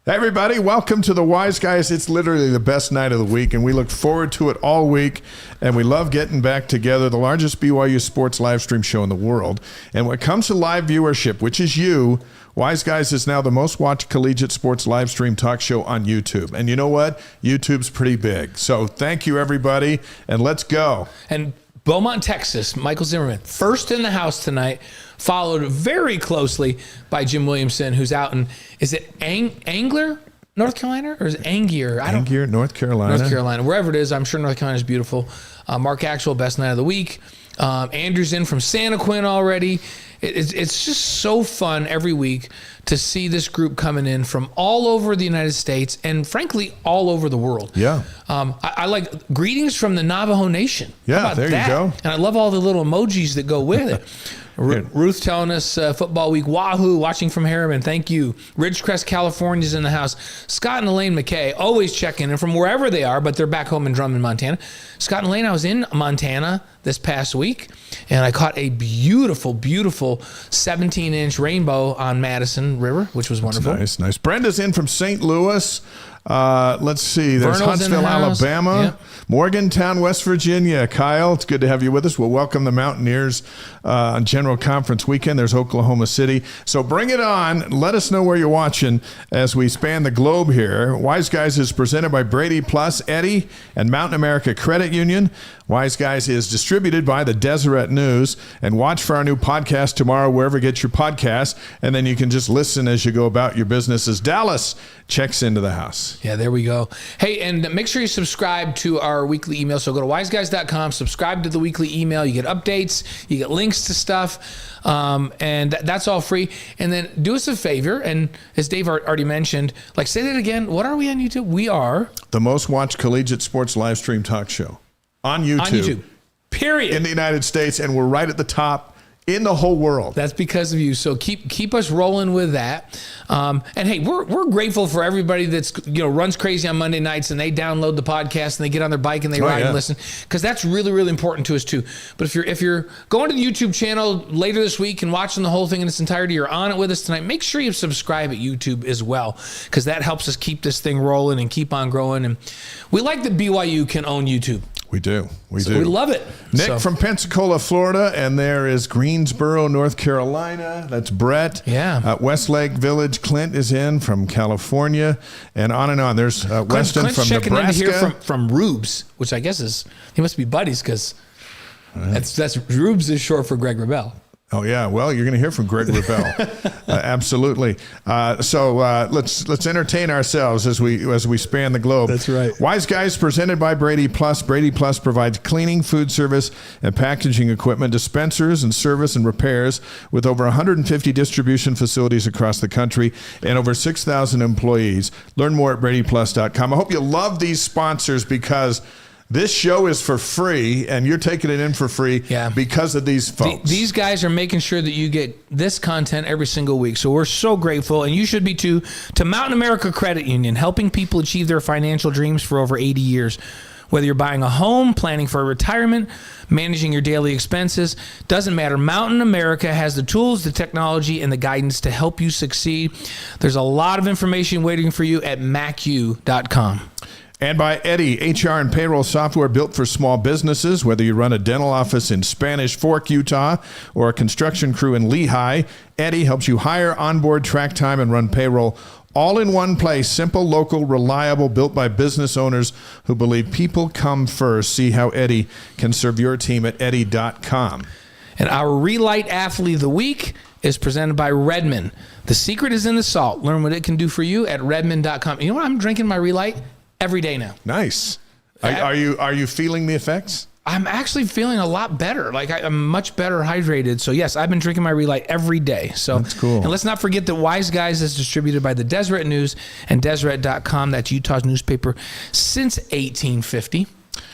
Hey everybody, welcome to the Wise Guys. It's literally the best night of the week, and we look forward to it all week, and we love getting back together, the largest BYU sports live stream show in the world. And when it comes to live viewership, which is you, Wise Guys is now the most watched collegiate sports live stream talk show on YouTube. And you know what? YouTube's pretty big. So thank you, everybody, and let's go. And Beaumont, Texas, Michael Zimmerman, first in the house tonight, followed very closely by Jim Williamson, who's out in, is it Angler, North Carolina, or is it Angier? Angier, North Carolina. North Carolina, wherever it is. I'm sure North Carolina is beautiful. Mark Axel, best night of the week. Andrew's in from Santa Quinn already. It's just so fun every week to see this group coming in from all over the United States and, frankly, all over the world. Yeah. I like greetings from the Navajo Nation. Yeah, there you go. And I love all the little emojis that go with it. Ruth telling us football week, wahoo, watching from Harriman. Thank you. Ridgecrest, California's in the house. Scott and Elaine McKay always checking in from wherever they are, but they're back home in Drummond, Montana. Scott and Elaine, I was in Montana this past week, and I caught a beautiful, beautiful 17-inch rainbow on Madison River, which was wonderful. Nice. Brenda's in from St. Louis. Let's see. There's Vernal's Huntsville, Alabama. Yep. Morgantown, West Virginia. Kyle, it's good to have you with us. We'll welcome the Mountaineers on General Conference weekend. There's Oklahoma City. So bring it on. Let us know where you're watching as we span the globe here. Wise Guys is presented by Brady Plus, Eddie, and Mountain America Credit Union. Wise Guys is distributed by the Deseret News. And watch for our new podcast tomorrow wherever you get your podcast. And then you can just listen as you go about your business as Dallas checks into the house. Yeah, there we go. Hey, and make sure you subscribe to our weekly email. So go to wiseguys.com, subscribe to the weekly email. You get updates, you get links to stuff, and that's all free. And then do us a favor, and as Dave already mentioned, say that again. What are we on YouTube? We are the most watched collegiate sports live stream talk show on YouTube. On YouTube, period. In the United States, and we're right at the top in the whole world. That's because of you. So keep us rolling with that. And hey, we're grateful for everybody that's runs crazy on Monday nights and they download the podcast and they get on their bike and they ride and listen, because that's really, really important to us too. But if you're going to the YouTube channel later this week and watching the whole thing in its entirety, you're on it with us tonight, make sure you subscribe at YouTube as well, because that helps us keep this thing rolling and keep on growing. And we like that BYU can own YouTube. We do. We love it. Nick from Pensacola, Florida, and there is Greensboro, North Carolina. That's Brett. Yeah. Westlake Village, Clint is in from California, and on and on. There's Weston Clint's from checking Nebraska. In to hear from Rubes, which I guess he must be buddies, because that's Rubes is short for Greg Wrubell. Oh yeah, well, you're going to hear from Greg Wrubell, absolutely. So let's entertain ourselves as we span the globe. That's right. Wise Guys presented by Brady Plus. Brady Plus provides cleaning, food service, and packaging equipment, dispensers, and service and repairs with over 150 distribution facilities across the country and over 6,000 employees. Learn more at bradyplus.com. I hope you love these sponsors, because this show is for free, and you're taking it in for free because of these folks. These guys are making sure that you get this content every single week. So we're so grateful, and you should be too, to Mountain America Credit Union, helping people achieve their financial dreams for over 80 years. Whether you're buying a home, planning for a retirement, managing your daily expenses, doesn't matter. Mountain America has the tools, the technology, and the guidance to help you succeed. There's a lot of information waiting for you at macu.com. And by Eddie, HR and payroll software built for small businesses. Whether you run a dental office in Spanish Fork, Utah, or a construction crew in Lehigh, Eddie helps you hire, onboard, track time, and run payroll all in one place. Simple, local, reliable, built by business owners who believe people come first. See how Eddie can serve your team at Eddie.com. And our Relight Athlete of the Week is presented by Redmond. The secret is in the salt. Learn what it can do for you at Redmond.com. You know what? I'm drinking my Relight every day now. Nice. Are you feeling the effects? I'm actually feeling a lot better. I'm much better hydrated. So yes, I've been drinking my Relight every day. So that's cool. And let's not forget that Wise Guys is distributed by the Deseret News and Deseret.com. That's Utah's newspaper since 1850.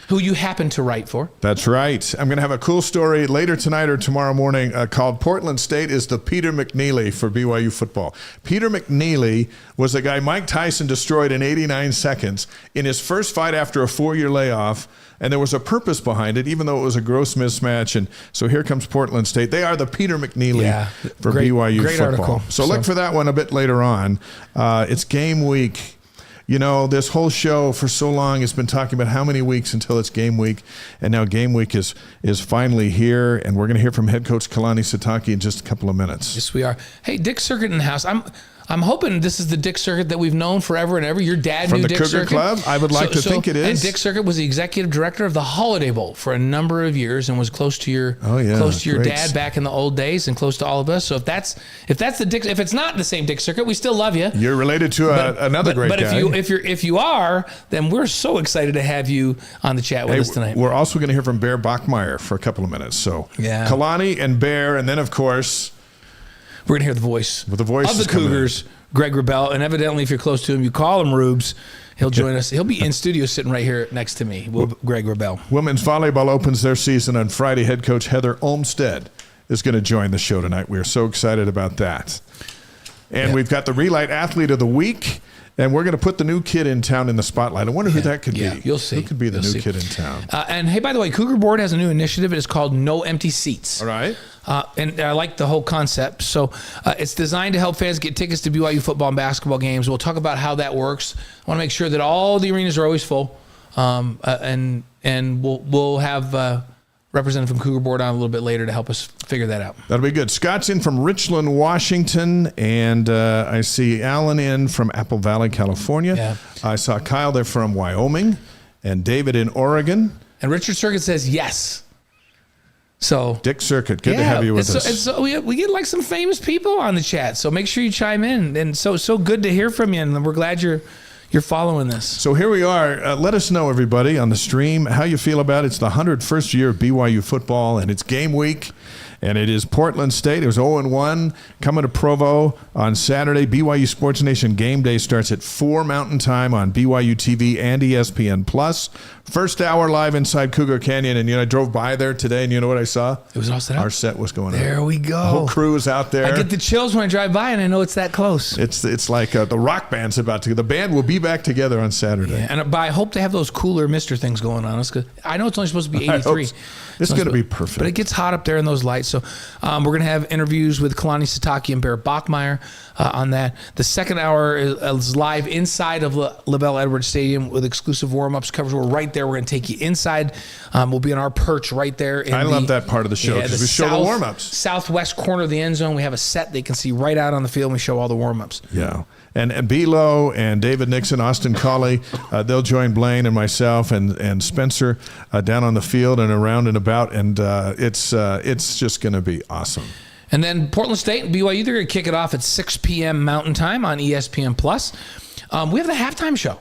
who you happen to write for. That's right. I'm going to have a cool story later tonight or tomorrow morning called Portland State is the Peter McNeely for BYU football. Peter McNeely was the guy Mike Tyson destroyed in 89 seconds in his first fight after a 4-year layoff. And there was a purpose behind it, even though it was a gross mismatch. And so here comes Portland State. They are the Peter McNeely for BYU great football. Article. So look for that one a bit later on. It's game week. You know, this whole show for so long has been talking about how many weeks until it's game week. And now game week is finally here. And we're going to hear from head coach Kalani Sitake in just a couple of minutes. Yes, we are. Hey, Dick Circuit in the house. I'm hoping this is the Dick Circuit that we've known forever and ever. Your dad knew Dick Circuit. From the Cougar Club? I would like to think it is. And Dick Circuit was the executive director of the Holiday Bowl for a number of years and was close to your dad back in the old days and close to all of us. So if that's the Dick, if it's not the same Dick Circuit, we still love you. You're related to another great guy. But if you are, then we're so excited to have you on the chat with us tonight. We're also going to hear from Bear Bachmeier for a couple of minutes. So Kalani and Bear, and then of course we're going to hear the voice of the Cougars. Greg Wrubell, and evidently if you're close to him, you call him Rubes. He'll join us. He'll be in studio sitting right here next to me, Greg Wrubell. Women's volleyball opens their season on Friday. Head coach Heather Olmstead is going to join the show tonight. We are so excited about that. And we've got the Relight Athlete of the Week, and we're going to put the new kid in town in the spotlight. I wonder who that could be. You'll see. Who could be the new kid in town? And hey, by the way, Cougar Board has a new initiative. It is called No Empty Seats. All right. And I like the whole concept. So it's designed to help fans get tickets to BYU football and basketball games. We'll talk about how that works. I want to make sure that all the arenas are always full. And we'll have representative from Cougar Board on a little bit later to help us figure that out. That'll be good. Scott's in from Richland, Washington, and I see Alan in from Apple Valley, California. Yeah. I saw Kyle there from Wyoming, and David in Oregon. And Richard Circuit says yes. So Dick Circuit, good to have you with us. We get like some famous people on the chat, so make sure you chime in. And so good to hear from you, and we're glad you're following this. So here we are. Let us know, everybody, on the stream, how you feel about it. It's the 101st year of BYU football, and it's game week. And it is Portland State. It was 0-1 coming to Provo on Saturday. BYU Sports Nation Game Day starts at 4 Mountain Time on BYU TV and ESPN+. First hour live inside Cougar Canyon. And, I drove by there today, and you know what I saw? It was all set up. Our set was going on. There we go. The whole crew is out there. I get the chills when I drive by, and I know it's that close. It's like the rock band's about to. The band will be back together on Saturday. Yeah, but I hope they have those cooler Mr. things going on. I know it's only supposed to be 83. It's going to be perfect. But it gets hot up there in those lights. So we're going to have interviews with Kalani Sitake and Bear Bachmeier on that. The second hour is live inside of LaVell Edwards Stadium with exclusive warm-ups coverage. We're right there. We're going to take you inside. We'll be on our perch right there. I love that part of the show because we show the warm-ups. Southwest corner of the end zone. We have a set they can see right out on the field, and we show all the warm-ups. Yeah. And Belo and David Nixon, Austin Colley, they'll join Blaine and myself and Spencer down on the field and around and about, and it's just going to be awesome. And then Portland State and BYU, they're going to kick it off at 6 p.m. Mountain Time on ESPN+. We have the halftime show.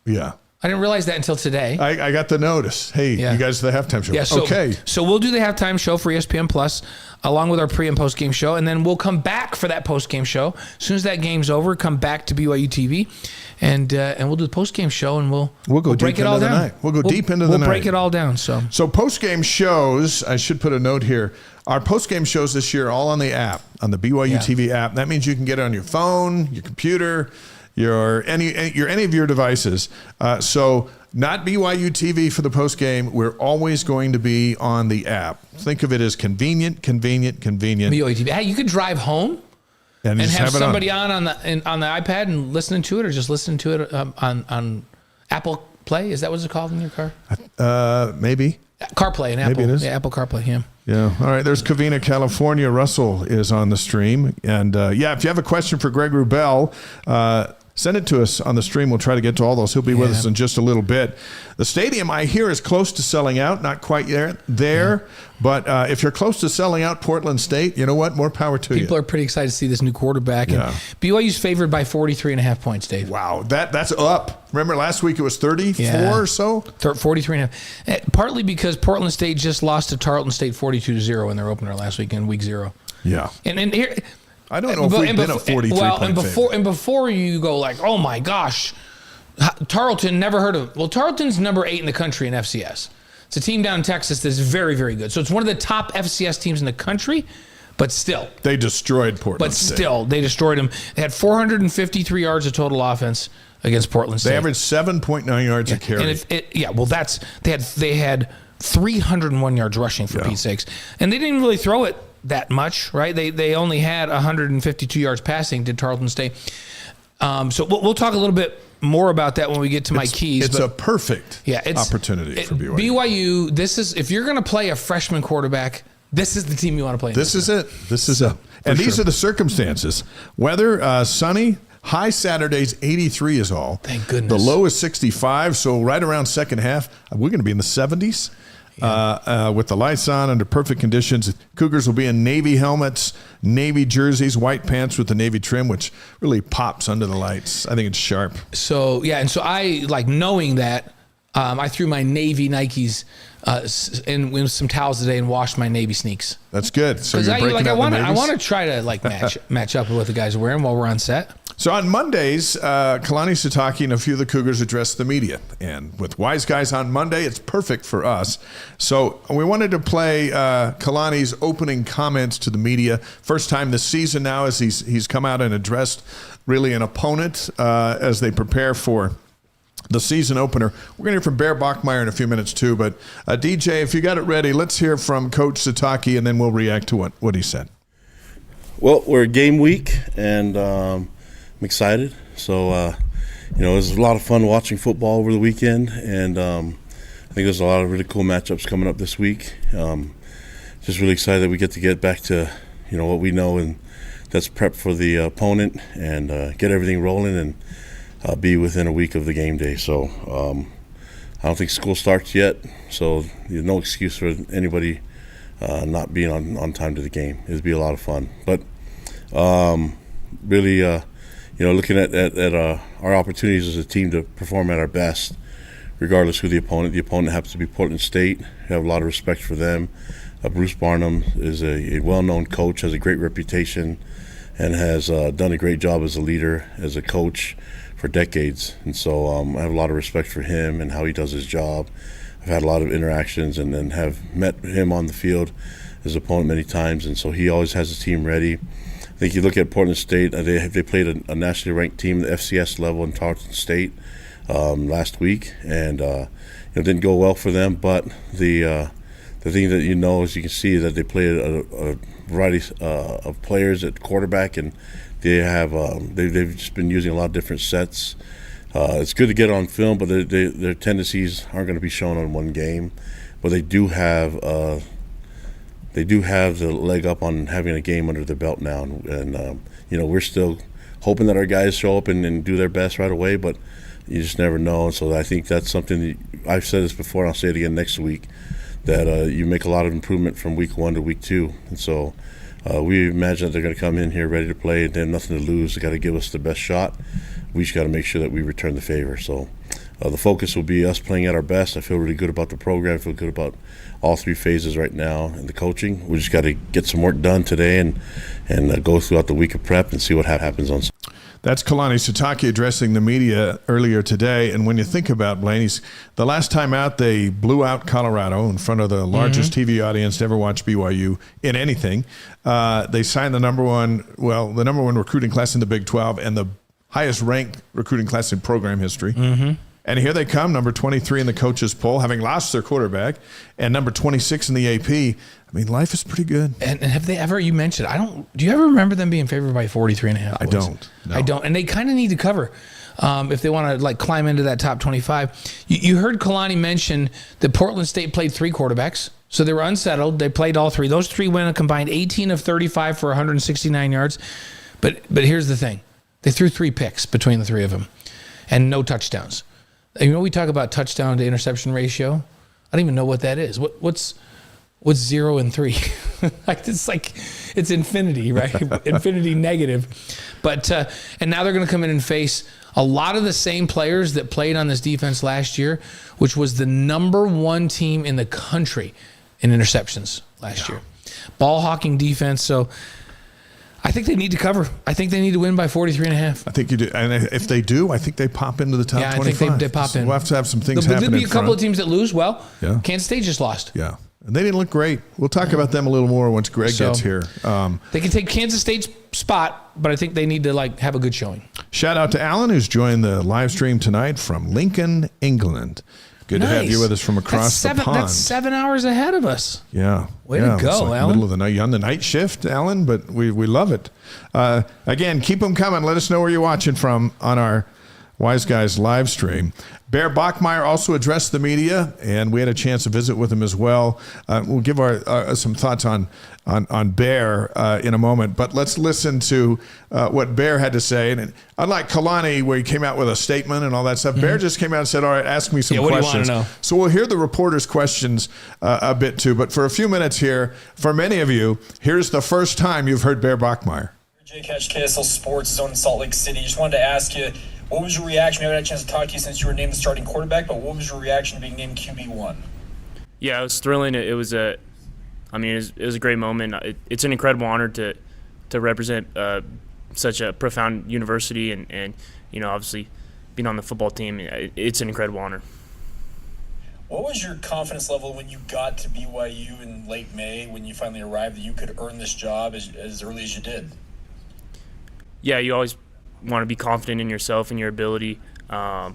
Yeah. I didn't realize that until today. I got the notice. Hey, you guys, the halftime show. Yeah, so we'll do the halftime show for ESPN+, along with our pre- and post-game show, and then we'll come back for that post-game show. As soon as that game's over, come back to BYU TV, and we'll do the post-game show, and we'll break it all down. Night. We'll go deep into the night. We'll break it all down. So post-game shows, I should put a note here. Our post-game shows this year are all on the app, on the BYU TV app. That means you can get it on your phone, your computer, any of your devices. So not BYU TV for the post game. We're always going to be on the app. Think of it as convenient. BYU TV. Hey, you could drive home and have somebody on the iPad and listening to it, or just listening to it on Apple Play. Is that what it's called in your car? Maybe. CarPlay and Apple. Maybe it is. Yeah, Apple CarPlay. Yeah. Yeah. All right. There's Covina, California. Russell is on the stream, and if you have a question for Greg Wrubell, send it to us on the stream. We'll try to get to all those. He'll be with us in just a little bit. The stadium, I hear, is close to selling out. Not quite there. But if you're close to selling out Portland State, you know what? More power to you. People are pretty excited to see this new quarterback. And BYU's favored by 43.5 points, Dave. Wow. That's up. Remember last week it was 34 or so? 43.5. Partly because Portland State just lost to Tarleton State 42-0 in their opener last week in week 0. Yeah. And here... I don't know if we've been a 43 point and before you go like, oh my gosh, Tarleton, never heard of. Well, Tarleton's number 8 in the country in FCS. It's a team down in Texas that's very, very good. So it's one of the top FCS teams in the country, but still. They destroyed Portland State. But still, they destroyed them. They had 453 yards of total offense against Portland State. They averaged 7.9 yards a carry. And they had 301 yards rushing for Pete's sakes. And they didn't really throw it that much, right? They only had 152 yards passing, did Tarleton State. So we'll talk a little bit more about that when we get to my keys. It's a perfect opportunity for BYU. BYU, this is, if you're going to play a freshman quarterback, this is the team you want to play. This is it. And these are the circumstances. Weather, sunny, high Saturdays, 83 is all. Thank goodness. The low is 65, so right around second half, we're going to be in the 70s. With the lights on under perfect conditions. Cougars will be in Navy helmets, Navy jerseys, white pants with the Navy trim, which really pops under the lights. I think it's sharp. So, and so I, like, knowing that, I threw my Navy Nikes in with some towels today and washed my Navy sneaks. That's good. So I want to try to like match up with what the guys are wearing while we're on set. So on Mondays, Kalani Sitake and a few of the Cougars address the media. And with Wise Guys on Monday, it's perfect for us. So we wanted to play Kalani's opening comments to the media. First time this season now as he's come out and addressed really an opponent as they prepare for the season opener. We're going to hear from Bear Bachmeier in a few minutes too. But DJ, if you got it ready, let's hear from Coach Sitake and then we'll react to what he said. Well, we're game week and I'm excited. So, it was a lot of fun watching football over the weekend, and I think there's a lot of really cool matchups coming up this week. Just really excited that we get back to, what we know, and that's prep for the opponent and get everything rolling and be within a week of the game day. So I don't think school starts yet, so there's no excuse for anybody not being on time to the game. It'd be a lot of fun. But really, looking at our opportunities as a team to perform at our best, regardless who the opponent. The opponent happens to be Portland State. We have a lot of respect for them. Bruce Barnum is a well-known coach, has a great reputation, and has done a great job as a leader, as a coach for decades. And so I have a lot of respect for him and how he does his job. I've had a lot of interactions and have met him on the field as an opponent many times, and so he always has his team ready. I think you look at Portland State, they played a nationally ranked team, the FCS level in Tarleton State last week, and it didn't go well for them. But the thing that as you can see, that they played a variety of players at quarterback, and they have they've just been using a lot of different sets. It's good to get on film, but their tendencies aren't going to be shown on one game. But they do have the leg up on having a game under their belt now, and we're still hoping that our guys show up and do their best right away, but you just never know. And so I think that's something that I've said this before, and I'll say it again next week, that you make a lot of improvement from week 1 to week 2. And so we imagine that they're going to come in here ready to play. They have nothing to lose. They got to give us the best shot. We just got to make sure that we return the favor. So the focus will be us playing at our best. I feel really good about the program. I feel good about all 3 phases right now and the coaching. We just got to get some work done today and go throughout the week of prep and see what happens on. That's Kalani Sitake addressing the media earlier today. And when you think about Blaine, the last time out they blew out Colorado in front of the largest TV audience to ever watch BYU in anything. They signed the number one recruiting class in the Big 12 and the highest ranked recruiting class in program history. Mm-hmm. And here they come, number 23 in the coaches poll, having lost their quarterback, and number 26 in the AP. I mean, life is pretty good. And have they ever, you mentioned, do you ever remember them being favored by 43.5? I don't. No. I don't. And they kind of need to cover if they want to climb into that top 25. You heard Kalani mention that Portland State played 3 quarterbacks. So they were unsettled. They played all 3. Those 3 went a combined 18 of 35 for 169 yards. But here's the thing. They threw 3 picks between the 3 of them and no touchdowns. We talk about touchdown to interception ratio. I don't even know what that is. What's 0 and 3? It's infinity, right? Infinity negative. But and now they're going to come in and face a lot of the same players that played on this defense last year, which was the number 1 team in the country in interceptions last year. Ball hawking defense. So I think they need to cover. I think they need to win by 43.5. I think you do. And if they do, I think they pop into the top 25. I think they pop in. We'll have to have some things happen. There'll be a couple of teams that lose. Well, yeah. Kansas State just lost. Yeah. And they didn't look great. We'll talk about them a little more once Greg gets here. They can take Kansas State's spot, but I think they need to have a good showing. Shout out to Alan, who's joined the live stream tonight from Lincoln, England. Good to have you with us from across the pond. That's 7 hours ahead of us. Yeah. Way to go, Alan. Middle of the night. You're on the night shift, Alan, but we love it. Again, keep them coming. Let us know where you're watching from on our Wise Guys live stream. Bear Bachmeier also addressed the media, and we had a chance to visit with him as well. We'll give our some thoughts on Bear in a moment, but let's listen to what Bear had to say. And unlike Kalani, where he came out with a statement and all that stuff, Bear just came out and said, all right, ask me some questions. What do you want to know? So we'll hear the reporters' questions a bit too, but for a few minutes here, for many of you, here's the first time you've heard Bear Bachmeier. Jake Hatch, KSL Sports, Zone in Salt Lake City. Just wanted to ask you, what was your reaction? We haven't had a chance to talk to you since you were named the starting quarterback, but what was your reaction to being named QB1? Yeah, it was thrilling. It was a great moment. It's an incredible honor to represent such a profound university, and obviously being on the football team. It's an incredible honor. What was your confidence level when you got to BYU in late May, when you finally arrived, that you could earn this job as early as you did? Yeah, you always want to be confident in yourself and your ability. I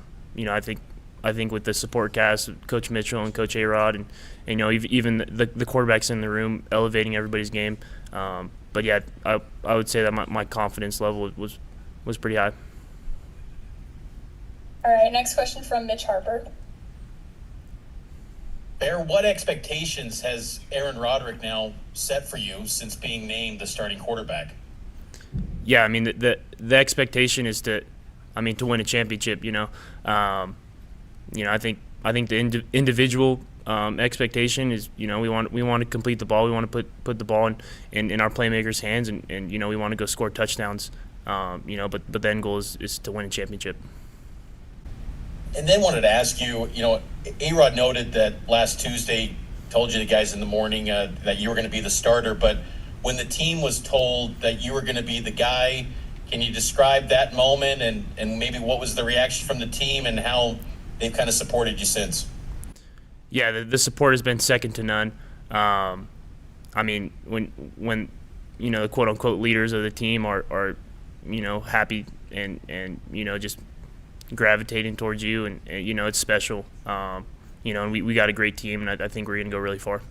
think with the support cast, Coach Mitchell and Coach A-Rod, and even the quarterbacks in the room, elevating everybody's game. But yeah, I would say that my confidence level was pretty high. All right, next question from Mitch Harper. Bear, what expectations has Aaron Roderick now set for you since being named the starting quarterback? Yeah, I mean the expectation is to win a championship. I think the individual expectation is we want to complete the ball. We want to put the ball in our playmakers' hands, and we want to go score touchdowns. But the end goal is to win a championship. And then wanted to ask you, A-Rod noted that last Tuesday told you the guys in the morning that you were going to be the starter, but when the team was told that you were going to be the guy, can you describe that moment and maybe what was the reaction from the team and how they've kind of supported you since? Yeah, the support has been second to none. When the quote unquote leaders of the team are happy and just gravitating towards you, and it's special. And we got a great team, and I think we're going to go really far.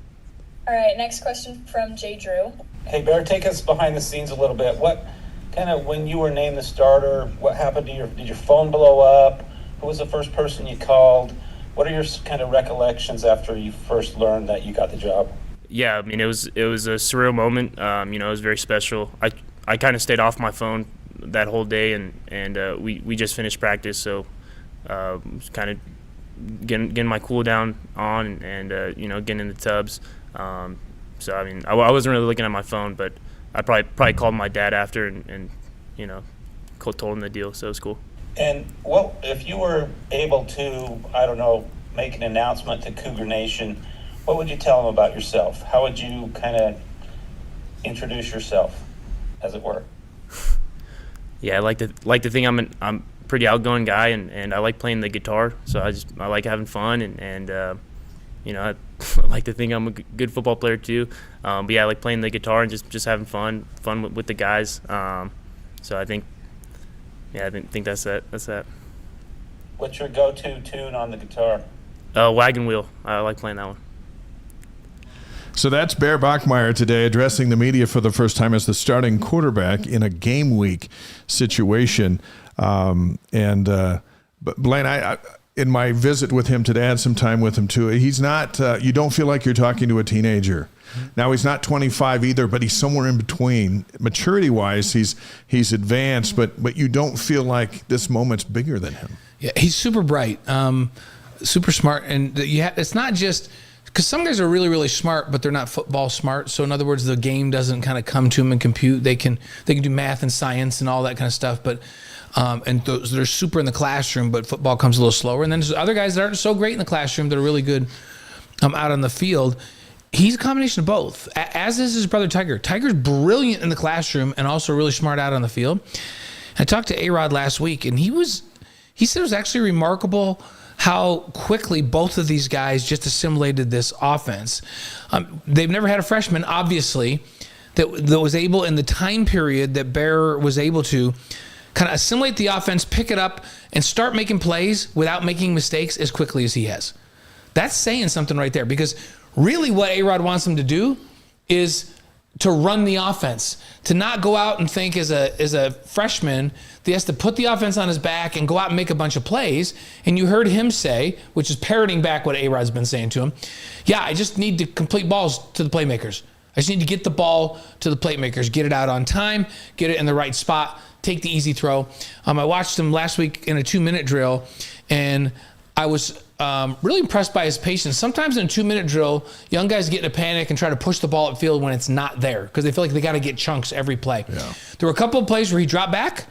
All right, next question from Jay Drew. Hey, Bear, take us behind the scenes a little bit. What kind of, when you were named the starter, what happened to did your phone blow up? Who was the first person you called? What are your kind of recollections after you first learned that you got the job? Yeah, it was a surreal moment. It was very special. I kind of stayed off my phone that whole day, and we just finished practice, so was kind of getting my cool down on and getting in the tubs. So I wasn't really looking at my phone, but I probably called my dad after and told him the deal, so it was cool. And what if you were able to, make an announcement to Cougar Nation, what would you tell them about yourself? How would you kind of introduce yourself, as it were? Yeah, I like to think I'm a pretty outgoing guy, and I like playing the guitar, so I like having fun, and I like to think I'm a good football player too. But yeah, I like playing the guitar and just having fun with the guys. So I think that's that. What's your go-to tune on the guitar? Wagon Wheel. I like playing that one. So that's Bear Bachmeier today addressing the media for the first time as the starting quarterback in a game week situation. But Blaine, I in my visit with him today, I had some time with him too. He's not, you don't feel like you're talking to a teenager. Now, he's not 25 either, but he's somewhere in between. Maturity-wise, he's advanced, but you don't feel like this moment's bigger than him. Yeah, he's super bright, super smart, and it's not just because some guys are really, really smart, but they're not football smart. So in other words, the game doesn't kind of come to them and compute. They can do math and science and all that kind of stuff, but they're super in the classroom, but football comes a little slower. And then there's other guys that aren't so great in the classroom that are really good out on the field. He's a combination of both, as is his brother Tiger. Tiger's brilliant in the classroom and also really smart out on the field. I talked to A-Rod last week, and he said it was actually remarkable how quickly both of these guys just assimilated this offense. They've never had a freshman, obviously, that was able, in the time period that Bear was able to, kind of assimilate the offense, pick it up, and start making plays without making mistakes as quickly as he has. That's saying something right there, because really what A-Rod wants him to do is to run the offense, to not go out and think as a freshman that he has to put the offense on his back and go out and make a bunch of plays. And you heard him say, which is parroting back what A-Rod's been saying to him, yeah, I just need to complete balls to the playmakers. I just need to get the ball to the playmakers, get it out on time, get it in the right spot, take the easy throw. I watched him last week in a 2-minute drill, and I was really impressed by his patience. Sometimes in a 2-minute drill, young guys get in a panic and try to push the ball upfield when it's not there because they feel like they got to get chunks every play. Yeah. There were a couple of plays where he dropped back,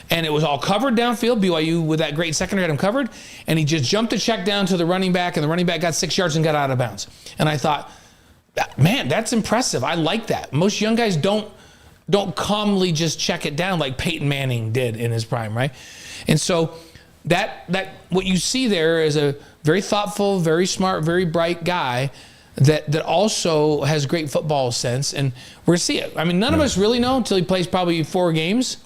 and it was all covered downfield. BYU with that great secondary had him covered, and he just jumped a check down to the running back, and the running back got 6 yards and got out of bounds. And I thought, man, that's impressive. I like that. Most young guys don't calmly just check it down like Peyton Manning did in his prime, right? And so that what you see there is a very thoughtful, very smart, very bright guy that also has great football sense, and we're going to see it. I mean, none of us really know until he plays probably 4 games.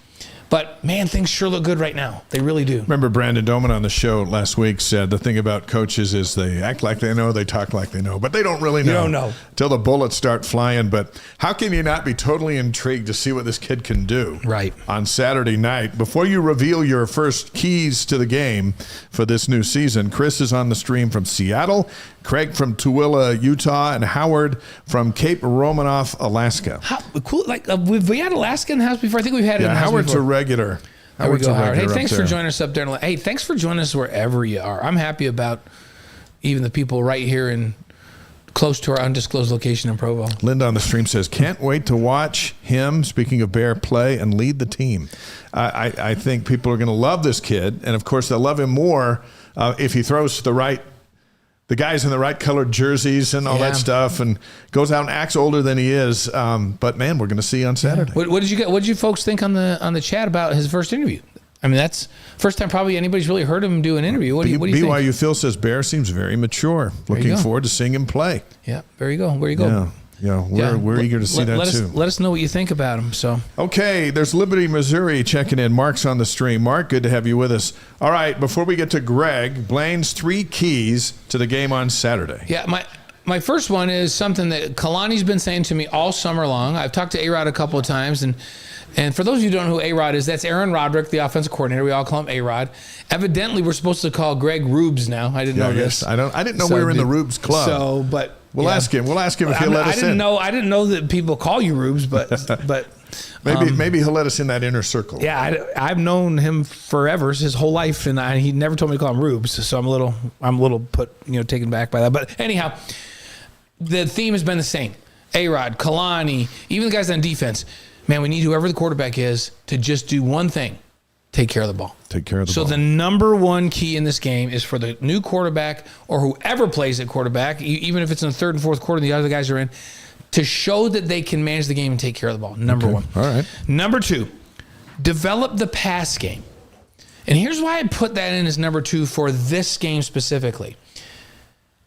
But, man, things sure look good right now. They really do. Remember Brandon Doman on the show last week said the thing about coaches is they act like they know, they talk like they know, but they don't really know. You don't know. Till the bullets start flying. But how can you not be totally intrigued to see what this kid can do on Saturday night? Before you reveal your first keys to the game for this new season, Chris is on the stream from Seattle, Craig from Tooele, Utah, and Howard from Cape Romanoff, Alaska. Cool. Like, we had Alaska in the house before. I think we've had it in the house Howard's before. a regular. There we go, Howard. Hey, thanks for joining us up there. Hey, thanks for joining us wherever you are. I'm happy about even the people right here in close to our undisclosed location in Provo. Linda on the stream says, can't wait to watch him, speaking of Bear, play and lead the team. I think people are going to love this kid. And, of course, they'll love him more if he throws the guys in the right colored jerseys and all that stuff, and goes out and acts older than he is. But man, we're going to see on Saturday. What did you folks think on the chat about his first interview? I mean, that's first time probably anybody's really heard him do an interview. What do you think? BYU Phil says Bear seems very mature. Looking forward to seeing him play. Yeah, there you go. Where you go. Yeah, we're eager to see that too. Let us know what you think about him. So okay, there's Liberty, Missouri checking in. Mark's on the stream. Mark, good to have you with us. All right, before we get to Greg, Blaine's 3 keys to the game on Saturday. Yeah, my first one is something that Kalani's been saying to me all summer long. I've talked to A-Rod a couple of times, and for those of you who don't know who A-Rod is, that's Aaron Roderick, the offensive coordinator. We all call him A-Rod. Evidently, we're supposed to call Greg Rubes now. I didn't know this. I didn't know we were in the Rubes club. So, but we'll ask him. We'll ask him if he'll let us in. I didn't know that people call you Rubes, but maybe he'll let us in that inner circle. Yeah, I've known him forever, his whole life, and he never told me to call him Rubes. So I'm a little taken back by that. But anyhow, the theme has been the same. A-Rod, Kalani, even the guys on defense. Man, we need whoever the quarterback is to just do one thing: take care of the ball. Take care of the ball. So the number one key in this game is for the new quarterback or whoever plays at quarterback, even if it's in the 3rd and 4th quarter and the other guys are in, to show that they can manage the game and take care of the ball. Number one. All right. Number 2, develop the pass game. And here's why I put that in as number 2 for this game specifically.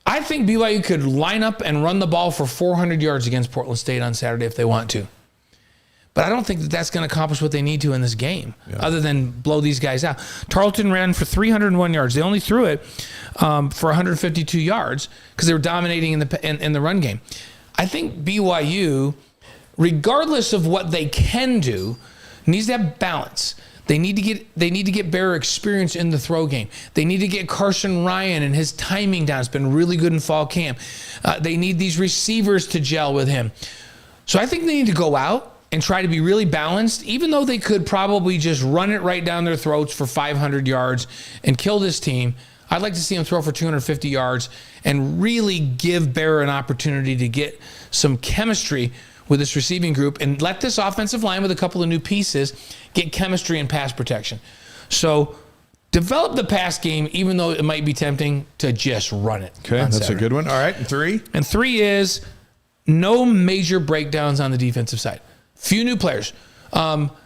I think BYU could line up and run the ball for 400 yards against Portland State on Saturday if they want to. But I don't think that that's going to accomplish what they need to in this game, other than blow these guys out. Tarleton ran for 301 yards. They only threw it for 152 yards because they were dominating in the run game. I think BYU, regardless of what they can do, needs to have balance. They need to get Bear experience in the throw game. They need to get Carson Ryan and his timing down. It's been really good in fall camp. They need these receivers to gel with him. So I think they need to go out and try to be really balanced, even though they could probably just run it right down their throats for 500 yards and kill this team. I'd like to see them throw for 250 yards and really give Bear an opportunity to get some chemistry with this receiving group and let this offensive line with a couple of new pieces get chemistry and pass protection. So develop the pass game, even though it might be tempting to just run it. Okay, that's Saturday. A good one. All right, and 3? And 3 is no major breakdowns on the defensive side. Few new players.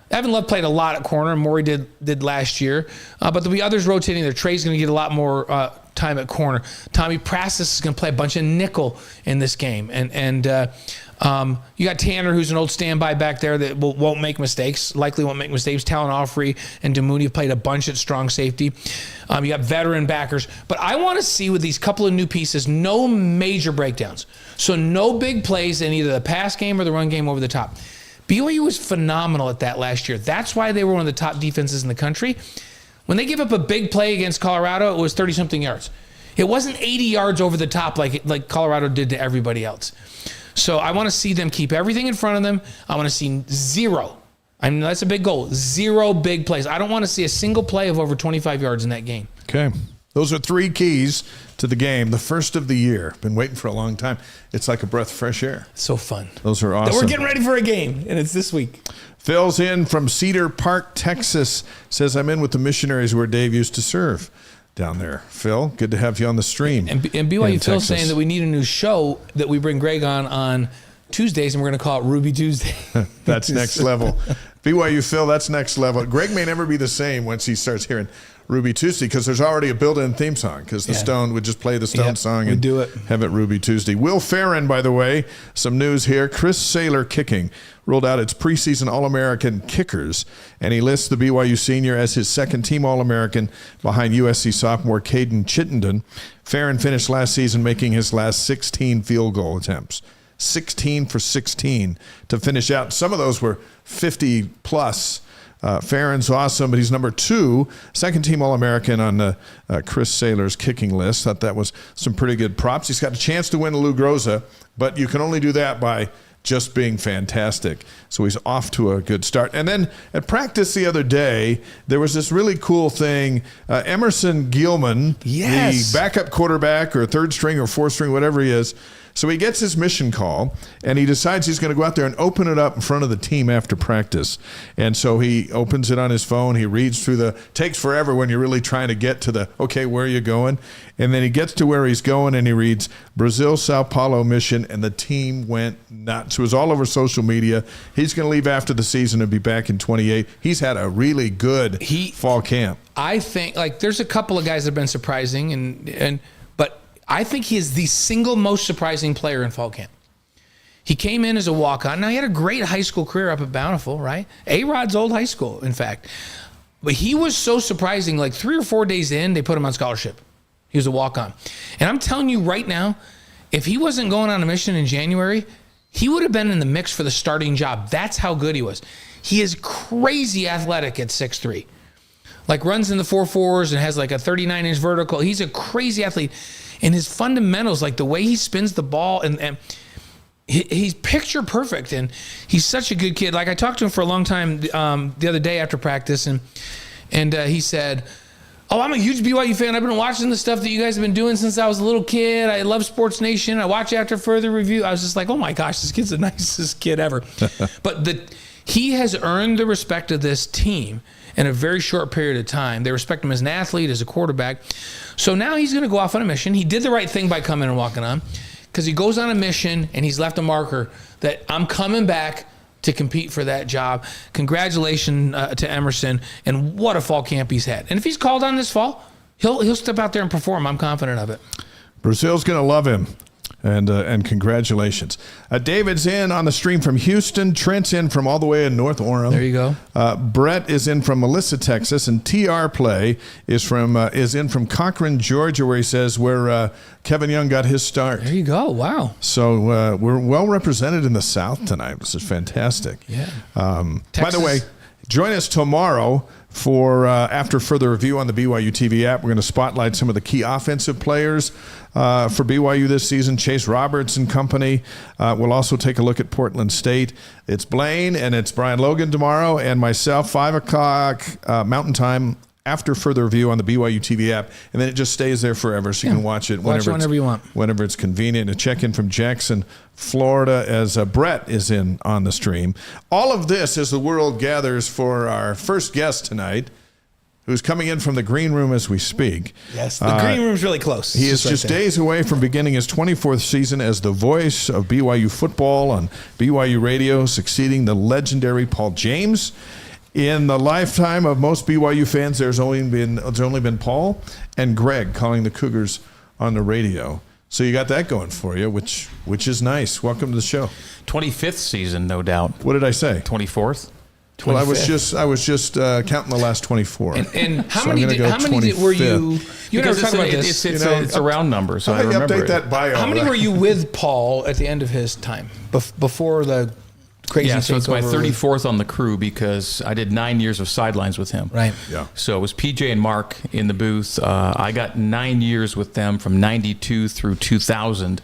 Evan Love played a lot at corner. Maury did last year. But there'll be others rotating there. Trey's going to get a lot more time at corner. Tommy Prastis is going to play a bunch of nickel in this game. And you got Tanner, who's an old standby back there that won't make mistakes, likely won't make mistakes. Talon Offrey and Demooney have played a bunch at strong safety. You got veteran backers. But I want to see with these couple of new pieces, no major breakdowns. So no big plays in either the pass game or the run game over the top. BYU was phenomenal at that last year. That's why they were one of the top defenses in the country. When they give up a big play against Colorado, it was 30-something yards. It wasn't 80 yards over the top like Colorado did to everybody else. So I want to see them keep everything in front of them. I want to see zero. I mean, that's a big goal. 0 big plays. I don't want to see a single play of over 25 yards in that game. Okay. Those are 3 keys to the game, the first of the year. Been waiting for a long time. It's like a breath of fresh air. So fun. Those are awesome. We're getting ready for a game, and it's this week. Phil's in from Cedar Park, Texas. Says, I'm in with the missionaries where Dave used to serve down there. Phil, good to have you on the stream. And BYU Phil's saying that we need a new show that we bring Greg on Tuesdays, and we're going to call it Ruby Tuesday. That's next level. BYU Phil, that's next level. Greg may never be the same once he starts hearing Ruby Tuesday, because there's already a built-in theme song, because the Stone would just play the Stone song and do it. Have it Ruby Tuesday. Will Farron, by the way, some news here. Chris Saylor Kicking ruled out its preseason All-American kickers, and he lists the BYU senior as his second-team All-American behind USC sophomore Caden Chittenden. Farron finished last season making his last 16 field goal attempts. 16 for 16 to finish out. Some of those were 50-plus. Farron's awesome, but he's number 2, second-team All-American on Chris Saylor's kicking list. Thought that was some pretty good props. He's got a chance to win Lou Groza, but you can only do that by just being fantastic. So he's off to a good start. And then at practice the other day, there was this really cool thing. Emerson Gilman, the backup quarterback or third string or fourth string, whatever he is, so he gets his mission call, and he decides he's going to go out there and open it up in front of the team after practice. And so he opens it on his phone. He reads through takes forever when you're really trying to get to okay, where are you going? And then he gets to where he's going, and he reads Brazil, Sao Paulo mission, and the team went nuts. It was all over social media. He's going to leave after the season and be back in 28. He's had a really good fall camp. I think, there's a couple of guys that have been surprising, but I think he is the single most surprising player in fall camp. He came in as a walk-on. Now, he had a great high school career up at Bountiful, right? A-Rod's old high school, in fact. But he was so surprising, 3 or 4 days in, they put him on scholarship. He was a walk-on. And I'm telling you right now, if he wasn't going on a mission in January, he would have been in the mix for the starting job. That's how good he was. He is crazy athletic at 6'3". Runs in the 4.4s and has a 39-inch vertical. He's a crazy athlete. And his fundamentals, the way he spins the ball, and he's picture perfect. And he's such a good kid. I talked to him for a long time the other day after practice, and he said, "Oh, I'm a huge BYU fan. I've been watching the stuff that you guys have been doing since I was a little kid. I love Sports Nation. I watch After Further Review." I was just like, oh my gosh, this kid's the nicest kid ever. But he has earned the respect of this team in a very short period of time. They respect him as an athlete, as a quarterback. So now he's going to go off on a mission. He did the right thing by coming and walking on, because he goes on a mission and he's left a marker that I'm coming back to compete for that job. Congratulations to Emerson, and what a fall camp he's had. And if he's called on this fall, he'll step out there and perform. I'm confident of it. Brazil's going to love him. And congratulations. David's in on the stream from Houston. Trent's in from all the way in North Orem. There you go. Brett is in from Melissa, Texas, and TR Play is in from Cochran, Georgia, where he says where Kevin Young got his start. There you go. Wow. So we're well represented in the South tonight. This is fantastic. Yeah. By the way, join us tomorrow for After Further Review on the BYU TV app. We're going to spotlight some of the key offensive players for BYU this season. Chase Roberts and company. We'll also take a look at Portland State. It's Blaine and it's Brian Logan tomorrow, and myself, 5 o'clock Mountain Time, After Further Review on the BYU TV app, and then it just stays there forever, so you can watch it whenever you want. Whenever it's convenient. A check-in from Jackson, Florida, as Brett is in on the stream. All of this as the world gathers for our first guest tonight. who's coming in from the green room as we speak. Yes, the green room's really close. He is just days away from beginning his 24th season as the voice of BYU football on BYU Radio, succeeding the legendary Paul James. In the lifetime of most BYU fans, there's only been Paul and Greg calling the Cougars on the radio. So you got that going for you, which is nice. Welcome to the show. 25th season, no doubt. What did I say? 24th. Well, I was just counting the last 24. And how many were you? You and I were talking about this. It's a round number, so I remember update it. that bio. How many were you with Paul at the end of his time before the crazy? Yeah, so it's my takeover 34th on the crew because I did 9 years of sidelines with him. Right. Yeah. So it was PJ and Mark in the booth. I got 9 years with them from 92 through 2000.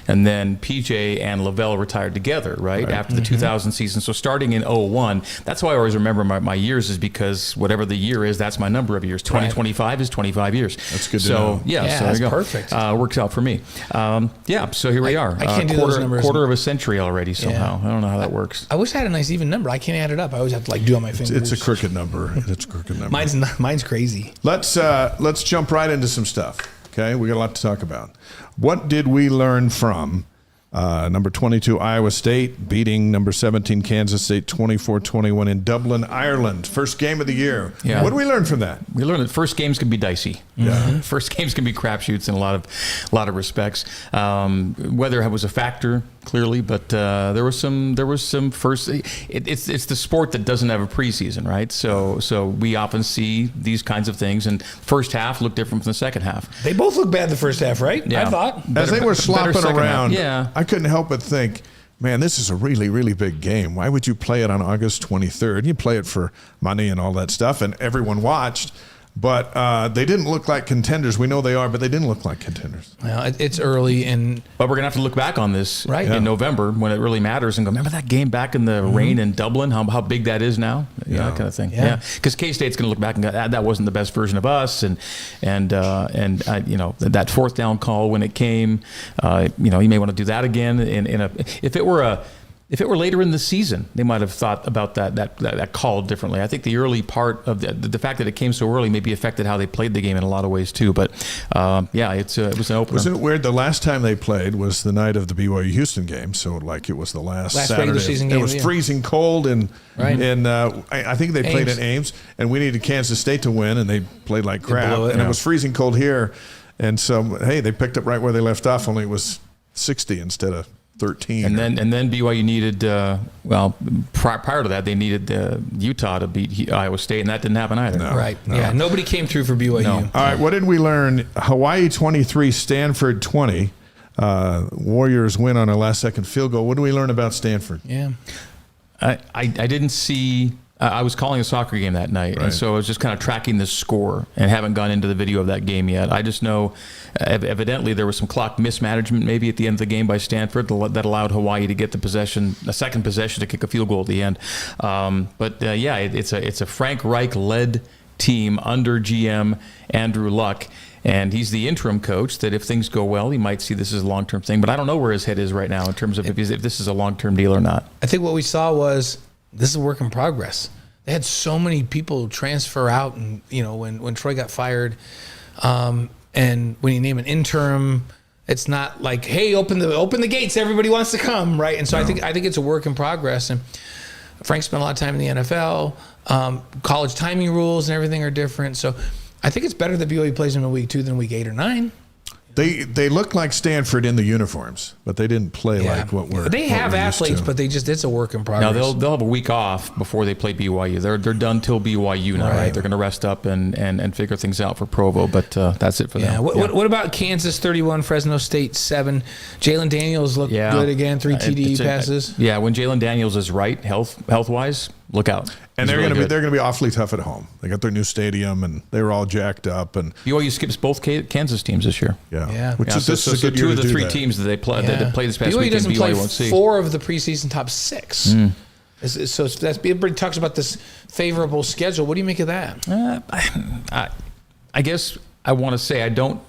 And then PJ and LaVell retired together, right, after the 2000 season. So starting in 01, that's why I always remember my years is because whatever the year is, that's my number of years. 2025 is 25 years. That's good to know. Yeah, so that's there you go. perfect. Works out for me. So here we are. I can't do those numbers. Quarter of a century already somehow. I don't know how that works. I wish I had a nice even number. I can't add it up. I always have to do on my fingers. It's a crooked number. Mine's crazy. Let's jump right into some stuff. Okay, we got a lot to talk about. What did we learn from number 22 Iowa State beating number 17 Kansas State 24-21 in Dublin, Ireland? First game of the year. Yeah. What did we learn from that? We learned that first games can be dicey. Yeah. First games can be crapshoots in a lot of respects. Weather was a factor clearly, but there was some first. It's the sport that doesn't have a preseason, right? So we often see these kinds of things, and first half look different from the second half. They both look bad the first half, right? Yeah. I thought as they were slopping around. Yeah. I couldn't help but think, man, this is a really, really big game. Why would you play it on August 23rd? You play it for money and all that stuff, and everyone watched. But they didn't look like contenders. We know they are, but they didn't look like contenders. Well, it's early, but we're gonna have to look back on this in November when it really matters and go, remember that game back in the rain in Dublin? How big that is now? That kind of thing. Yeah, because K-State's gonna look back and go, that wasn't the best version of us, and that fourth down call when it came, you may want to do that again. If it were later in the season, they might have thought about that call differently. I think the early part of the fact that it came so early maybe affected how they played the game in a lot of ways too. But it was an opener. Wasn't it weird? The last time they played was the night of the BYU Houston game, so it was the last Saturday. regular season game. It was freezing cold, and I think they played at Ames, and we needed Kansas State to win, and they played like crap, it was freezing cold here, and so they picked up right where they left off. Only it was 60 instead of 13. And then BYU needed, prior to that, they needed Utah to beat Iowa State, and that didn't happen either. No, right. No. Yeah, nobody came through for BYU. No. All right, what did we learn? Hawaii 23, Stanford 20. Warriors win on a last-second field goal. What do we learn about Stanford? Yeah. I didn't see... I was calling a soccer game that night, and so I was just kind of tracking the score and haven't gone into the video of that game yet. I just know evidently there was some clock mismanagement maybe at the end of the game by Stanford that allowed Hawaii to get a second possession to kick a field goal at the end. It's a Frank Reich-led team under GM Andrew Luck. And he's the interim coach that if things go well, he might see this as a long-term thing. But I don't know where his head is right now in terms of if this is a long-term deal or not. I think what we saw was this is a work in progress. They had so many people transfer out, and when Troy got fired, and when you name an interim, it's not like, hey, open the gates, everybody wants to come, right? And so I think it's a work in progress. And Frank spent a lot of time in the NFL. College timing rules and everything are different. So I think it's better that BYU plays them in week 2 than week 8 or 9. They look like Stanford in the uniforms, but they didn't play like what we're. They have athletes, but it's a work in progress. Now they'll have a week off before they play BYU. They're done till BYU now, right? They're going to rest up and figure things out for Provo, but that's it for them. What about Kansas 31, Fresno State 7? Jalen Daniels looked good again, 3 TD passes. When Jalen Daniels is right, health wise, look out. And they're going to be awfully tough at home. They got their new stadium, and they were all jacked up. And BYU skips both Kansas teams this year. This is a good year 2 of the to 3 that. teams that they play this past BYU weekend. doesn't play won't see 4 of the preseason top 6. So everybody talks about this favorable schedule. What do you make of that? I guess I want to say I don't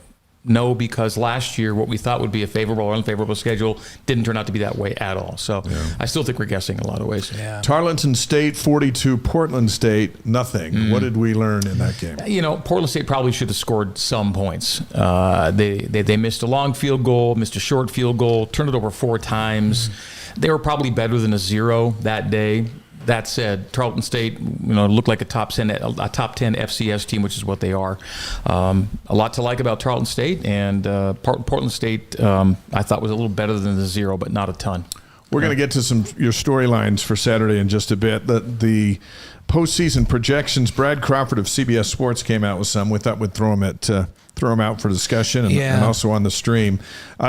No, because last year what we thought would be a favorable or unfavorable schedule didn't turn out to be that way at all. So I still think we're guessing in a lot of ways. Yeah. Tarleton State 42, Portland State nothing. What did we learn in that game? Portland State probably should have scored some points. They missed a long field goal, missed a short field goal, turned it over 4 times. They were probably better than a 0 that day. That said, Tarleton State, looked like a top 10 FCS team, which is what they are. A lot to like about Tarleton State, and Portland State I thought was a little better than the 0, but not a ton. We're going to get to your storylines for Saturday in just a bit. The postseason projections. Brad Crawford of CBS Sports came out with some. We thought we'd throw them out for discussion and also on the stream.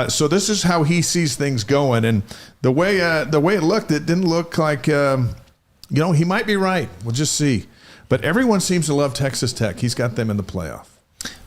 So this is how he sees things going, and the way it looked, it didn't look like. He might be right. We'll just see. But everyone seems to love Texas Tech. He's got them in the playoff.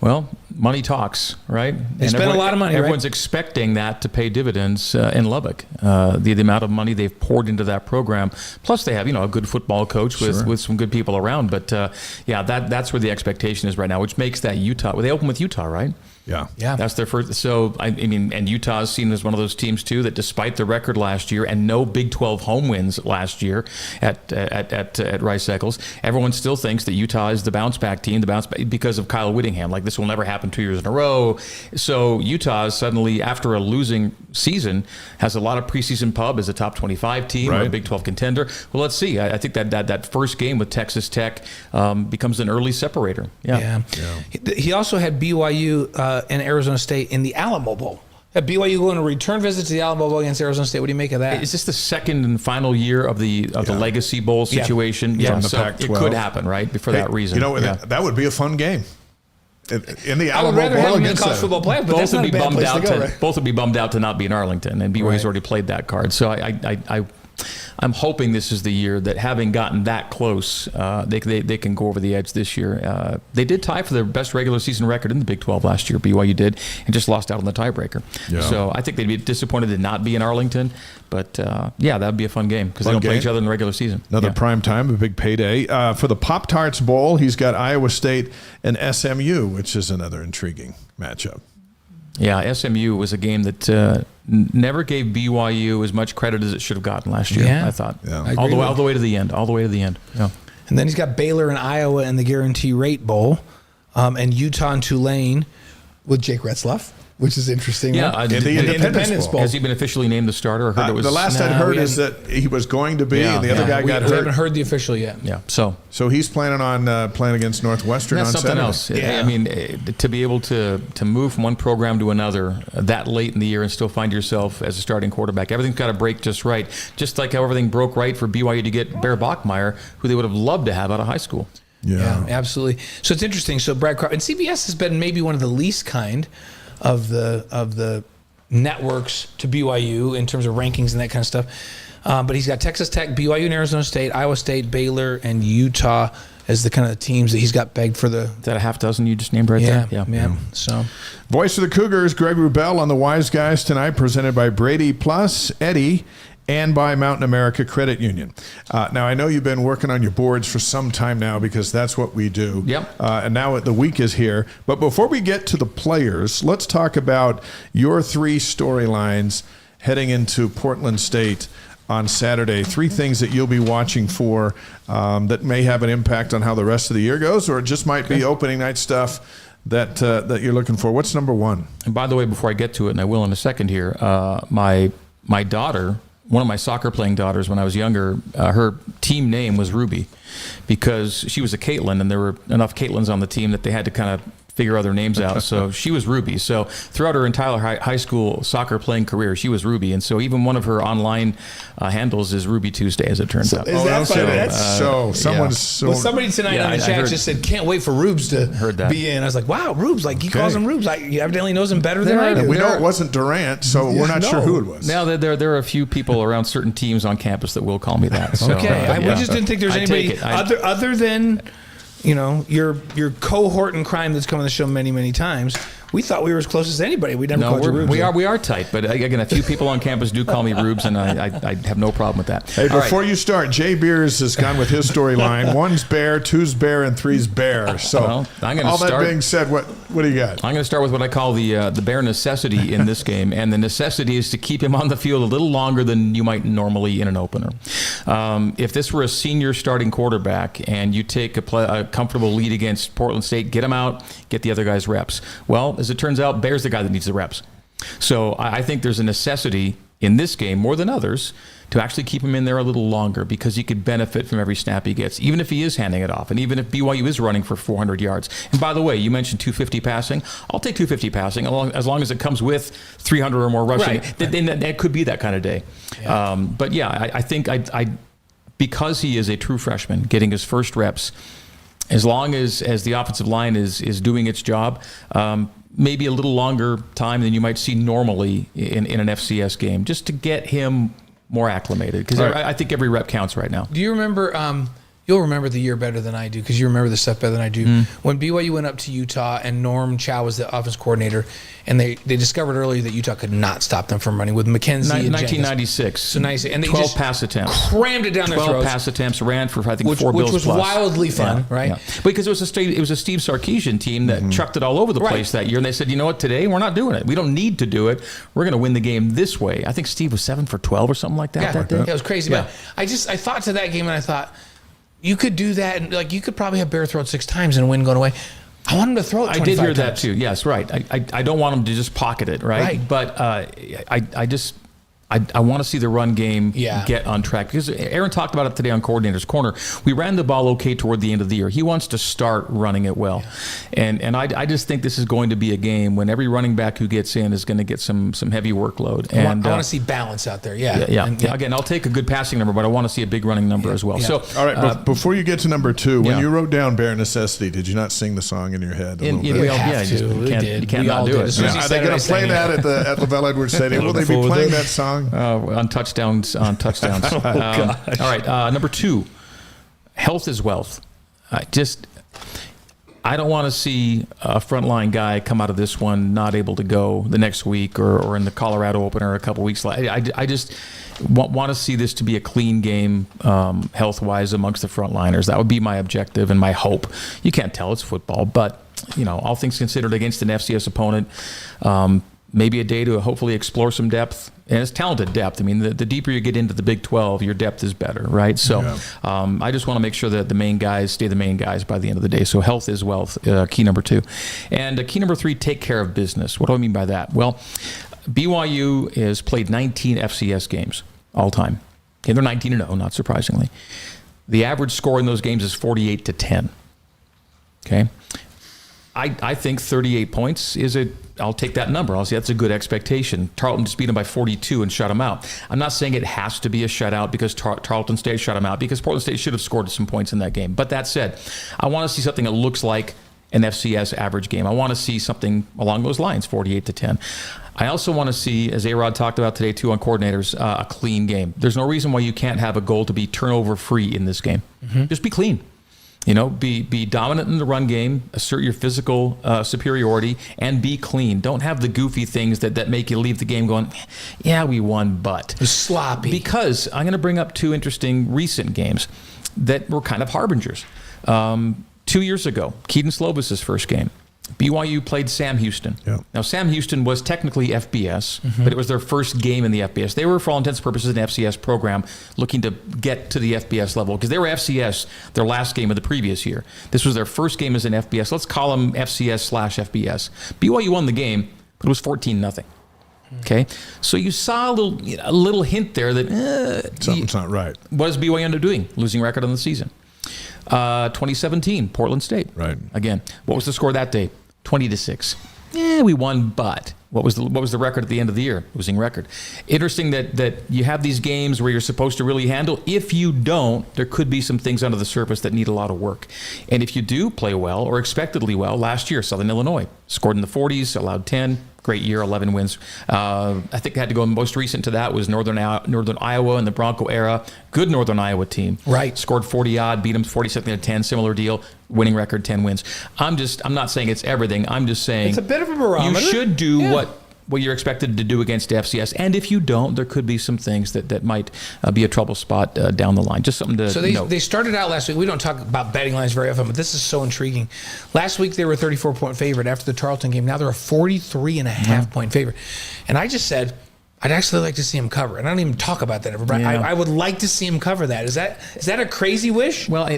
Well, money talks, right? They spent a lot of money, Everyone's right? expecting that to pay dividends in Lubbock. The amount of money they've poured into that program. Plus, they have a good football coach with some good people around. But, that's where the expectation is right now, which makes that Utah. Well, they open with Utah, right? Yeah. That's their first. So, and Utah is seen as one of those teams, too, that despite the record last year and no Big 12 home wins last year at Rice Eccles, everyone still thinks that Utah is the bounce-back team, because of Kyle Whittingham. Like, this will never happen 2 years in a row. So, Utah suddenly, after a losing season, has a lot of preseason pub as a top 25 team or a Big 12 contender. Well, let's see. I think that first game with Texas Tech becomes an early separator. Yeah. He also had BYU and Arizona State in the Alamo Bowl. At BYU going to return visit to the Alamo Bowl against Arizona State. What do you make of that? Is this the second and final year of the Legacy Bowl situation? Yeah, So Pac-12. it could happen, right? For that reason. That would be a fun game. In the I would Alamo rather have Bowl them in against college football playoff, but that's not a bad place to go, right? Both would be bummed out to not be in Arlington, and BYU's already played that card. So I'm hoping this is the year that, having gotten that close, they can go over the edge this year. They did tie for their best regular season record in the Big 12 last year. BYU did, and just lost out on the tiebreaker. Yeah. So I think they'd be disappointed to not be in Arlington. But that'd be a fun game because they don't play each other in the regular season. Another prime time, a big payday. For the Pop-Tarts Bowl, he's got Iowa State and SMU, which is another intriguing matchup. Yeah, SMU was a game that never gave BYU as much credit as it should have gotten last year, I thought. Yeah. All the way to the end. Yeah. And then he's got Baylor and Iowa in the Guarantee Rate Bowl, and Utah and Tulane with Jake Retzlaff, which is interesting. Yeah, right? in the Independence Bowl. Has he been officially named the starter? I heard it was, the last I'd heard is that he was going to be, and the other guy got hurt. We haven't heard the official yet. Yeah. So he's planning on playing against Northwestern on something Saturday. else. Yeah. I mean, to be able to move from one program to another that late in the year and still find yourself as a starting quarterback, everything's got to break just right. Just like how everything broke right for BYU to get Bear Bachmeier, who they would have loved to have out of high school. Yeah, absolutely. So it's interesting. So Brad Crawford, and CBS has been maybe one of the least kind of the networks to BYU in terms of rankings and that kind of stuff. But he's got Texas Tech, BYU and Arizona State, Iowa State, Baylor, and Utah as the kind of teams that he's got pegged for the... Is that a half dozen you just named right there? Yeah. So, Voice of the Cougars, Greg Wrubell on the Wise Guys tonight, presented by Brady Plus, Eddie, and by Mountain America Credit Union. Now, I know you've been working on your boards for some time now because that's what we do. Yep. And now the week is here. But before we get to the players, let's talk about your 3 storylines heading into Portland State on Saturday. 3 things that you'll be watching for that may have an impact on how the rest of the year goes, or it just might be opening night stuff that you're looking for. What's number 1? And by the way, before I get to it, and I will in a second here, my daughter, one of my soccer playing daughters when I was younger, her team name was Ruby because she was a Caitlin, and there were enough Caitlins on the team that they had to kind of figure other names out. So she was Ruby. So throughout her entire high school soccer playing career, she was Ruby. And so even one of her online handles is Ruby Tuesday, as it turns out. Is that funny? Somebody tonight on the chat just said, can't wait for Rubes to be in. I was like, wow, Rubes. Like, he calls him Rubes. Like, he evidently knows him better than I do. We know it wasn't Durant, so we're not sure who it was. Now, there are a few people around certain teams on campus that will call me that. So, okay. We just didn't think there's anybody other than... your cohort in crime that's come on the show many, many times. we thought we were as close as anybody. We never called you Rubes. We are tight, but again, a few people on campus do call me Rubes, and I have no problem with that. Hey, before you start, Jay Beers has gone with his storyline. 1's Bear, 2's Bear, and 3's Bear. So, well, that being said, what do you got? I'm going to start with what I call the Bear necessity in this game, and the necessity is to keep him on the field a little longer than you might normally in an opener. If this were a senior starting quarterback and you take a comfortable lead against Portland State, get him out, get the other guys reps. Well, as it turns out, Bear's the guy that needs the reps. So I think there's a necessity in this game, more than others, to actually keep him in there a little longer because he could benefit from every snap he gets, even if he is handing it off, and even if BYU is running for 400 yards. And by the way, you mentioned 250 passing. I'll take 250 passing as long as it comes with 300 or more rushing. Right. Then that could be that kind of day. Yeah. But yeah, I think because he is a true freshman, getting his first reps, as long as the offensive line is doing its job, maybe a little longer time than you might see normally in an FCS game, just to get him more acclimated, because I think every rep counts right now. Do you remember, you'll remember the year better than I do, because you remember the stuff better than I do, when BYU went up to Utah and Norm Chow was the offense coordinator, and they discovered early that Utah could not stop them from running with McKenzie and 1996. So nice. And they 12 just pass attempts. Crammed it down their throats. 12 pass attempts, ran for, I think, which 4 bills was plus. wildly fun, right? Yeah. Because it was a Steve Sarkisian team that chucked it all over the place that year, and they said, you know what, today we're not doing it. We don't need to do it. We're going to win the game this way. I think Steve was 7 for 12 or something like that that day. Yeah, it was crazy. Yeah. But I thought to that game, and I thought, you could do that, and you could probably have Bear throw it 6 times and win going away. I want him to throw it 25 times. I did hear times. that too. Yes, right. I don't want him to just pocket it, right? But I want to see the run game get on track, because Aaron talked about it today on Coordinator's Corner. We ran the ball okay toward the end of the year. He wants to start running it well. And I just think this is going to be a game when every running back who gets in is going to get some heavy workload. I want to see balance out there. Yeah. Again, I'll take a good passing number, but I want to see a big running number as well. Yeah. So, all right, before you get to number 2, when you wrote down Bear Necessity, did you not sing the song in your head? We can't not do it. Are they going to play that at LaVell Edwards Stadium? Will they be playing that song? On touchdowns. All right, number 2, health is wealth. I don't want to see a frontline guy come out of this one not able to go the next week or in the Colorado opener a couple weeks later. I just want to see this to be a clean game health-wise amongst the frontliners. That would be my objective and my hope. You can't tell, it's football, but all things considered, against an FCS opponent, maybe a day to hopefully explore some depth. And it's talented depth. I mean, the deeper you get into the Big 12, your depth is better, right? So I just want to make sure that the main guys stay the main guys by the end of the day. So health is wealth, key number 2. And key number 3, take care of business. What do I mean by that? Well, BYU has played 19 FCS games all time. Okay, they're 19-0, not surprisingly. The average score in those games is 48-10. Okay? I think 38 points I'll take that number. I'll say that's a good expectation. Tarleton just beat them by 42 and shut them out. I'm not saying it has to be a shutout because Tarleton State shut them out, because Portland State should have scored some points in that game. But that said, I want to see something that looks like an FCS average game. I want to see something along those lines, 48-10. I also want to see, as A-Rod talked about today too on coordinators, a clean game. There's no reason why you can't have a goal to be turnover free in this game. Just be clean. Be dominant in the run game, assert your physical superiority, and be clean. Don't have the goofy things that make you leave the game going, yeah, we won, but. It was sloppy. Because I'm going to bring up 2 interesting recent games that were kind of harbingers. 2 years ago, Keaton Slovis's first game, BYU played Sam Houston. Yeah. Now, Sam Houston was technically FBS, but it was their first game in the FBS. They were, for all intents and purposes, an FCS program looking to get to the FBS level, because they were FCS their last game of the previous year. This was their first game as an FBS. Let's call them FCS/FBS. BYU won the game, but it was 14-0. Okay, so you saw a little hint there that something's not right. What does BYU end up doing? Losing record on the season. 2017, Portland State. Right. Again, what was the score that day? 20-6. We won, but what was the record at the end of the year? Losing record. Interesting that you have these games where you're supposed to really handle. If you don't, there could be some things under the surface that need a lot of work. And if you do play well or expectedly well, last year, Southern Illinois scored in the 40s, allowed 10, great year, 11 wins. I think I had to go most recent to that was Northern Iowa in the Bronco era. Good Northern Iowa team. Right. Scored 40-odd, beat them 47-10, similar deal. Winning record, 10 wins. I'm not saying it's everything. I'm just saying it's a bit of a barometer. You should do what you're expected to do against FCS. And if you don't, there could be some things that might be a trouble spot down the line. Just something to note. They started out last week. We don't talk about betting lines very often, but this is so intriguing. Last week, they were a 34-point favorite after the Tarleton game. Now they're a 43.5-point favorite. And I just said, I'd actually like to see him cover. And I don't even talk about that ever, but I would like to see him cover that. Is that a crazy wish? Well,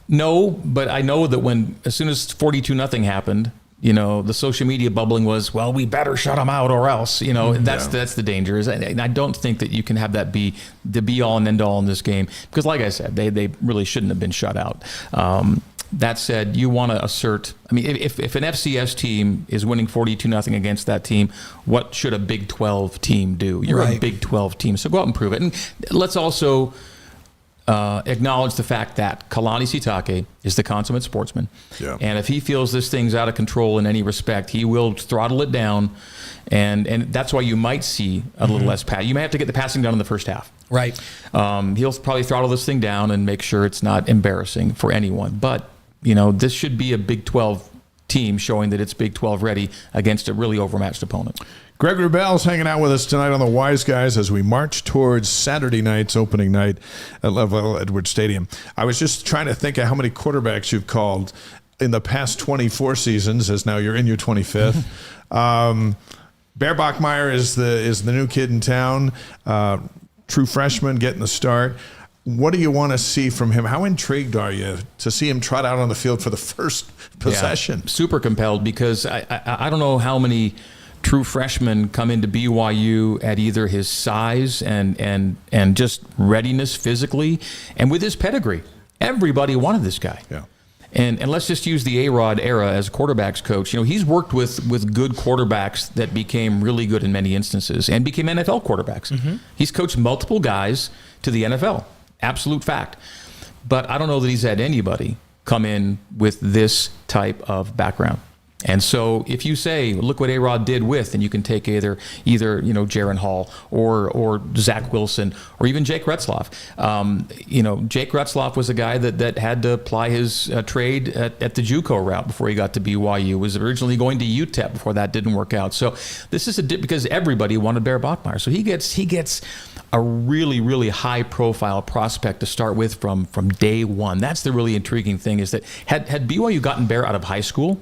no, but I know that as soon as 42-0 happened, the social media bubbling was, well, we better shut them out or else, that's the danger. And I don't think that you can have that be the be all and end all in this game, because like I said, they really shouldn't have been shut out. That said, you want to assert, if an FCS team is winning 42-0 against that team, what should a Big 12 team do? You're a Big 12 team, so go out and prove it. And let's also acknowledge the fact that Kalani Sitake is the consummate sportsman. Yeah. And if he feels this thing's out of control in any respect, he will throttle it down. And that's why you might see a little less pass. You may have to get the passing done in the first half. Right. He'll probably throttle this thing down and make sure it's not embarrassing for anyone. But, this should be a Big 12 team showing that it's Big 12 ready against a really overmatched opponent. Greg Wrubell's hanging out with us tonight on the Wise Guys as we march towards Saturday night's opening night at LaVell Edwards Stadium. I was just trying to think of how many quarterbacks you've called in the past 24 seasons, as now you're in your 25th. Bear Bachmeier is the new kid in town, true freshman getting the start. What do you want to see from him? How intrigued are you to see him trot out on the field for the first possession? Yeah, super compelled, because I don't know how many true freshmen come into BYU at either his size and just readiness physically and with his pedigree. Everybody wanted this guy. Yeah. And let's just use the A-Rod era as quarterbacks coach. He's worked with good quarterbacks that became really good in many instances and became NFL quarterbacks. Mm-hmm. He's coached multiple guys to the NFL. Absolute fact. But I don't know that he's had anybody come in with this type of background. And so if you say, look what A-Rod did with, and you can take either Jaron Hall or Zach Wilson or even Jake Retzloff. Jake Retzloff was a guy that had to ply his trade at the JUCO route before he got to BYU. Was originally going to UTEP before that didn't work out. So this is because everybody wanted Bear Bachmeier. So he gets a really, really high-profile prospect to start with from day one. That's the really intriguing thing, is that had BYU gotten Bear out of high school,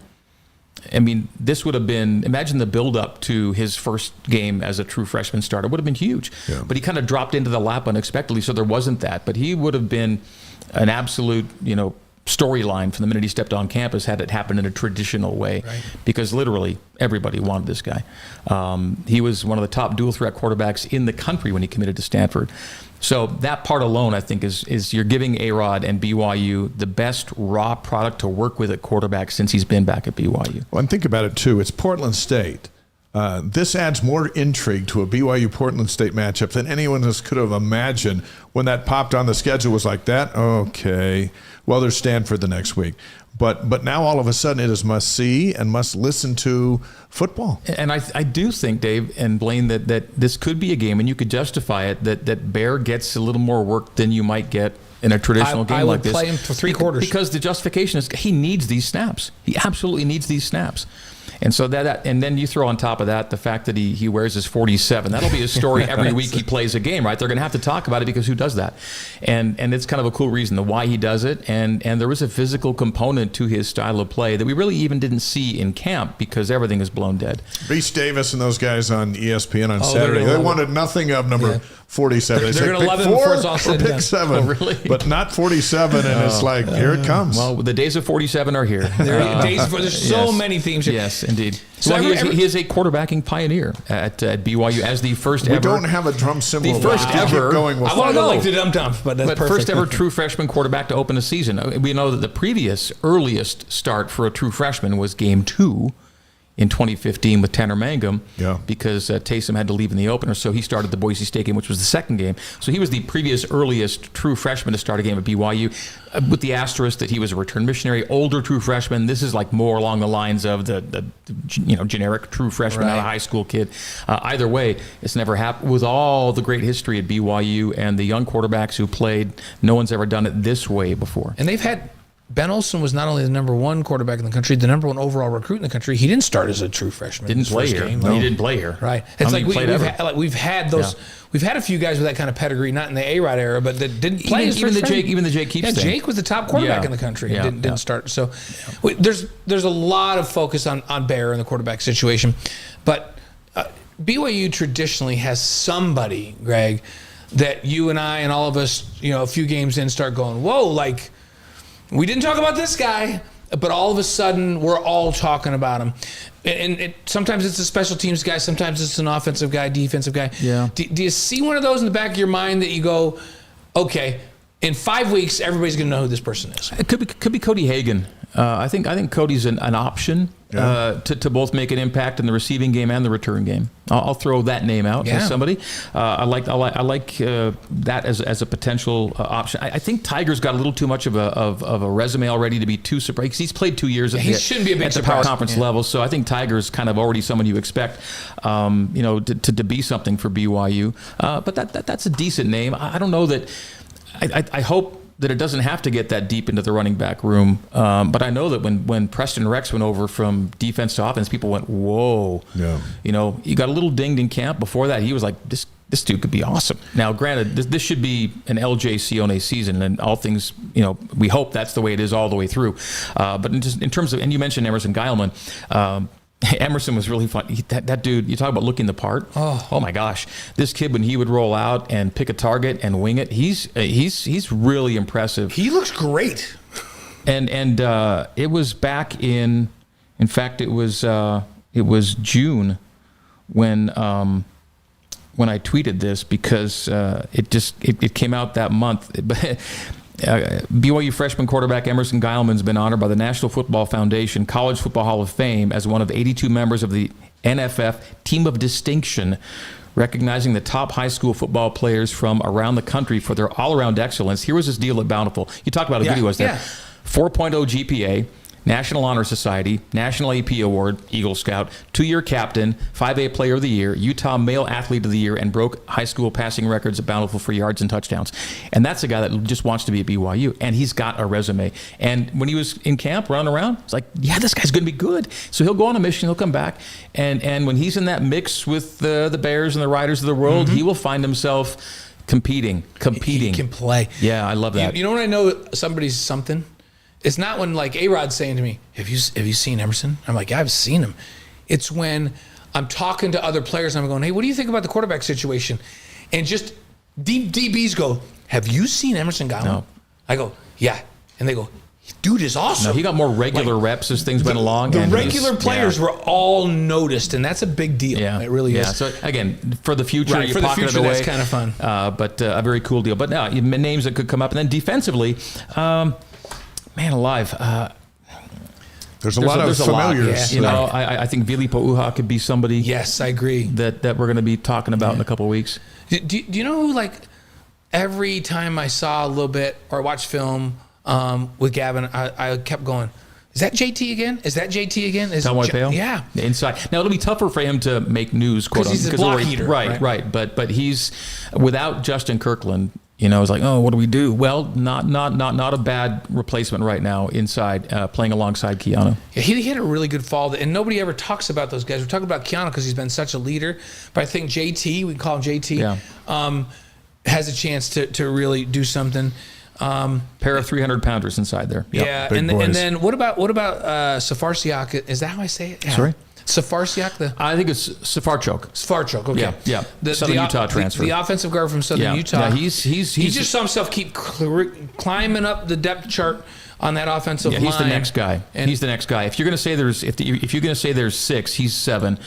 this would have been, imagine the build-up to his first game as a true freshman starter would have been huge. Yeah. But he kind of dropped into the lap unexpectedly, so there wasn't that. But he would have been an absolute, storyline from the minute he stepped on campus had it happened in a traditional way. Right. Because literally everybody wanted this guy. He was one of the top dual-threat quarterbacks in the country when he committed to Stanford. So that part alone, I think, is you're giving A-Rod and BYU the best raw product to work with at quarterback since he's been back at BYU. Well, and think about it, too. It's Portland State. This adds more intrigue to a BYU-Portland State matchup than anyone else could have imagined when that popped on the schedule. Was like that? Okay. Well, there's Stanford the next week. But now all of a sudden it is must-see and must-listen to football. And I do think, Dave and Blaine, that this could be a game, and you could justify it, that Bear gets a little more work than you might get in a traditional game like this. I would play him for 3 quarters. Because the justification is he needs these snaps. He absolutely needs these snaps. And so and then you throw on top of that the fact that he wears his 47. That'll be a story every week he plays a game, right? They're going to have to talk about it because who does that? And it's kind of a cool reason to why he does it. And there was a physical component to his style of play that we really even didn't see in camp because everything is blown dead. Reese Davis and those guys on ESPN on Saturday, they wanted nothing of number 47. They're going to love him before it's all said and done. Pick 7. Oh, really? But not 47, and it's like, here it comes. Well, the days of 47 are here. There's so many teams. Yes, indeed. So he is a quarterbacking pioneer at BYU as the first ever. We don't have a drum cymbal. The first ever. I want to go like the dum-dum, but that's perfect. First ever true freshman quarterback to open a season. We know that the previous earliest start for a true freshman was game 2 in 2015 with Tanner Mangum Yeah. because Taysom had to leave in the opener, so he started the Boise State game, which was the second game. So he was the previous earliest true freshman to start a game at BYU, with the asterisk that he was a return missionary, older true freshman. This is like more along the lines of the generic true freshman, not a high school kid. Either way, it's never happened. With all the great history at BYU and the young quarterbacks who played, no one's ever done it this way before. And they've had Ben Olsen was not only the number one quarterback in the country, the number one overall recruit in the country. He didn't start as a true freshman. Didn't play here. Game. No, he didn't play here. Right. It's like we've had those. Yeah. We've had a few guys with that kind of pedigree, not in the A-Rod era, but that didn't play. Even the Jake Keeps thing. Jake was the top quarterback in the country. And didn't start. So there's a lot of focus on Bear and the quarterback situation, but BYU traditionally has somebody, Greg, that you and I and all of us, a few games in, start going, whoa, like. We didn't talk about this guy, but all of a sudden we're all talking about him. And sometimes it's a special teams guy, sometimes it's an offensive guy, defensive guy. Yeah. Do you see one of those in the back of your mind that you go, okay, in 5 weeks everybody's going to know who this person is? It could be Cody Hagan. I think Cody's an option to both make an impact in the receiving game and the return game. I'll throw that name out as somebody. I like that as a potential option. I think Tiger's got a little too much of a resume already to be too surprised. He's played 2 years at the power conference level, so I think Tiger's kind of already someone you expect, to be something for BYU. But that's a decent name. I don't know that. I hope that it doesn't have to get that deep into the running back room. But I know that when Preston Rex went over from defense to offense, people went, whoa. Yeah. He got a little dinged in camp. Before that, he was like, this dude could be awesome. Now, granted, this should be an LJ Sione season, and all things, we hope that's the way it is all the way through. But in terms of, and you mentioned Emerson Geilman, Emerson was really fun. That dude, you talk about looking the part. Oh my gosh. This kid, when he would roll out and pick a target and wing it, he's really impressive. He looks great. And it was back in fact, it was June when I tweeted this because it came out that month. BYU freshman quarterback Emerson Geilman's been honored by the National Football Foundation College Football Hall of Fame as one of 82 members of the NFF Team of Distinction, recognizing the top high school football players from around the country for their all-around excellence. Here was his deal at Bountiful. You talked about a video was there. 4.0 GPA, National Honor Society, National AP Award, Eagle Scout, 2-year captain, 5A Player of the Year, Utah Male Athlete of the Year, and broke high school passing records at Bountiful for yards and touchdowns. And that's a guy that just wants to be at BYU, and he's got a resume. And when he was in camp running around, it's like, this guy's going to be good. So he'll go on a mission, he'll come back, and when he's in that mix with the Bears and the Riders of the world, he will find himself competing. He can play. Yeah, I love that. You know when I know somebody's something? It's not when like A-Rod's saying to me, have you seen Emerson? I'm like, yeah, I've seen him. It's when I'm talking to other players and I'm going, hey, what do you think about the quarterback situation? And just DBs go, have you seen Emerson Geilman? No. I go, yeah. And they go, dude is awesome. No, he got more regular reps as things went along. The regular players were all noticed, and that's a big deal. Yeah, it really is. Yeah. So again, for the future, you for the pocket future, it away. that's kind of fun. But a very cool deal. But now names that could come up, and then defensively. Man alive. There's a lot of familiars. I think Vili Pouha could be somebody. Yes, I agree. That we're going to be talking about in a couple of weeks. Do you know who, like, every time I saw a little bit or watched film with Gavin, I kept going, is that JT again? Is that JT again? Taumaipeau? Yeah. The inside. Now, it'll be tougher for him to make news, quote unquote. Because he's a block eater. Right. But he's, without Justin Kirkland, it's like, what do we do? Well, not a bad replacement right now inside, playing alongside Keanu. Yeah, he had a really good fall, and nobody ever talks about those guys. We're talking about Keanu because he's been such a leader, but I think JT, we call him JT, has a chance to really do something. Pair of 300-pounders inside there. Yeah, and then what about Safar Siak? Is that how I say it? Yeah. Sorry? Safarsiak? I think it's Safarchuk. Safarchuk, okay. Yeah. Southern Utah transfer. The offensive guard from Southern Utah. Yeah, he just saw himself keep climbing up the depth chart on that offensive line. He's the next guy. And he's the next guy. If you're going to say there's 6, he's 7.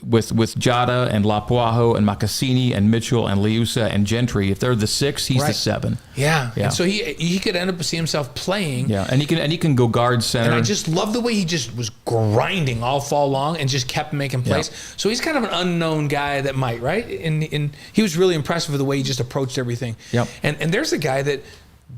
With Jada and Lapuaho and Makasini and Mitchell and Liusa and Gentry, if they're the 6, he's the 7. Yeah. And so he could end up seeing himself playing. Yeah, and he can go guard center. And I just love the way he just was grinding all fall long and just kept making plays. Yeah. So he's kind of an unknown guy that might, right? And he was really impressive with the way he just approached everything. Yep. And there's a guy that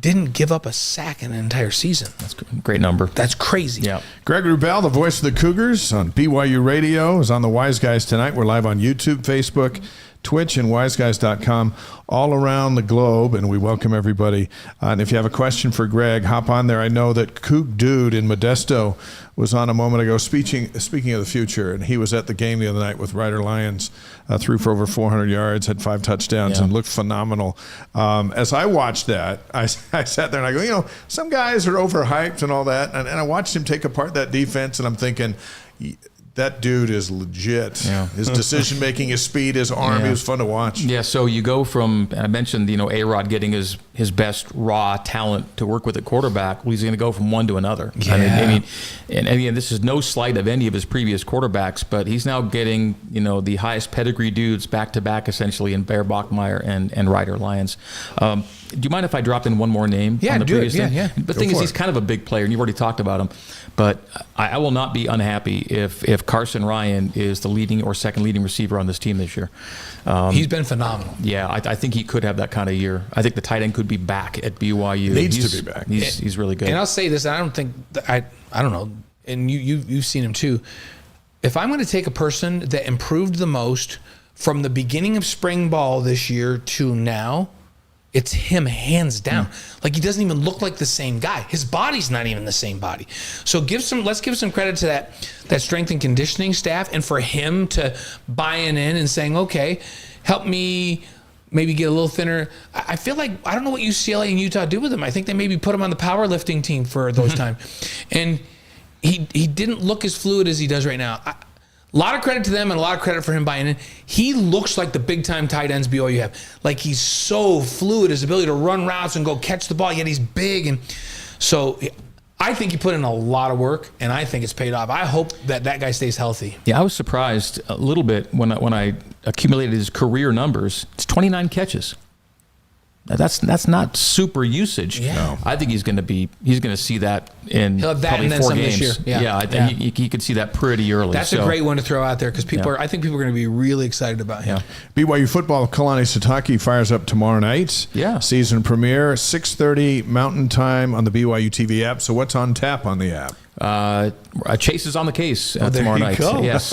didn't give up a sack in an entire season. That's a great number. That's crazy. Yeah. Greg Wrubell, the voice of the Cougars on BYU Radio, is on the Wise Guys tonight. We're live on YouTube, Facebook, Twitch, and wiseguys.com all around the globe, and we welcome everybody. And if you have a question for Greg, hop on there. I know that Coug Dude in Modesto was on a moment ago speaking of the future, and he was at the game the other night with Ryder Lyons, threw for over 400 yards, had 5 touchdowns, and looked phenomenal. As I watched that, I sat there and I go, some guys are overhyped and all that, and I watched him take apart that defense, and I'm thinking, that dude is legit. Yeah. His decision making, his speed, his arm, he was fun to watch. Yeah, so you go from, I mentioned, A-Rod getting his best raw talent to work with at quarterback. Well, he's going to go from one to another. Yeah. I mean, and again, this is no slight of any of his previous quarterbacks, but he's now getting, the highest pedigree dudes back to back essentially in Bear Bachmeier and Ryder Lyons. Do you mind if I dropped in one more name? Yeah, on the do previous it. Yeah, thing? yeah. The thing is, he's kind of a big player, and you've already talked about him. But I will not be unhappy if Carson Ryan is the leading or second leading receiver on this team this year. He's been phenomenal. Yeah, I think he could have that kind of year. I think the tight end could be back at BYU. Needs to be back. He's really good. And I'll say this, I don't know, and you've seen him too. If I'm going to take a person that improved the most from the beginning of spring ball this year to now, it's him hands down. Like, he doesn't even look like the same guy. His body's not even the same body. So let's give some credit to that strength and conditioning staff, and for him to buying in and saying, okay, help me maybe get a little thinner. I feel like, I don't know what UCLA and Utah do with him. I think they maybe put him on the powerlifting team for those times. And he didn't look as fluid as he does right now. A lot of credit to them and a lot of credit for him buying in. He looks like the big-time tight ends BYU have. Like, he's so fluid, his ability to run routes and go catch the ball, yet he's big. And so I think he put in a lot of work, and I think it's paid off. I hope that guy stays healthy. Yeah, I was surprised a little bit when I accumulated his career numbers. It's 29 catches. That's not super usage. Yeah. No. I think he's going to see that in He'll have that probably and then 4 some games. this year. Yeah, I think he could see that pretty early. That's a great one to throw out there because I think people are going to be really excited about him. Yeah. BYU Football, Kalani Sitake fires up tomorrow night. Yeah. Season premiere, 6:30 Mountain Time on the BYU TV app. So what's on tap on the app? Chase is on the case there tomorrow you night. go. Yes,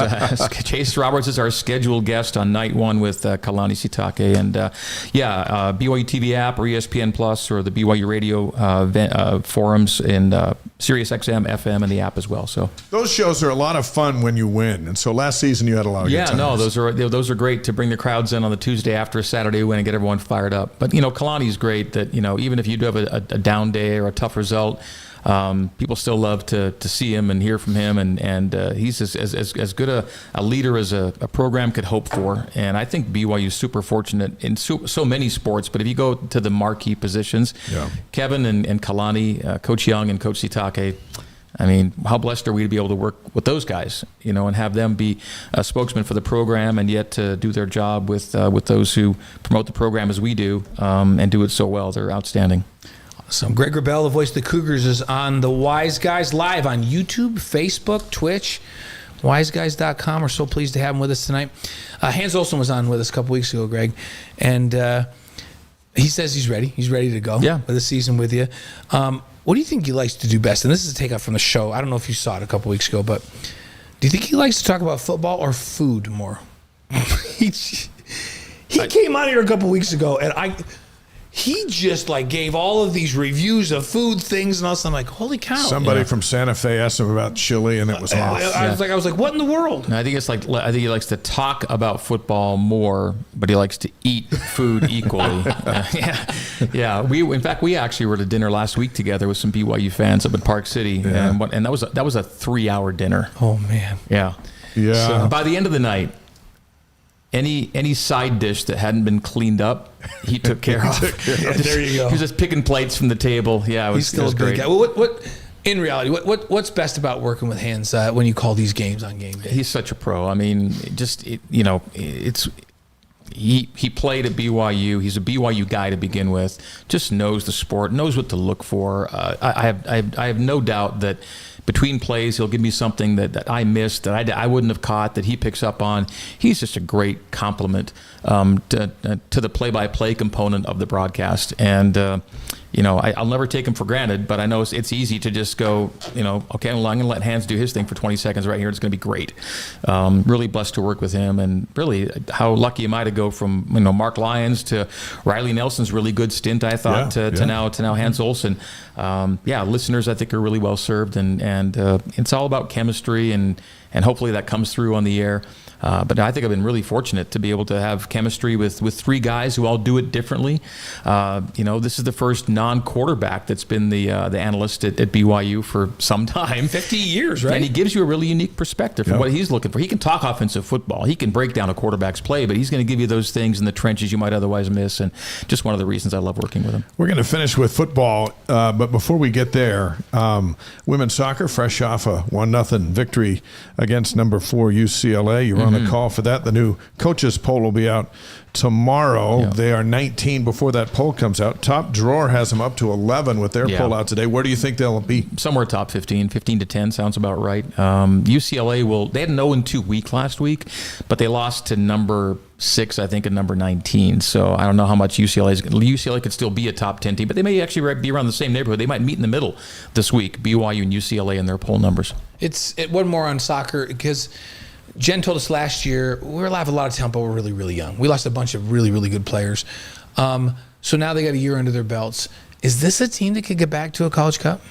Chase Roberts is our scheduled guest on night 1 with Kalani Sitake, and BYU TV app or ESPN Plus or the BYU Radio forums in Sirius XM, FM, and the app as well. So those shows are a lot of fun when you win, and so last season you had a lot of good times. those are great to bring the crowds in on the Tuesday after a Saturday win and get everyone fired up. But Kalani's great that even if you do have a down day or a tough result. People still love to see him and hear from him, and he's as good a leader as a program could hope for. And I think BYU is super fortunate in so many sports, but if you go to the marquee positions, Kevin and Kalani, Coach Young and Coach Sitake, I mean, how blessed are we to be able to work with those guys, and have them be a spokesman for the program and yet to do their job with those who promote the program as we do, and do it so well. They're outstanding. So Greg Wrubell, the voice of the Cougars, is on the Wise Guys live on YouTube, Facebook, Twitch, wiseguys.com. We're so pleased to have him with us tonight. Hans Olsen was on with us a couple weeks ago, Greg, and he says he's ready. He's ready to go for the season with you. What do you think he likes to do best? And this is a takeoff from the show. I don't know if you saw it a couple weeks ago, but do you think he likes to talk about football or food more? He came on here a couple weeks ago, and he just gave all of these reviews of food things and all. I'm like, holy cow! Somebody from Santa Fe asked him about chili, and it was off. I was like, what in the world? No, I think he likes to talk about football more, but he likes to eat food equally. In fact, we actually were at a dinner last week together with some BYU fans up in Park City, and that was a 3-hour dinner. Oh man. Yeah. Yeah. So by the end of the night, any side dish that hadn't been cleaned up, he took care of. There you go. He was just picking plates from the table. Yeah, He's still a great. big guy. Well, what in reality, what's best about working with Hans when you call these games on game day? He's such a pro. I mean, he played at BYU. He's a BYU guy to begin with. Just knows the sport, knows what to look for. I have no doubt that between plays, he'll give me something that I missed, that I wouldn't have caught, that he picks up on. He's just a great compliment to the play-by-play component of the broadcast. And, I'll never take him for granted, but I know it's easy to just go, okay, I'm going to let Hans do his thing for 20 seconds right here. It's going to be great. Really blessed to work with him. And really, how lucky am I to go from, Mark Lyons to Riley Nelson's really good stint, I thought, to now Hans Olsen. Listeners, I think, are really well served. And it's all about chemistry, and hopefully that comes through on the air. But I think I've been really fortunate to be able to have chemistry with three guys who all do it differently. This is the first non-quarterback that's been the analyst at BYU for some time. 50 years, right? And he gives you a really unique perspective from what he's looking for. He can talk offensive football. He can break down a quarterback's play, but he's going to give you those things in the trenches you might otherwise miss. And just one of the reasons I love working with him. We're going to finish with football, but before we get there, women's soccer, fresh off a 1-0 victory against number 4 UCLA. You're on the call for that. The new coaches poll will be out tomorrow. Yeah. They are 19 before that poll comes out. Top Drawer has them up to 11 with their poll out today. Where do you think they'll be? Somewhere top 15 to 10 sounds about right. UCLA they had an 0-2 week last week, but they lost to number 6, I think, and number 19. So I don't know how much UCLA could still be a top 10 team, but they may actually be around the same neighborhood. They might meet in the middle this week, BYU and UCLA in their poll numbers. One more on soccer, because Jen told us last year we were allowed a lot of talent, but we're really, really young. We lost a bunch of really, really good players. So now they got a year under their belts. Is this a team that could get back to a College Cup?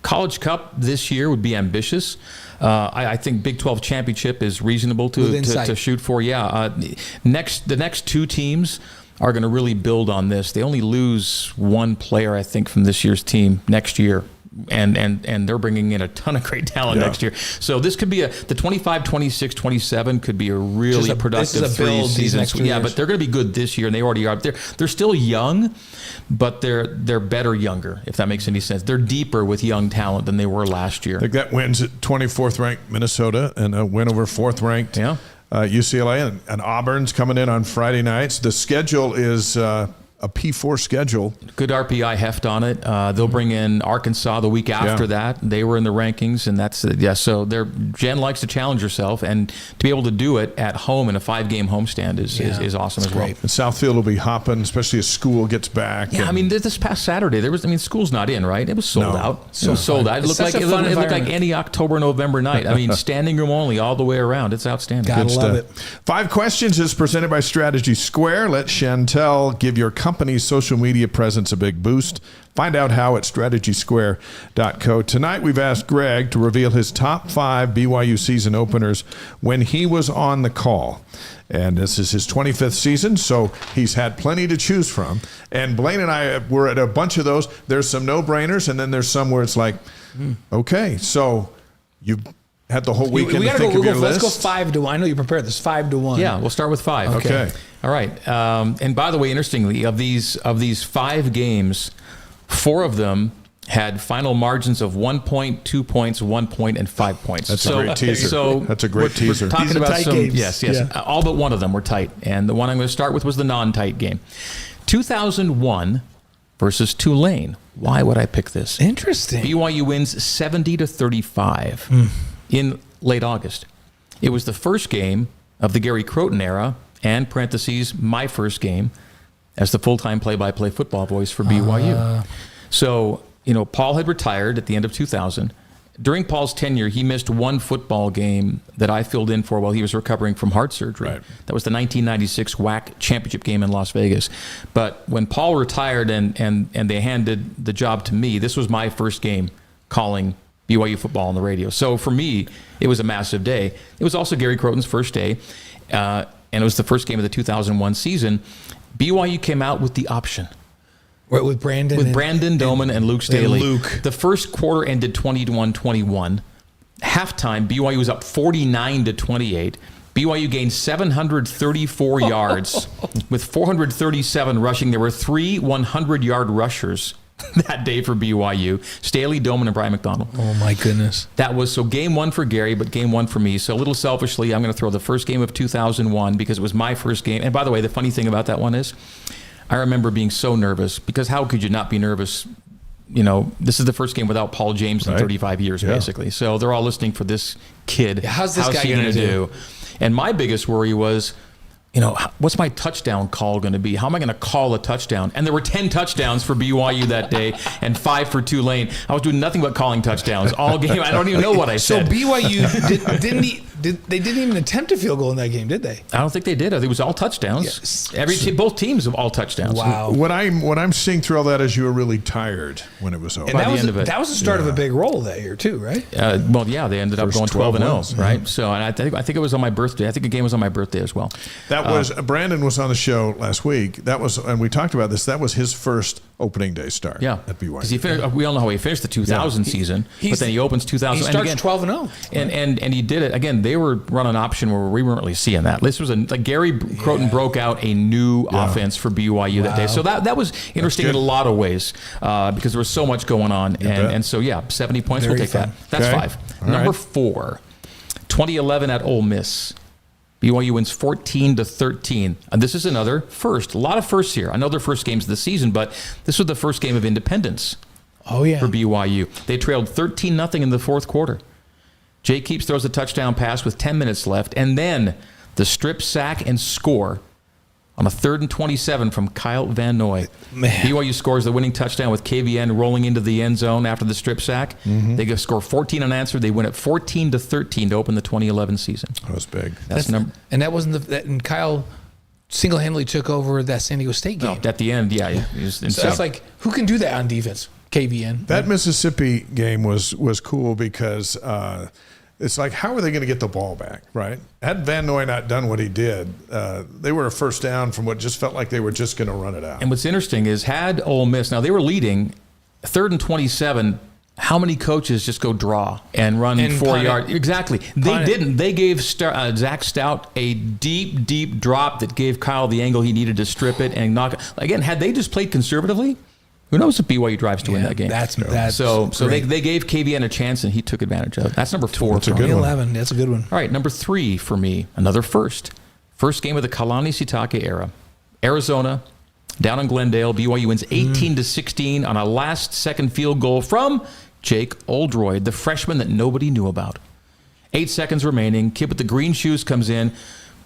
College Cup this year would be ambitious. I think Big 12 championship is reasonable to shoot for. The next two teams are going to really build on this. They only lose one player, I think, from this year's team next year. And they're bringing in a ton of great talent next year. So this could be the 25, 26, 27 could be a really productive 3 seasons. But they're going to be good this year, and they already are. They're still young, but they're better younger, if that makes any sense. They're deeper with young talent than they were last year. I think that wins at 24th ranked Minnesota and a win over 4th ranked UCLA, and Auburn's coming in on Friday nights. The schedule is a P4 schedule. Good RPI heft on it. They'll bring in Arkansas the week after that. They were in the rankings, and that's So Jen likes to challenge herself, and to be able to do it at home in a 5-game homestand is awesome as well. And Southfield will be hopping, especially as school gets back. Yeah, this past Saturday school's not in, right? It was sold out. It was sold out. It looked like any October, November night. Standing room only all the way around. It's outstanding. Gotta love it. 5 Questions is presented by Strategy Square. Let Chantel give your company's social media presence a big boost. Find out how at strategysquare.co. Tonight we've asked Greg to reveal his top 5 BYU season openers when he was on the call. And this is his 25th season, so he's had plenty to choose from. And Blaine and I were at a bunch of those. There's some no-brainers, and then there's some where it's like, okay, so you had the whole weekend to think of your list. Let's go 5 to 1. I know you prepared this 5 to 1. Yeah, we'll start with 5. Okay. All right. And by the way, interestingly, of these 5 games, 4 of them had final margins of 1 point, 2 points, 1 point, and 5 points. That's a great teaser. That's a great teaser. We're talking These are about tight some games. Yes. Yeah. All but one of them were tight. And the one I'm going to start with was the non-tight game. 2001 versus Tulane. Why would I pick this? Interesting. BYU wins 70-35 in late August. It was the first game of the Gary Croton era, and parentheses, my first game as the full-time play-by-play football voice for BYU. So, Paul had retired at the end of 2000. During Paul's tenure, he missed one football game that I filled in for while he was recovering from heart surgery. Right. That was the 1996 WAC championship game in Las Vegas. But when Paul retired and they handed the job to me, this was my first game calling BYU football on the radio. So for me, it was a massive day. It was also Gary Croton's first day, and it was the first game of the 2001 season. BYU came out with the option. With Brandon Doman and Luke Staley. Luke. The first quarter ended 21-21. Halftime, BYU was up 49-28. BYU gained 734 yards with 437 rushing. There were 3 100-yard rushers that day for BYU. Staley, Doman, and Brian McDonald. Oh, my goodness. That was, so game 1 for Gary, but game 1 for me. So a little selfishly, I'm going to throw the first game of 2001 because it was my first game. And by the way, the funny thing about that one is I remember being so nervous because how could you not be nervous? You know, this is the first game without Paul James in 35 years, basically. So they're all listening for this kid. Yeah, how's this guy going to do? And my biggest worry was, you know, what's my touchdown call going to be? How am I going to call a touchdown? And there were 10 touchdowns for BYU that day and 5 for Tulane. I was doing nothing but calling touchdowns all game. I don't even know what I said. So BYU didn't even attempt a field goal in that game, did they? I don't think they did. I think it was all touchdowns. Yes. Both teams have all touchdowns. Wow. What I'm seeing through all that is you were really tired when it was over. And By the end of it. That was the start of a big roll that year too, right? Well, yeah, they ended up going 12-0, right? Yeah. So, and I think it was on my birthday. I think the game was on my birthday as well. That was Brandon was on the show last week. That was, and we talked about this. That was his first opening day start. Yeah, at BYU. Because he finished. We all know how he finished the 2000 season, but then he opens 2000. He starts 12-0, and he did it again. They were running an option where we weren't really seeing that. This was Gary Croton broke out a new offense for BYU that day. So that was interesting in a lot of ways because there was so much going on, and so 70 points. Very we'll take fun. that. That's Okay. 5. All Number right. 4, 2011 at Ole Miss. BYU wins 14-13. And this is another first. A lot of firsts here. I know their first games of the season, but this was the first game of independence Oh, yeah. for BYU. They trailed 13-0 in the fourth quarter. Jay Keeps throws a touchdown pass with 10 minutes left, and then the strip sack and score on a 3rd and 27 from Kyle Van Noy. Man. BYU scores the winning touchdown with KVN rolling into the end zone after the strip sack. They go score 14 unanswered. They win it 14-13 to open the 2011 season. That was big. And that wasn't and Kyle single-handedly took over that San Diego State game. At the end, yeah. It was So insane. it's like, who can do that on defense? KVN. That Mississippi game was cool because it's like, how are they going to get the ball back, right? Had Van Noy not done what he did, they were a first down from what just felt like they were just going to run it out. And what's interesting is had Ole Miss, now they were leading 3rd and 27, how many coaches just go draw and run And 4 punt it. yards? Exactly. They Punt it. didn't. They gave Zach Stout a deep, deep drop that gave Kyle the angle he needed to strip it and knock it. Again, had they just played conservatively, who knows if BYU drives to win that game. That's so great. they gave KVN a chance, and he took advantage of it. That's number 4. That's a for good me. one. 11. That's a good one. All right, number 3 for me, another first. First game of the Kalani Sitake era. Arizona, down in Glendale. BYU wins 18-16 on a last-second field goal from Jake Oldroyd, the freshman that nobody knew about. 8 seconds remaining. Kid with the green shoes comes in.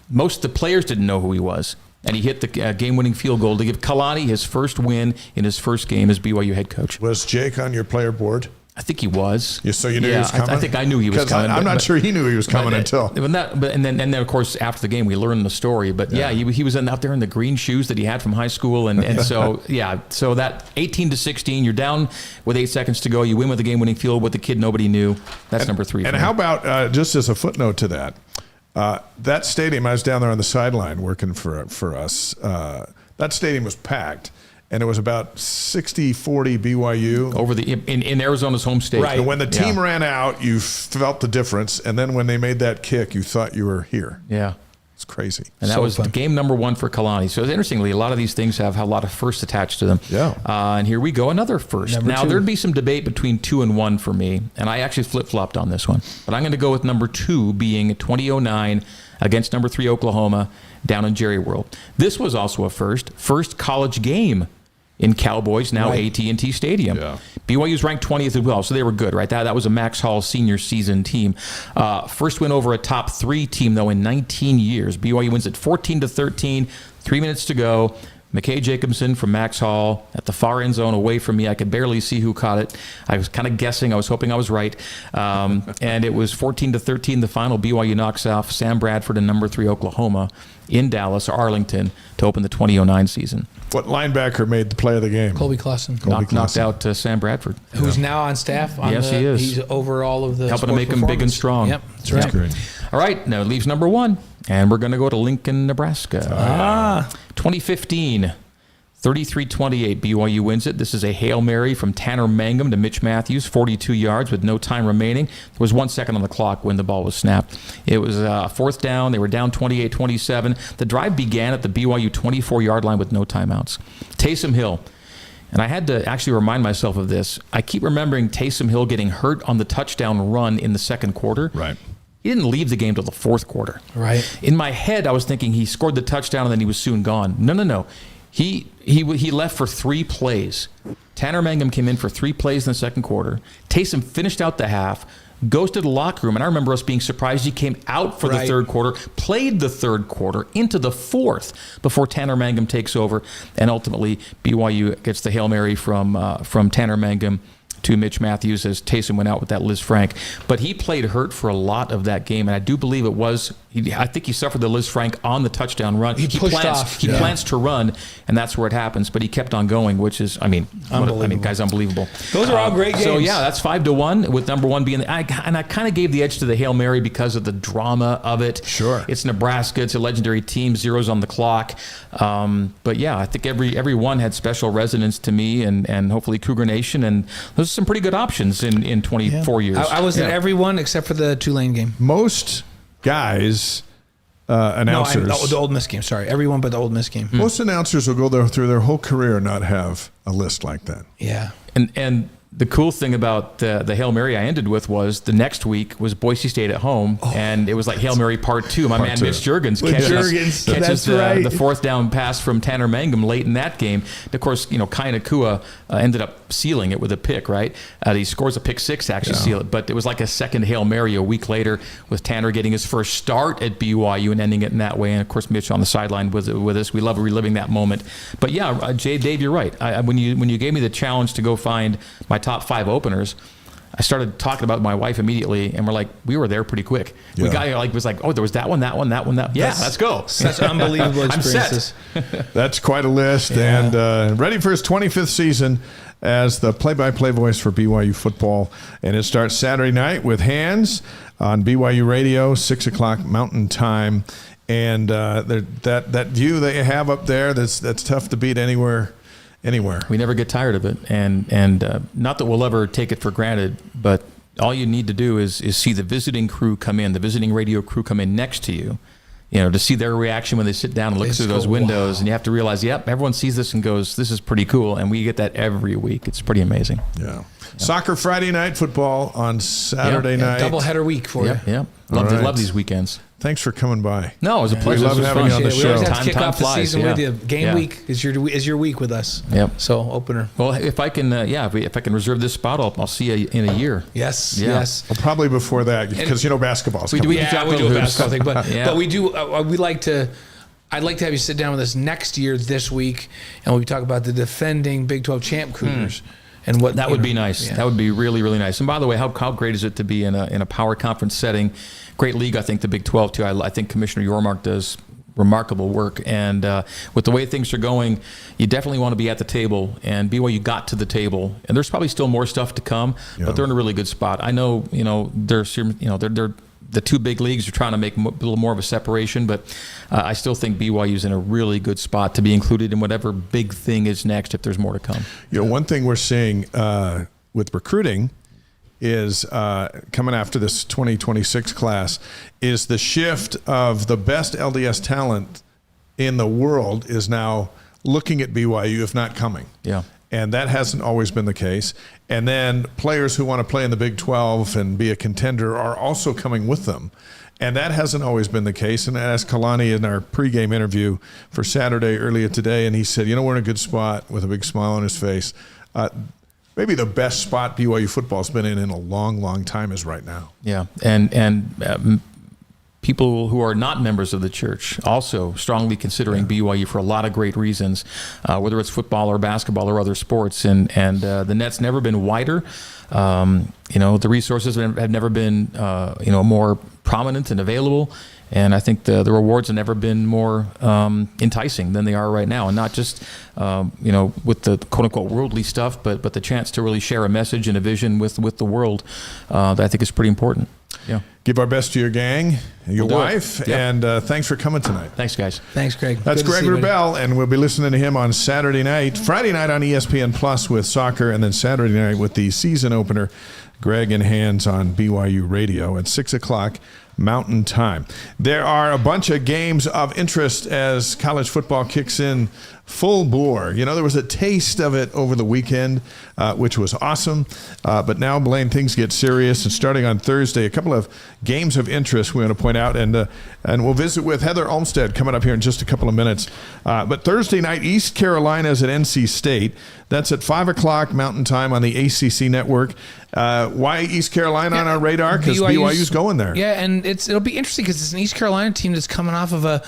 Most of the players didn't know who he was. And he hit the game-winning field goal to give Kalani his first win in his first game as BYU head coach. Was Jake on your player board? I think he was. So you knew he was coming? I think I knew he was 'Cause coming. I'm not sure he knew he was coming until. And then of course after the game we learned the story. But he was out there in the green shoes that he had from high school, and so so that 18-16, you're down with 8 seconds to go. You win with the game-winning field with the kid nobody knew. That's number 3. And how about just as a footnote to that? That stadium, I was down there on the sideline working for us. That stadium was packed, and it was about 60-40 BYU. over in Arizona's home state? Right. And when the team Yeah. ran out, you felt the difference. And then when they made that kick, you thought you were here. Yeah. It's crazy. And that So was fun. game number 1 for Kalani. So interestingly, a lot of these things have a lot of firsts attached to them. Yeah. And here we go, another first. Number now, 2. there'd be some debate between 2 and 1 for me, and I actually flip-flopped on this one. But I'm going to go with number 2 being 2009 against number 3 Oklahoma down in Jerry World. This was also a first college game in Cowboys, now Right. AT&T Stadium. Yeah. BYU's ranked 20th as well, so they were good, right? That was a Max Hall senior season team. First win over a top 3 team, though, in 19 years. BYU wins at 14-13, 3 minutes to go. McKay Jacobson from Max Hall at the far end zone away from me. I could barely see who caught it. I was kind of guessing. I was hoping I was right. And it was 14-13, the final. BYU knocks off Sam Bradford and number 3 Oklahoma in Dallas or Arlington to open the 2009 season. What linebacker made the play of the game? Colby Clausen, Knocked out Sam Bradford. who's now on staff. Yes, he is. He's over all of the Helping to sports make him big and performance. strong. Yep, that's right. Great. All right, now it leaves number 1, and we're going to go to Lincoln, Nebraska. 2015, 33-28, BYU wins it. This is a Hail Mary from Tanner Mangum to Mitch Matthews, 42 yards with no time remaining. There was 1 second on the clock when the ball was snapped. It was fourth down. They were down 28-27. The drive began at the BYU 24-yard line with no timeouts. Taysom Hill. And I had to actually remind myself of this. I keep remembering Taysom Hill getting hurt on the touchdown run in the second quarter. Right. He didn't leave the game till the fourth quarter. Right. In my head, I was thinking he scored the touchdown and then he was soon gone. No. He left for 3 plays. Tanner Mangum came in for 3 plays in the second quarter. Taysom finished out the half, goes to the locker room, and I remember us being surprised he came out for the third quarter, played the third quarter into the fourth before Tanner Mangum takes over, and ultimately BYU gets the Hail Mary from Tanner Mangum to Mitch Matthews as Taysom went out with that Liz Frank. But he played hurt for a lot of that game, and I do believe it was, I think he suffered the Liz Frank on the touchdown run. He pushed off. He plants to run, and that's where it happens. But he kept on going, which is, guy's unbelievable. Those are all great games. So, yeah, that's 5-1 with number 1 being I kind of gave the edge to the Hail Mary because of the drama of it. Sure. It's Nebraska. It's a legendary team. 0's on the clock. But, yeah, I think every one had special resonance to me and hopefully Cougar Nation. And those are some pretty good options in 24 years. I was at every one except for the Tulane game. Most guys, announcers. No, the Ole Miss game. Sorry, everyone but the Ole Miss game. Most announcers will go through their whole career and not have a list like that. Yeah. And the cool thing about the Hail Mary I ended with was the next week was Boise State at home, and it was like Hail Mary Part 2. My man Mitch Juergens catches the fourth down pass from Tanner Mangum late in that game. And of course, Kai Nakua ended up sealing it with a pick, right? He scores a pick 6 to actually seal it, but it was like a second Hail Mary a week later with Tanner getting his first start at BYU and ending it in that way. And of course, Mitch on the sideline with us. We love reliving that moment. But yeah, Dave, you're right. When you gave me the challenge to go find my top 5 openers, I started talking about my wife immediately, and we were there pretty quick. Yeah. We got was like, oh, there was that one. Yeah, let's go. Such unbelievable experiences. I'm set. That's quite a list, and ready for his 25th season as the play-by-play voice for BYU football. And it starts Saturday night with Hands on BYU Radio, 6 o'clock Mountain Time. And that view that you have up there, that's tough to beat anywhere. We never get tired of it, and not that we'll ever take it for granted, but all you need to do is see the visiting crew come in, the visiting radio crew come in next to you, to see their reaction when they sit down and look through those windows, wow. And you have to realize, everyone sees this and goes, this is pretty cool, and we get that every week. It's pretty amazing. Yeah. Soccer Friday night, football on Saturday night. Doubleheader week for you. Yeah. Love these weekends. Thanks for coming by. No, it was a pleasure. We love having you on the show. We always have to kick off the season with you. Game week is your week with us. Yep. So opener. Well, if I can, if I can reserve this spot, I'll see you in a year. Yes. Yeah. Yes. Well, probably before that, because basketball's coming. We do a basketball thing, but we do. We like to. I'd like to have you sit down with us next year this week, and we talk about the defending Big 12 champ Cougars. And what that would be nice. Yeah. That would be really, really nice. And by the way, how great is it to be in a power conference setting? Great league, I think, the Big 12 too. I think Commissioner Yormark does remarkable work. And with the way things are going, you definitely want to be at the table. And BYU got to the table. And there's probably still more stuff to come, but they're in a really good spot. I know, they're the two big leagues are trying to make a little more of a separation, but I still think BYU's in a really good spot to be included in whatever big thing is next if there's more to come. One thing we're seeing with recruiting is coming after this 2026 class is the shift of the best LDS talent in the world is now looking at BYU, if not coming. Yeah. And that hasn't always been the case. And then players who want to play in the Big 12 and be a contender are also coming with them. And that hasn't always been the case. And I asked Kalani in our pregame interview for Saturday earlier today, and he said, we're in a good spot with a big smile on his face. Maybe the best spot BYU football's been in a long, long time is right now. Yeah, and people who are not members of the church also strongly considering BYU for a lot of great reasons, whether it's football or basketball or other sports. And the net's never been wider. The resources have never been more prominent and available. And I think the rewards have never been more enticing than they are right now. And not just, with the quote-unquote worldly stuff, but the chance to really share a message and a vision with the world that I think is pretty important. Yeah. Give our best to your gang, your We'll do it. wife, Yeah. and thanks for coming tonight. Thanks, guys. Thanks, Greg. That's Good to Greg see you, buddy. Wrubell, and we'll be listening to him on Saturday night, Friday night on ESPN Plus with soccer, and then Saturday night with the season opener, Greg and Hands on BYU Radio at 6 o'clock Mountain Time. There are a bunch of games of interest as college football kicks in full bore. You know, there was a taste of it over the weekend, which was awesome. But now, Blaine, things get serious. And starting on Thursday, a couple of games of interest we want to point out. And we'll visit with Heather Olmstead coming up here in just a couple of minutes. But Thursday night, East Carolina is at NC State. That's at 5 o'clock Mountain Time on the ACC network. Why East Carolina on our radar? Because BYU's going there. Yeah, and it'll be interesting because it's an East Carolina team that's coming off of a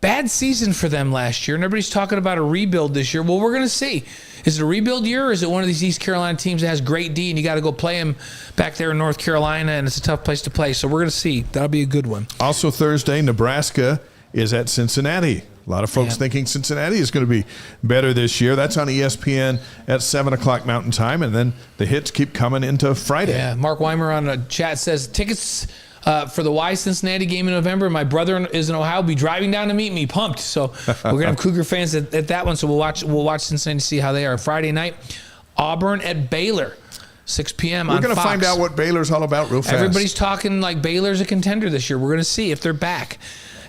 bad season for them last year, and everybody's talking about a rebuild this year. Well, we're going to see. Is it a rebuild year, or is it one of these East Carolina teams that has great D, and you got to go play them back there in North Carolina, and it's a tough place to play? So we're going to see. That'll be a good one. Also Thursday, Nebraska is at Cincinnati. A lot of folks thinking Cincinnati is going to be better this year. That's on ESPN at 7 o'clock Mountain Time, and then the hits keep coming into Friday. Yeah, Mark Weimer on the chat says, tickets for the Y Cincinnati game in November. My brother is in Ohio. Will be driving down to meet me. Pumped. So we're gonna have Cougar fans at that one. So we'll watch Cincinnati to see how they are. Friday night, Auburn at Baylor, 6 p.m. on Fox. We're gonna find out what Baylor's all about real fast. Everybody's talking like Baylor's a contender this year. We're gonna see if they're back.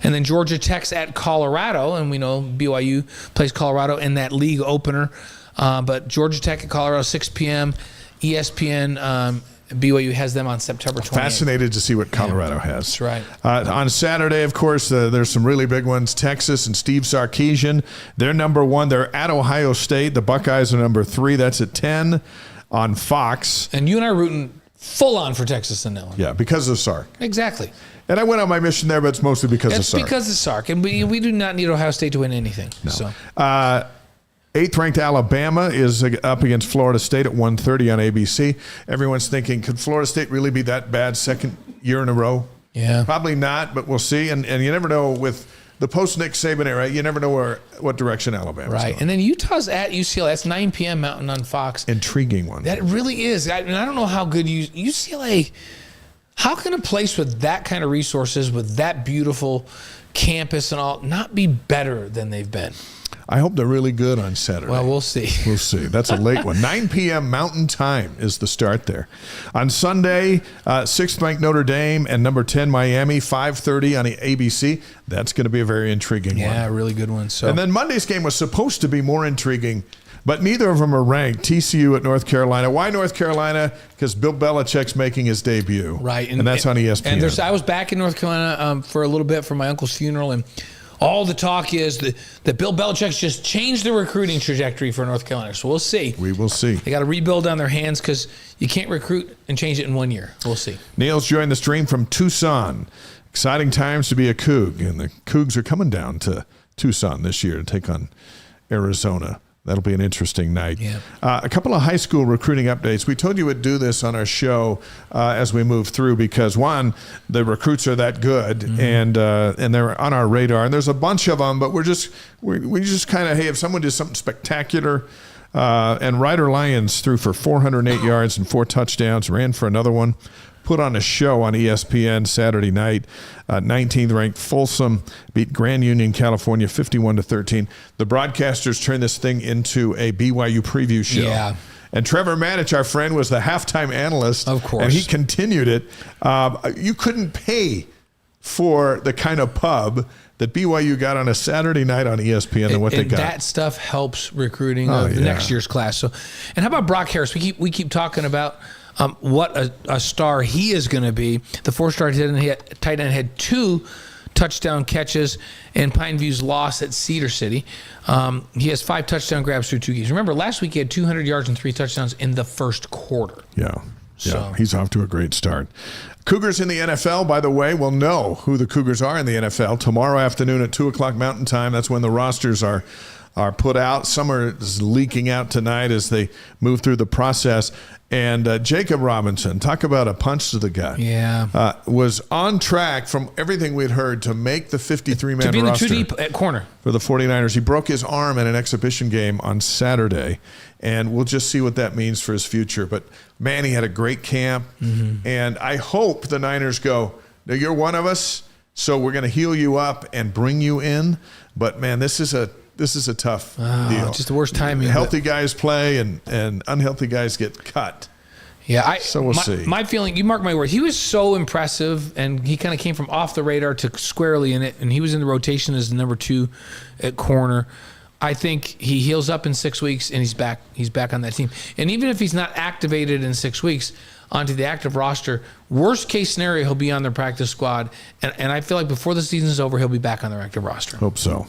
And then Georgia Tech's at Colorado, and we know BYU plays Colorado in that league opener. But Georgia Tech at Colorado, 6 p.m. ESPN. BYU has them on September 28th. Fascinated to see what Colorado has. That's right. On Saturday, of course, there's some really big ones. Texas and Steve Sarkisian, they're number one. They're at Ohio State. The Buckeyes are number 3. That's at 10 on Fox. And you and I are rooting full on for Texas and Illinois. Yeah, because of Sark. Exactly. And I went on my mission there, but it's mostly because of Sark. It's because of Sark. And we do not need Ohio State to win anything. No. So. 8th-ranked Alabama is up against Florida State at 1:30 on ABC. Everyone's thinking, could Florida State really be that bad second year in a row? Yeah. Probably not, but we'll see. And you never know with the post-Nick Saban era, you never know what direction Alabama's going. And then Utah's at UCLA. That's 9 p.m. Mountain on Fox. Intriguing one. That really is. I don't know how good UCLA, how can a place with that kind of resources, with that beautiful campus and all, not be better than they've been? I hope they're really good on Saturday. Well, we'll see. We'll see. That's a late one. 9 p.m. Mountain Time is the start there. On Sunday, 6th-ranked Notre Dame and number 10 Miami, 5:30 on the ABC. That's going to be a very intriguing one. Yeah, a really good one. So. And then Monday's game was supposed to be more intriguing, but neither of them are ranked. TCU at North Carolina. Why North Carolina? Because Bill Belichick's making his debut. Right. And that's on ESPN. And I was back in North Carolina for a little bit for my uncle's funeral, and all the talk is that Bill Belichick's just changed the recruiting trajectory for North Carolina. So we'll see. We will see. They got to rebuild on their hands because you can't recruit and change it in 1 year. We'll see. Neil's joined the stream from Tucson. Exciting times to be a Coug. And the Cougs are coming down to Tucson this year to take on Arizona. That'll be an interesting night. Yeah. A couple of high school recruiting updates. We told you we'd do this on our show as we move through because, one, the recruits are that good, and they're on our radar. And there's a bunch of them, but we just kind of, hey, if someone did something spectacular, and Ryder Lyons threw for 408 yards and 4 touchdowns, ran for another one, put on a show on ESPN Saturday night. 19th ranked Folsom beat Grand Union, California, 51-13. The broadcasters turned this thing into a BYU preview show. Yeah. And Trevor Manich, our friend, was the halftime analyst. Of course. And he continued it. You couldn't pay for the kind of pub that BYU got on a Saturday night on ESPN and what they got. That stuff helps recruiting the next year's class. So, and how about Brock Harris? We keep talking about what a star he is going to be. The 4-star tight end had 2 touchdown catches in Pine View's loss at Cedar City. He has 5 touchdown grabs through 2 games. Remember, last week he had 200 yards and 3 touchdowns in the first quarter. Yeah, he's off to a great start. Cougars in the NFL, by the way, will know who the Cougars are in the NFL tomorrow afternoon at 2 o'clock Mountain Time. That's when the rosters are are put out. Some are leaking out tonight as they move through the process. And Jacob Robinson, talk about a punch to the gut. Yeah. Was on track from everything we'd heard to make the 53-man roster. To be in the 2 deep at corner. For the 49ers. He broke his arm in an exhibition game on Saturday, and we'll just see what that means for his future. But, man, he had a great camp, and I hope the Niners go, now you're one of us, so we're going to heal you up and bring you in. But, man, this is a tough deal. Just the worst timing. Healthy guys play, and unhealthy guys get cut. Yeah, so we'll see. My feeling, you mark my words, he was so impressive, and he kind of came from off the radar to squarely in it, and he was in the rotation as the number 2 at corner. I think he heals up in 6 weeks, and he's back. He's back on that team. And even if he's not activated in 6 weeks onto the active roster, worst case scenario, he'll be on their practice squad. And I feel like before the season's over, he'll be back on their active roster. Hope so.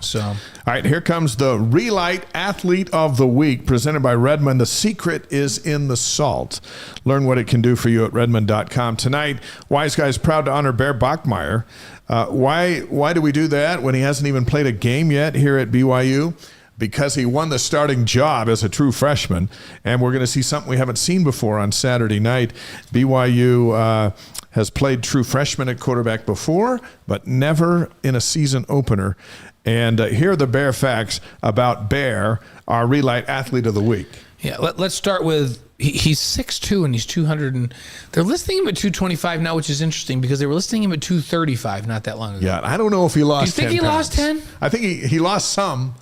So, all right, here comes the Relight Athlete of the Week, presented by Redmond. The secret is in the salt. Learn what it can do for you at Redmond.com. Tonight, Wise Guys proud to honor Bear Bachmeier. Why do we do that when he hasn't even played a game yet here at BYU? Because he won the starting job as a true freshman, and we're going to see something we haven't seen before on Saturday night. BYU has played true freshmen at quarterback before, but never in a season opener. And here are the Bear facts about Bear, our Relight Athlete of the Week. Yeah, let's start with he's 6'2", and he's 200, and they're listing him at 225 now, which is interesting because they were listing him at 235 not that long ago. Yeah, I don't know if he lost 10 Do you think he lost 10? I think he lost some.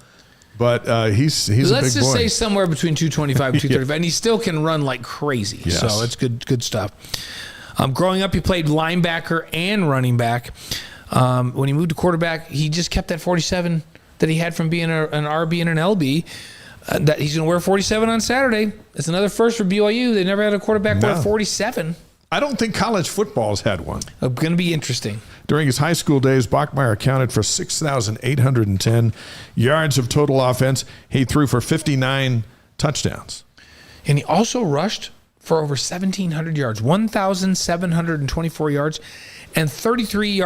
But he's a big boy. Let's just say somewhere between 225 and 235, and he still can run like crazy. Yes. So it's good stuff. Growing up, he played linebacker and running back. When he moved to quarterback, he just kept that 47 that he had from being an RB and an LB. That he's going to wear 47 on Saturday. It's another first for BYU. They never had a quarterback wear 47. I don't think college football's had one. It's going to be interesting. During his high school days, Bachmeier accounted for 6,810 yards of total offense. He threw for 59 touchdowns. And he also rushed for over 1,700 yards, 1,724 yards, and 33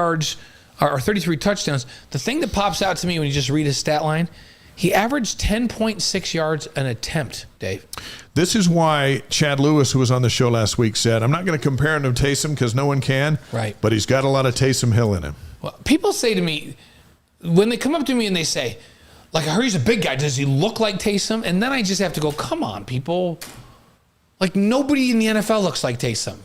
touchdowns. The thing that pops out to me when you just read his stat line, he averaged 10.6 yards an attempt, Dave. This is why Chad Lewis, who was on the show last week, said, I'm not going to compare him to Taysom because no one can, right? But he's got a lot of Taysom Hill in him. Well, people say to me, when they come up to me and they say, like, I heard he's a big guy, does he look like Taysom? And then I just have to go, come on, people. Like, nobody in the NFL looks like Taysom.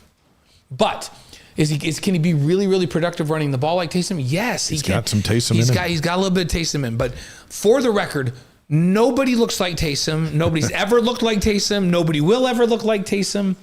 But can he be really, really productive running the ball like Taysom? Yes, he can. He's got some Taysom in him. He's got a little bit of Taysom in. But for the record, nobody looks like Taysom. Nobody's ever looked like Taysom. Nobody will ever look like Taysom.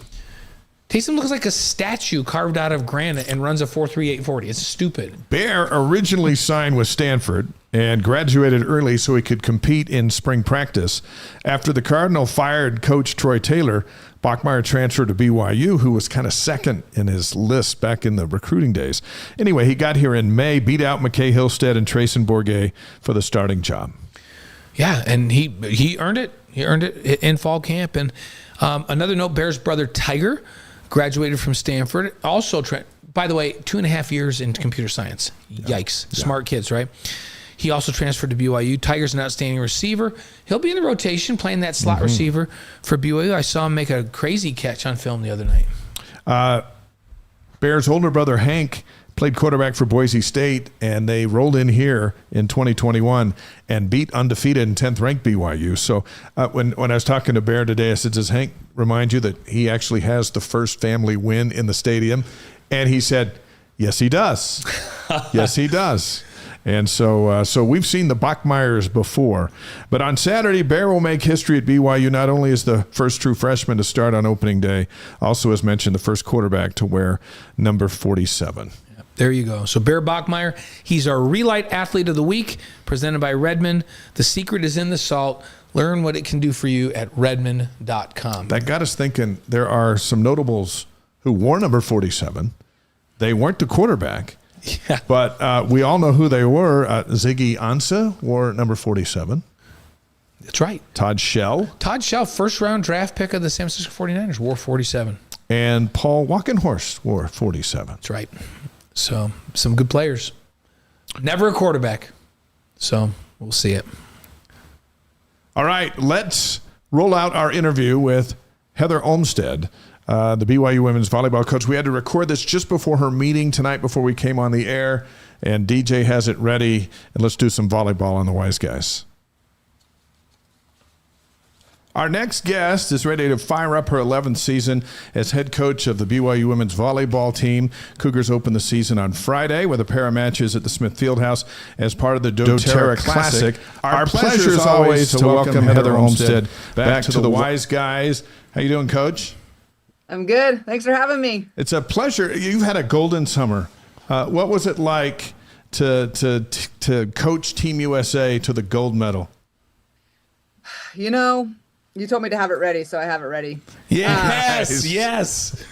Taysom looks like a statue carved out of granite and runs a 4.38 40. It's stupid. Bear originally signed with Stanford and graduated early so he could compete in spring practice. After the Cardinal fired Coach Troy Taylor, Bachmeier transferred to BYU, who was kind of second in his list back in the recruiting days. Anyway, he got here in May, beat out McKay Hillstead and Trayson Bourget for the starting job. Yeah, and he earned it. He earned it in fall camp. And another note, Bear's brother Tiger graduated from Stanford. Also, by the way, 2.5 years in computer science. Yikes. Yeah. Smart kids, right? He also transferred to BYU. Tiger's an outstanding receiver. He'll be in the rotation playing that slot receiver for BYU. I saw him make a crazy catch on film the other night. Bear's older brother Hank played quarterback for Boise State, and they rolled in here in 2021 and beat undefeated and 10th-ranked BYU. So when I was talking to Bear today, I said, does Hank remind you that he actually has the first family win in the stadium? And he said, yes, he does. Yes, he does. And so we've seen the Bachmeiers before. But on Saturday, Bear will make history at BYU, not only as the first true freshman to start on opening day, also, as mentioned, the first quarterback to wear number 47. There you go. So Bear Bachmeier, he's our Relight Athlete of the Week, presented by Redmond. The secret is in the salt. Learn what it can do for you at Redmond.com. That got us thinking there are some notables who wore number 47. They weren't the quarterback. Yeah. But we all know who they were. Ziggy Ansah wore number 47. That's right. Todd Shell, first-round draft pick of the San Francisco 49ers, wore 47. And Paul Walkenhorst wore 47. That's right. So, some good players. Never a quarterback. So, we'll see it. All right, let's roll out our interview with Heather Olmstead, the BYU women's volleyball coach. We had to record this just before her meeting tonight before we came on the air, and DJ has it ready. And let's do some volleyball on the Wise Guys. Our next guest is ready to fire up her 11th season as head coach of the BYU women's volleyball team. Cougars open the season on Friday with a pair of matches at the Smith Fieldhouse as part of the doTERRA Classic. Our pleasure is always to welcome Heather Olmstead back to the Wise Guys. How you doing, Coach? I'm good. Thanks for having me. It's a pleasure. You've had a golden summer. What was it like to coach Team USA to the gold medal? You know, you told me to have it ready, so I have it ready. Yes.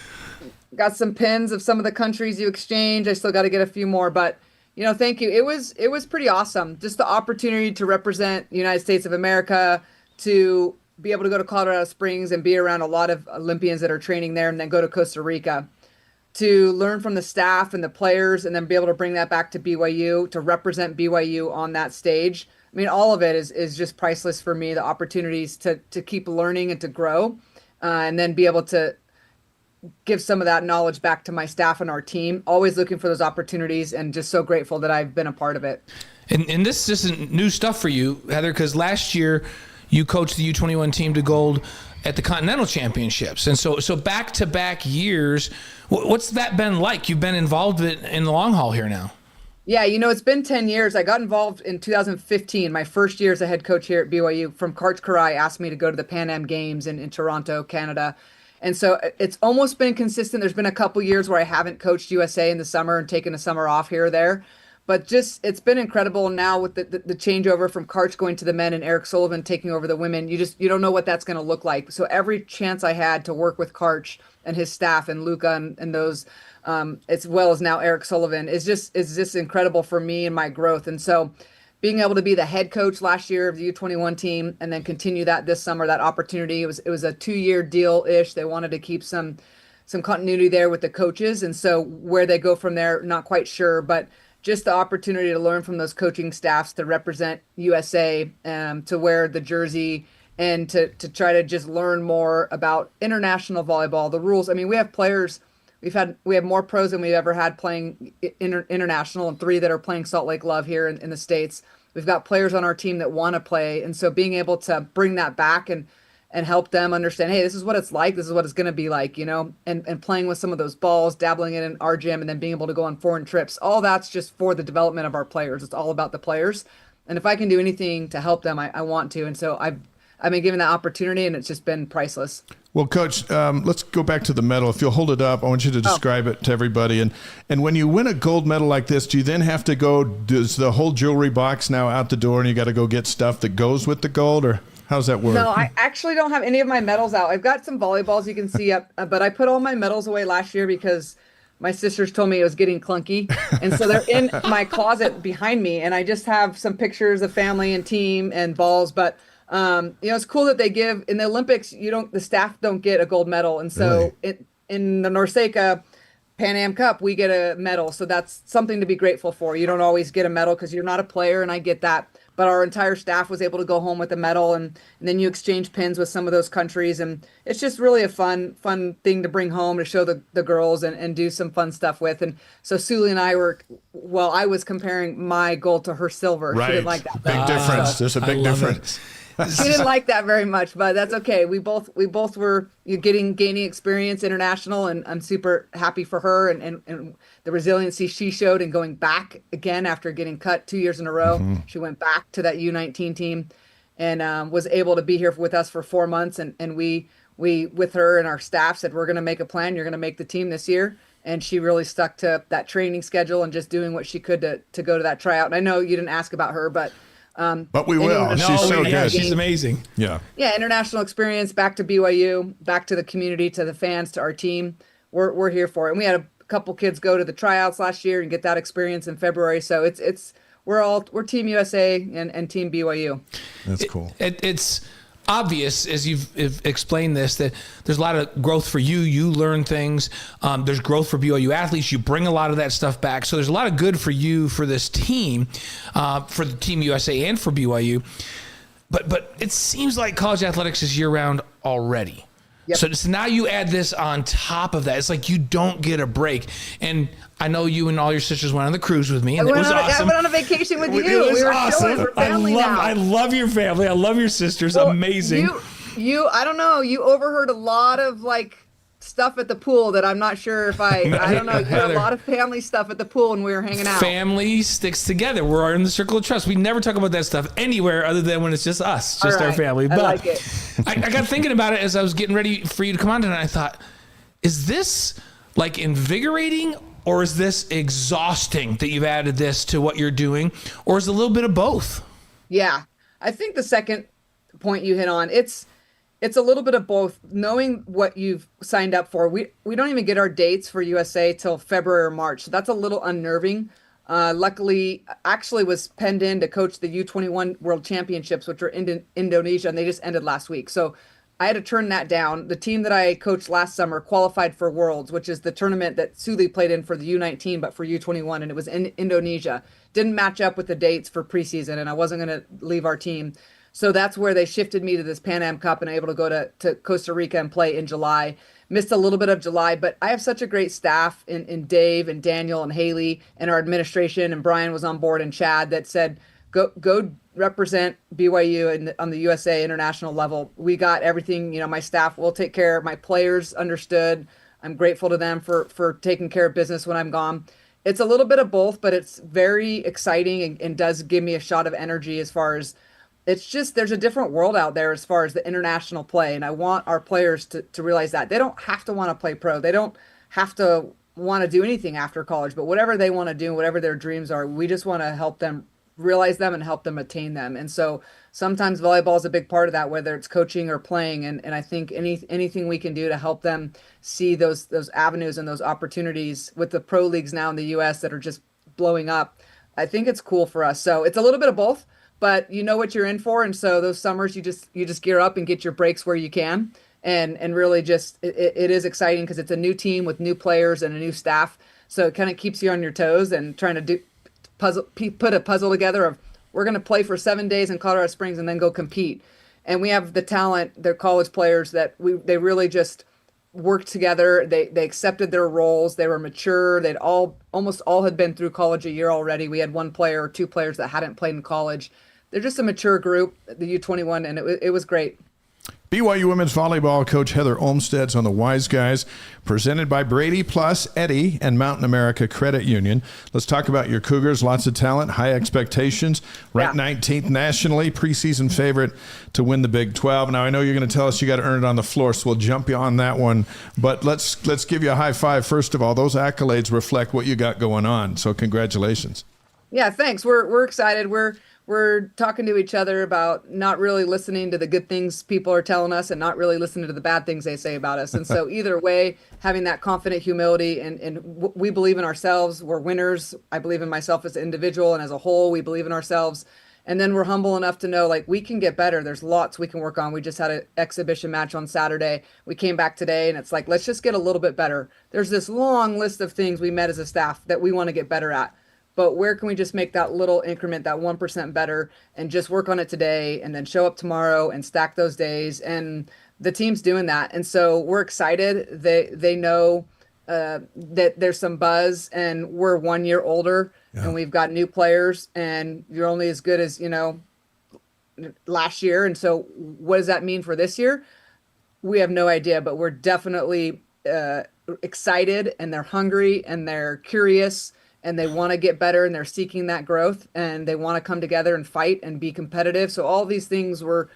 Got some pins of some of the countries you exchanged. I still got to get a few more, but thank you. It was pretty awesome. Just the opportunity to represent the United States of America, to be able to go to Colorado Springs and be around a lot of Olympians that are training there, and then go to Costa Rica, to learn from the staff and the players, and then be able to bring that back to BYU, to represent BYU on that stage. I mean, all of it is just priceless for me, the opportunities to keep learning and to grow, and then be able to give some of that knowledge back to my staff and our team. Always looking for those opportunities, and just so grateful that I've been a part of it. And this isn't new stuff for you, Heather, because last year you coached the U21 team to gold at the Continental Championships. And so back-to-back years, what's that been like? You've been involved in the long haul here now. Yeah, it's been 10 years. I got involved in 2015, my first year as a head coach here at BYU. From Karch Karai asked me to go to the Pan Am Games in Toronto, Canada. And so it's almost been consistent. There's been a couple years where I haven't coached USA in the summer and taken a summer off here or there. But just, it's been incredible now with the changeover from Karch going to the men and Eric Sullivan taking over the women. You don't know what that's going to look like. So every chance I had to work with Karch and his staff and Luca and those, as well as now Eric Sullivan, is just incredible for me and my growth. And so being able to be the head coach last year of the U21 team and then continue that this summer, that opportunity, it was a 2-year deal-ish. They wanted to keep some continuity there with the coaches. And so where they go from there, not quite sure, but just the opportunity to learn from those coaching staffs to represent USA, to wear the jersey, and to try to just learn more about international volleyball, the rules. I mean, we have players, we have more pros than we've ever had playing international, and 3 that are playing Salt Lake Love here in the States. We've got players on our team that want to play. And so being able to bring that back and help them understand, hey, this is what it's like, this is what it's going to be like, and playing with some of those balls, dabbling it in our gym, and then being able to go on foreign trips. All that's just for the development of our players. It's all about the players. And if I can do anything to help them, I want to. And so I've been given that opportunity, and it's just been priceless. Well, Coach, let's go back to the medal. If you'll hold it up, I want you to describe it to everybody. And when you win a gold medal like this, do you then have to go, does the whole jewelry box now out the door and you got to go get stuff that goes with the gold, or how's that work? No, I actually don't have any of my medals out. I've got some volleyballs you can see up, but I put all my medals away last year because my sisters told me it was getting clunky. And so they're in my closet behind me, and I just have some pictures of family and team and balls. But it's cool that they give in the Olympics. The staff don't get a gold medal, and so in the Norseca Pan Am Cup, we get a medal. So that's something to be grateful for. You don't always get a medal because you're not a player, and I get that. But our entire staff was able to go home with a medal, and then you exchange pins with some of those countries, and it's just really a fun thing to bring home to show the girls and do some fun stuff with. And so Suli and I I was comparing my gold to her silver. Right. She didn't like that. Big difference. There's a big difference. She didn't like that very much, but that's okay. We both were gaining experience international, and I'm super happy for her and the resiliency she showed in going back again after getting cut 2 years in a row. Mm-hmm. She went back to that U19 team and was able to be here with us for 4 months. And we with her and our staff said, we're going to make a plan. You're going to make the team this year. And she really stuck to that training schedule and just doing what she could to go to that tryout. And I know you didn't ask about her, but we will. She's so good. She's amazing. Yeah. Yeah. International experience, back to BYU, back to the community, to the fans, to our team. We're here for it. And we had a couple kids go to the tryouts last year and get that experience in February. So we're Team USA and Team BYU. That's cool. It's obvious, as you've explained this, that there's a lot of growth for you. You learn things. There's growth for BYU athletes. You bring a lot of that stuff back. So there's a lot of good for you, for this team, for the Team USA and for BYU. But it seems like college athletics is year-round already. Yep. So now you add this on top of that. It's like you don't get a break. And I know you and all your sisters went on the cruise with me, and it was awesome. I went on a vacation with you. It was we were awesome. chilling. We're family I love your family. I love your sisters. Well, amazing. I don't know. You overheard a lot of stuff at the pool that I'm not sure if I don't know. You had a lot of family stuff at the pool when we were hanging out. Family sticks together. We're in the circle of trust. We never talk about that stuff anywhere other than when it's just us, just our family. But I like it. I got thinking about it as I was getting ready for you to come on tonight. I thought, is this invigorating, or is this exhausting that you've added this to what you're doing, or is it a little bit of both? Yeah, I think the second point you hit on, it's a little bit of both. Knowing what you've signed up for, we don't even get our dates for USA till February or March, so that's a little unnerving. Luckily, actually was penned in to coach the U21 World Championships, which are in Indonesia, and they just ended last week. So I had to turn that down. The team that I coached last summer qualified for Worlds, which is the tournament that Suli played in for the U19, but for U21, and it was in Indonesia. Didn't match up with the dates for preseason, and I wasn't going to leave our team. So that's where they shifted me to this Pan Am Cup and able to go to Costa Rica and play in July. Missed a little bit of July, but I have such a great staff in Dave and Daniel and Haley and our administration, and Brian was on board, and Chad, that said, go represent BYU on the USA international level. We got everything. My staff will take care. My players understood. I'm grateful to them for taking care of business when I'm gone. It's a little bit of both, but it's very exciting and does give me a shot of energy as far as it's just there's a different world out there as far as the international play. And I want our players to realize that. They don't have to want to play pro. They don't have to want to do anything after college, but whatever they want to do, whatever their dreams are, we just want to help them realize them and help them attain them. And so sometimes volleyball is a big part of that, whether it's coaching or playing. And I think anything we can do to help them see those avenues and those opportunities with the pro leagues now in the US that are just blowing up, I think it's cool for us. So it's a little bit of both, but you know what you're in for. And so those summers, you just gear up and get your breaks where you can. And really just, it is exciting because it's a new team with new players and a new staff. So it kind of keeps you on your toes and trying to put a puzzle together of we're going to play for 7 days in Colorado Springs and then go compete. And we have the talent, they're college players that they really just worked together. They accepted their roles. They were mature. Almost all had been through college a year already. We had one player or two players that hadn't played in college. They're just a mature group, the U21, and it was great. BYU women's volleyball coach Heather Olmstead's on the Wise Guys, presented by Brady Plus, Eddie, and Mountain America Credit Union. Let's talk about your Cougars. Lots of talent, high expectations, ranked 19th nationally, preseason favorite to win the Big 12. Now, I know you're going to tell us you got to earn it on the floor, so we'll jump you on that one. But let's give you a high five. First of all, those accolades reflect what you got going on, so congratulations. Yeah, thanks. We're excited. We're talking to each other about not really listening to the good things people are telling us and not really listening to the bad things they say about us. And so either way, having that confident humility and we believe in ourselves. We're winners. I believe in myself as an individual and as a whole, we believe in ourselves. And then we're humble enough to know we can get better. There's lots we can work on. We just had an exhibition match on Saturday. We came back today and it's let's just get a little bit better. There's this long list of things we met as a staff that we want to get better at. But where can we just make that little increment, that 1% better, and just work on it today and then show up tomorrow and stack those days? And the team's doing that. And so we're excited. They know that there's some buzz and we're 1 year older and we've got new players and you're only as good as, last year. And so what does that mean for this year? We have no idea, but we're definitely excited and they're hungry and they're curious. And they want to get better and they're seeking that growth and they want to come together and fight and be competitive. So all these things we're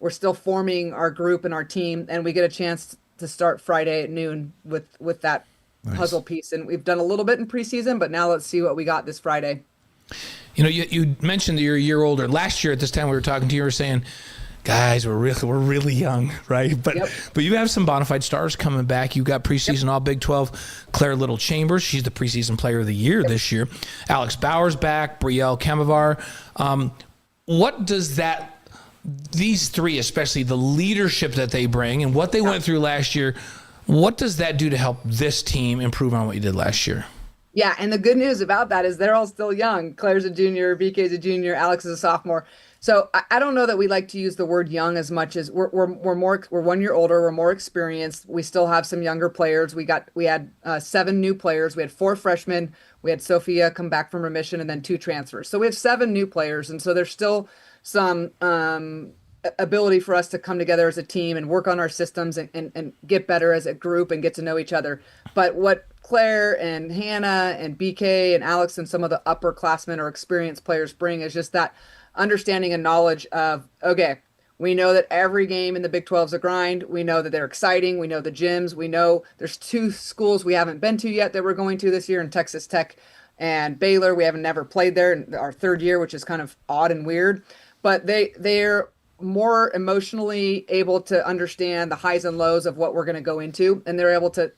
still forming our group and our team, and we get a chance to start Friday at noon with that puzzle piece. And we've done a little bit in preseason, but now let's see what we got this Friday. You mentioned that you're a year older. Last year at this time we were talking to you, we were saying, guys, we're really young, right? But you have some bona fide stars coming back. You got preseason all Big 12. Claire Little Chambers, she's the preseason player of the year this year. Alex Bauer's back. Brielle Kamavar. What does these three, especially the leadership that they bring and what they went through last year, what does that do to help this team improve on what you did last year? Yeah, and the good news about that is they're all still young. Claire's a junior, BK's a junior, Alex is a sophomore. So I don't know that we like to use the word young as much as we're 1 year older, we're more experienced. We still have some younger players. We had 7 new players. We had 4 freshmen. We had Sophia come back from remission and then 2 transfers. So we have 7 new players, and so there's still some ability for us to come together as a team and work on our systems and get better as a group and get to know each other. But what Claire and Hannah and BK and Alex and some of the upperclassmen or experienced players bring is just that understanding and knowledge of, okay, we know that every game in the Big 12 is a grind. We know that they're exciting. We know the gyms. We know there's 2 schools we haven't been to yet that we're going to this year in Texas Tech and Baylor. We haven't never played there in our 3rd year, which is kind of odd and weird. But they're more emotionally able to understand the highs and lows of what we're going to go into. And they're able to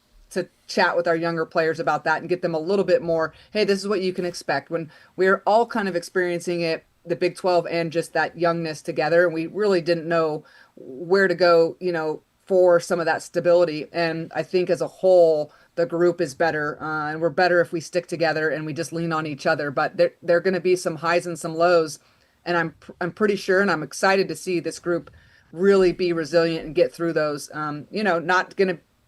chat with our younger players about that and get them a little bit more, hey, this is what you can expect. When we're all kind of experiencing it, the Big 12 and just that youngness together, and we really didn't know where to go, for some of that stability. And I think as a whole, the group is better, and we're better if we stick together and we just lean on each other. But there are going to be some highs and some lows, and I'm pretty sure, and I'm excited to see this group really be resilient and get through those.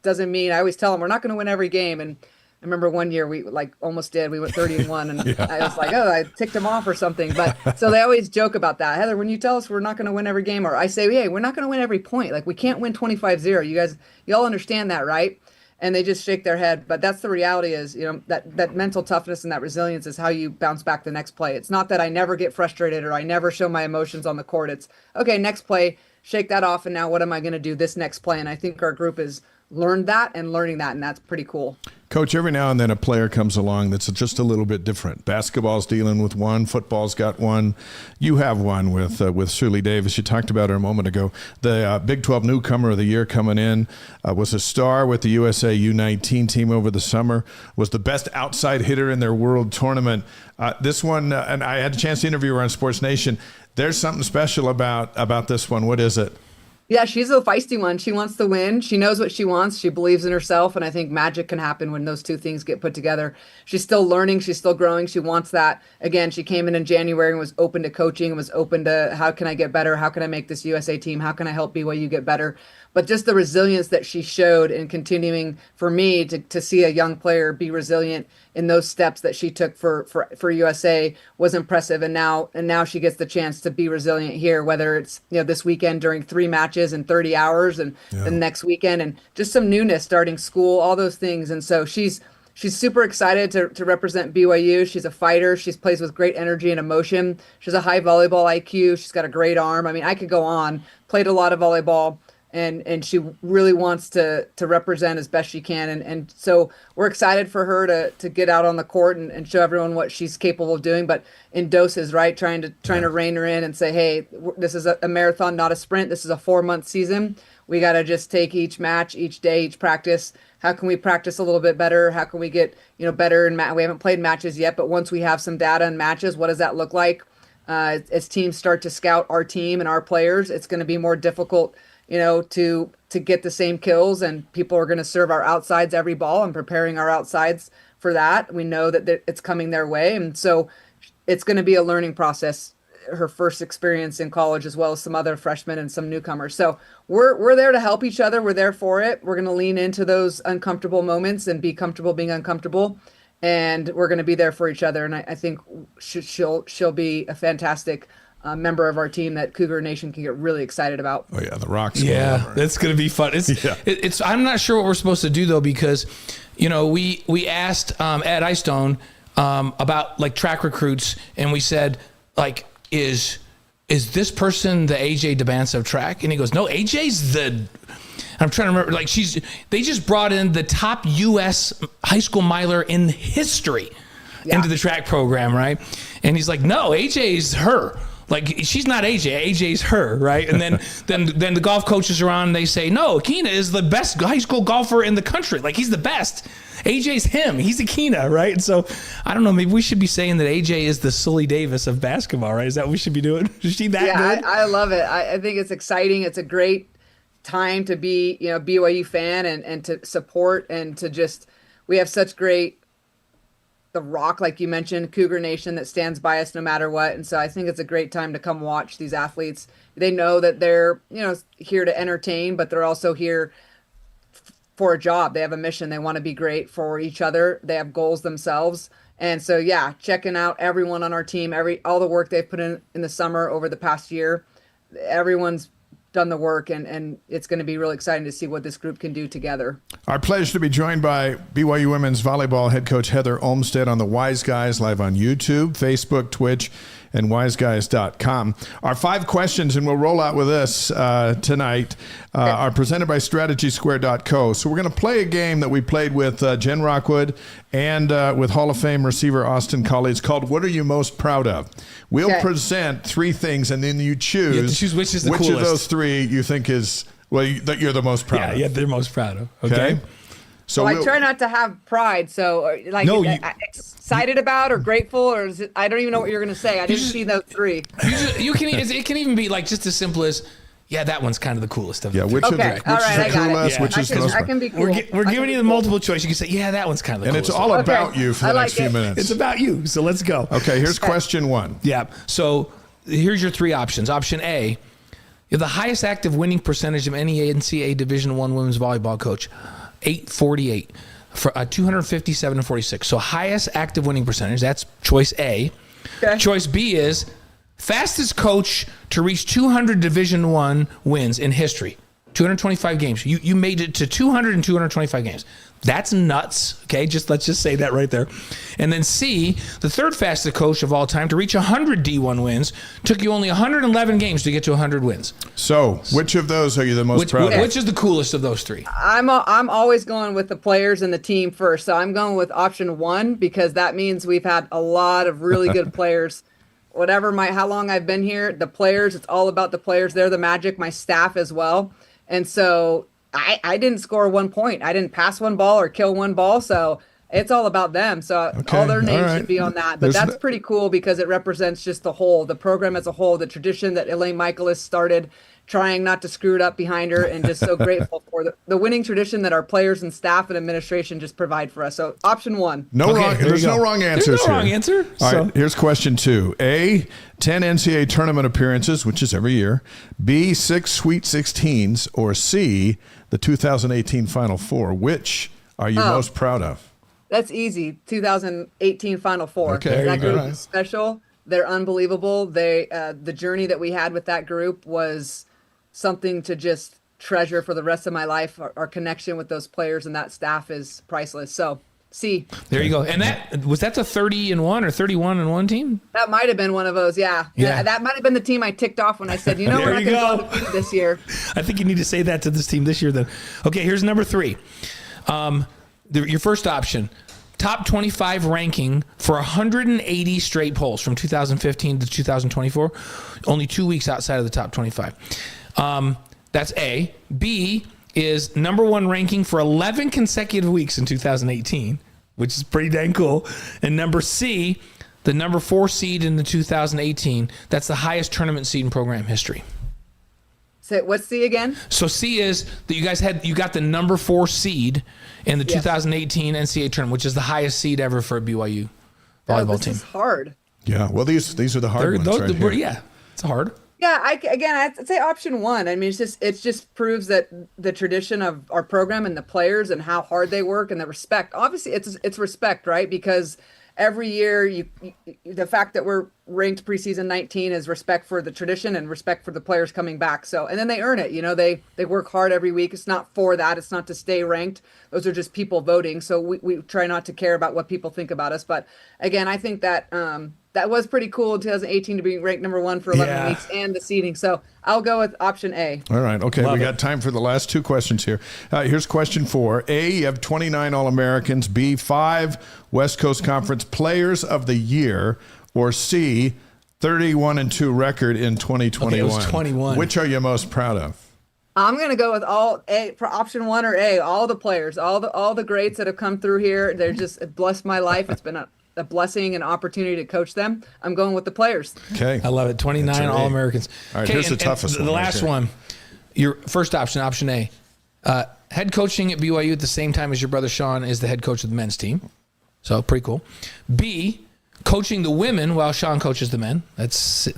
Doesn't mean, I always tell them we're not going to win every game. And I remember one year we almost did. We went 30-1, and yeah. I was like, oh, I ticked them off or something. But so they always joke about that. Heather, when you tell us we're not going to win every game, or I say, hey, we're not going to win every point. Like, we can't win 25-0. Y'all understand that, right? And they just shake their head. But that's the reality is, that mental toughness and that resilience is how you bounce back the next play. It's not that I never get frustrated or I never show my emotions on the court. It's, okay, next play, shake that off, and now what am I going to do this next play? And I think our group is learned that and learning that, and that's pretty cool. Coach, every now and then a player comes along that's just a little bit different. Basketball's dealing with one, football's got one. You have one with Shirley Davis. You talked about her a moment ago. The Big 12 Newcomer of the Year coming in, was a star with the USA U19 team over the summer, was the best outside hitter in their world tournament. This one, and I had a chance to interview her on Sports Nation. There's something special about this one. What is it? Yeah, she's a feisty one. She wants to win. She knows what she wants. She believes in herself. And I think magic can happen when those 2 things get put together. She's still learning. She's still growing. She wants that. Again, she came in January and was open to coaching and was open to how can I get better? How can I make this USA team? How can I help BYU get better? But just the resilience that she showed in continuing for me to see a young player be resilient in those steps that she took for USA was impressive. And now she gets the chance to be resilient here, whether it's this weekend during 3 matches in 30 hours and the next weekend, and just some newness starting school, all those things. And so she's super excited to represent BYU. She's a fighter. She plays with great energy and emotion. She's a high volleyball IQ. She's got a great arm. I mean, I could go on. Played a lot of volleyball. And she really wants to represent as best she can. And so we're excited for her to get out on the court and show everyone what she's capable of doing, but in doses, right? Trying to rein her in and say, hey, this is a marathon, not a sprint. This is a 4-month season. We got to just take each match, each day, each practice. How can we practice a little bit better? How can we get better in we haven't played matches yet, but once we have some data and matches, what does that look like? As teams start to scout our team and our players, it's going to be more difficult to get the same kills, and people are going to serve our outsides every ball and preparing our outsides for that. We know that it's coming their way. And so it's going to be a learning process, her first experience in college, as well as some other freshmen and some newcomers. So we're there to help each other. We're there for it. We're going to lean into those uncomfortable moments and be comfortable being uncomfortable. And we're going to be there for each other. And I think she'll be a fantastic member of our team that Cougar Nation can get really excited about. Oh yeah, the Rocks. Yeah, that's going to be fun. It's. I'm not sure what we're supposed to do though, because, we asked Ed Eyestone about like track recruits, and we said like, is this person the AJ DeBance of track? And he goes, no, AJ's the. I'm trying to remember. Like they just brought in the top U.S. high school miler in history into the track program, right? And he's like, no, AJ's her. Like, she's not AJ. AJ's her, right? And then the golf coaches are on, and they say, no, Akina is the best high school golfer in the country. Like, he's the best. AJ's him. He's Akina, right? And so, I don't know, maybe we should be saying that AJ is the Sully Davis of basketball, right? Is that what we should be doing? Is she that good? Yeah, I love it. I think it's exciting. It's a great time to be, BYU fan and to support and to just, we have such great the rock, like you mentioned, Cougar Nation that stands by us no matter what. And so I think it's a great time to come watch these athletes. They know that they're, here to entertain, but they're also here for a job. They have a mission. They want to be great for each other. They have goals themselves. And so, yeah, checking out everyone on our team, all the work they've put in the summer over the past year, everyone's done the work, and it's going to be really exciting to see what this group can do together. Our pleasure to be joined by BYU women's volleyball head coach Heather Olmstead on the Wise Guys live on YouTube, Facebook, Twitch, and wiseguys.com. Our 5 questions, and we'll roll out with this tonight, are presented by strategysquare.co. So we're going to play a game that we played with Jen Rockwood and with Hall of Fame receiver Austin Colley. It's called What Are You Most Proud Of? We'll present 3 things, and then you choose, which is the which coolest. of those 3 you think is, that you're the most proud of. Yeah, they're most proud of. Okay. So I try not to have pride. So excited about or grateful, or is it, I don't even know what you're going to say. I didn't see those 3. It can even be like just as simple as, that one's kind of the coolest of them. Yeah, which is the coolest, which is the most. I can be cool. We're giving you the multiple choice. You can say, that one's kind of the coolest. And it's all about you for the next few minutes. It's about you. So let's go. Okay, here's question 1. Yeah. So here's your 3 options. Option A, you have the highest active winning percentage of any NCAA Division I women's volleyball coach, 848 for 257 and 46. So highest active winning percentage. That's choice A. Okay. Choice B is fastest coach to reach 200 Division I wins in history. 225 games. You made it to 200 and 225 games. That's nuts. Okay, let's just say that right there. And then C, the 3rd fastest coach of all time to reach 100 D1 wins. Took you only 111 games to get to 100 wins. So, which of those are you the most proud of? Which is the coolest of those 3? I'm always going with the players and the team first. So I'm going with option 1 because that means we've had a lot of really good players. How long I've been here, the players, it's all about the players. They're the magic, my staff as well. And so I didn't score 1 point. I didn't pass 1 ball or kill 1 ball. So it's all about them. So all their names should be on that. But that's pretty cool because it represents just the program as a whole, the tradition that Elaine Michaelis started, trying not to screw it up behind her, and just so grateful for the winning tradition that our players and staff and administration just provide for us. So option 1. There's no wrong answers here. Wrong answer. All right, here's question 2. A, 10 NCAA tournament appearances, which is every year. B, 6 Sweet 16s. Or C, the 2018 Final Four. Which are you most proud of? That's easy. 2018 Final Four. Okay, that group is special. They're unbelievable. The journey that we had with that group was something to just treasure for the rest of my life. Our connection with those players and that staff is priceless. So, C. There you go. And was that the 30-1 or 31-1 team? That might have been one of those. Yeah. That might have been the team I ticked off when I said, we're not going to go undefeated this year. I think you need to say that to this team this year then. Okay, here's number 3. Your first option. Top 25 ranking for 180 straight polls from 2015 to 2024. Only 2 weeks outside of the top 25. That's A. B is number 1 ranking for 11 consecutive weeks in 2018, which is pretty dang cool. And number C, the number 4 seed in the 2018. That's the highest tournament seed in program history. So what's C again? So C is that you got the number 4 seed in the 2018 NCAA tournament, which is the highest seed ever for a BYU volleyball team. This is hard. Yeah, well, these are the hard ones right here. Yeah, it's hard. Yeah, I'd say option 1. I mean, it just proves that the tradition of our program and the players and how hard they work and the respect. Obviously, it's respect, right? Because every year, the fact that we're ranked preseason 19 is respect for the tradition and respect for the players coming back. So, and then they earn it. They work hard every week. It's not for that. It's not to stay ranked. Those are just people voting. So we try not to care about what people think about us. But again, I think that that was pretty cool in 2018 to be ranked number 1 for 11 weeks and the seeding. So I'll go with option A. All right. Okay. We got time for the last 2 questions here. Here's question 4. A, you have 29 All-Americans. B, 5 West Coast Conference Players of the Year. Or C, 31-2 record in 2021. Okay, it was 21. Which are you most proud of? I'm going to go with all A for option 1 or A, all the players, all the greats that have come through here. They're just blessed my life. It's been a blessing and opportunity to coach them. I'm going with the players. Okay. I love it. 29 All-Americans. All right, here's the toughest one. The last one. Your first option A. Head coaching at BYU at the same time as your brother Sean is the head coach of the men's team. So pretty cool. B, coaching the women while Sean coaches the men. That's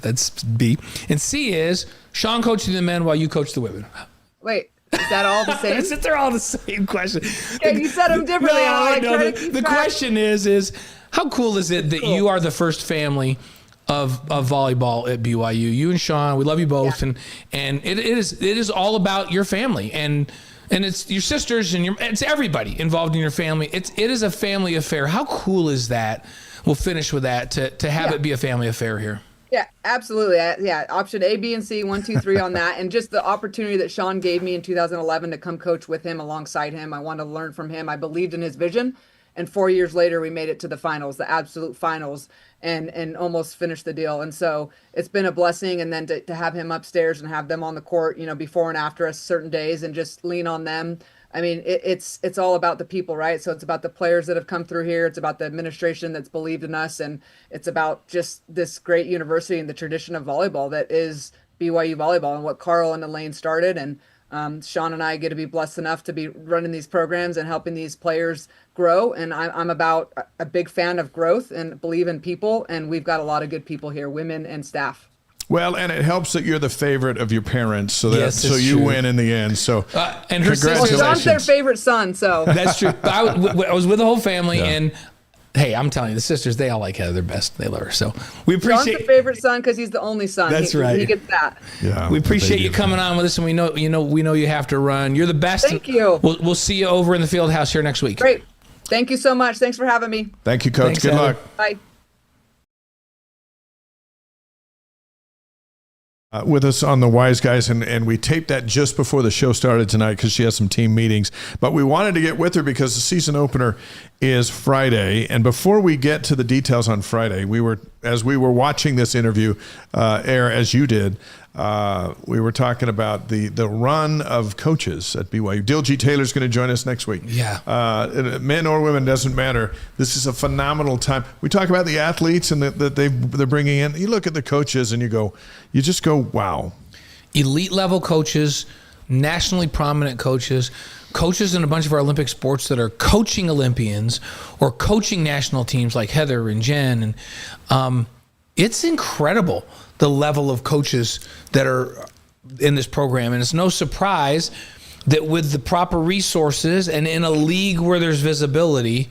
B. And C is Sean coaching the men while you coach the women. Wait, is that all the same? They're all the same question. Okay, you said them differently. No, I'm I know. trying to keep The track. question is how cool is it that you are the first family of volleyball at BYU? You and Sean, we love you both, and it is all about your family, and it's your sisters and it's everybody involved in your family. It is a family affair. How cool is that? We'll finish with that to have it be a family affair here. Yeah, absolutely. Yeah, option A, B, and C, 1, 2, 3 on that. And just the opportunity that Sean gave me in 2011 to come coach with him, alongside him. I wanted to learn from him. I believed in his vision. And 4 years later, we made it to the finals, the absolute finals, and almost finished the deal. And so it's been a blessing. And then to have him upstairs and have them on the court, before and after us certain days, and just lean on them. I mean, it's all about the people, right? So it's about the players that have come through here. It's about the administration that's believed in us. And it's about just this great university and the tradition of volleyball that is BYU volleyball, and what Carl and Elaine started. And Sean and I get to be blessed enough to be running these programs and helping these players grow. And I'm about a big fan of growth and believe in people. And we've got a lot of good people here, women and staff. Well, and it helps that you're the favorite of your parents, so Yes, you true. win in the end. So, and her congratulations. Well, John's their favorite son, so. That's true. I was with the whole family, and hey, I'm telling you, the sisters, they all like Heather best. They love her. So we appreciate John's the favorite son because he's the only son. That's right. He gets that. Yeah, we appreciate you coming on with us, and we know you have to run. You're the best. Thank you. We'll see you over in the field house here next week. Great. Thank you so much. Thanks for having me. Thank you, Coach. Thanks, Good Heather. luck. Bye. With us on the Wise Guys, and we taped that just before the show started tonight because she has some team meetings. But we wanted to get with her because the season opener is Friday. And before we get to the details on Friday, as we were watching this interview air, as you did, we were talking about the run of coaches at BYU. Diljeet Taylor's going to join us next week. Yeah. Men or women, doesn't matter. This is a phenomenal time. We talk about the athletes and that they're bringing in. You look at the coaches and you just go, wow. Elite level coaches, nationally prominent coaches in a bunch of our Olympic sports that are coaching Olympians or coaching national teams like Heather and Jen. And it's incredible, the level of coaches that are in this program. And it's no surprise that with the proper resources and in a league where there's visibility,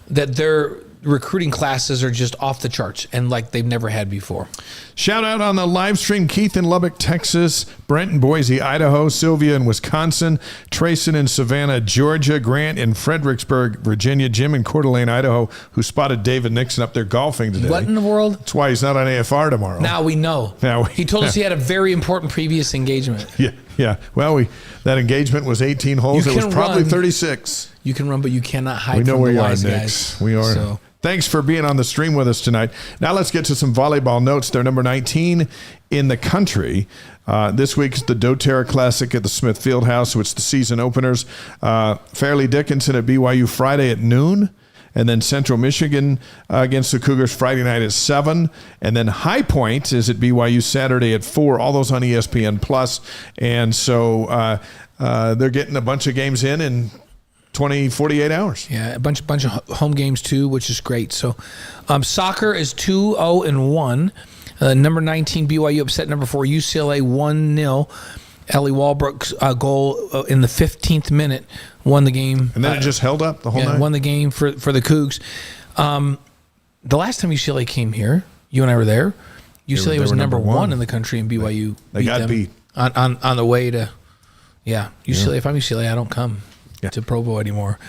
that their recruiting classes are just off the charts and like they've never had before. Shout out on the live stream, Keith in Lubbock, Texas, Brent in Boise, Idaho, Sylvia in Wisconsin, Trayson in Savannah, Georgia, Grant in Fredericksburg, Virginia, Jim in Coeur d'Alene, Idaho, who spotted David Nixon up there golfing today. What in the world? That's why he's not on AFR tomorrow. Now we know. He told us he had a very important previous engagement. Yeah. Well, that engagement was 18 holes. It was probably 36. You can run, but you cannot hide We know from where the you are, Wise Nix. Guys. We are. So. Thanks for being on the stream with us tonight. Now let's get to some volleyball notes. They're number 19 in the country. This week is the doTERRA Classic at the Smith Fieldhouse, so it's the season openers. Fairleigh Dickinson at BYU Friday at noon. And then Central Michigan against the Cougars Friday night at 7. And then High Point is at BYU Saturday at 4. All those on ESPN+. And so they're getting a bunch of games in 48 hours. Yeah, a bunch of home games too, which is great. So soccer is 2-0-1. Number 19 BYU upset number 4 UCLA 1-0. Ellie Walbrook's goal in the 15th minute won the game. And then it just held up the whole night? Won the game for the Cougs. The last time UCLA came here, you and I were there, UCLA was number 1 in the country, and BYU they got beat. On the way to, UCLA. If I'm UCLA, I don't come to Provo anymore.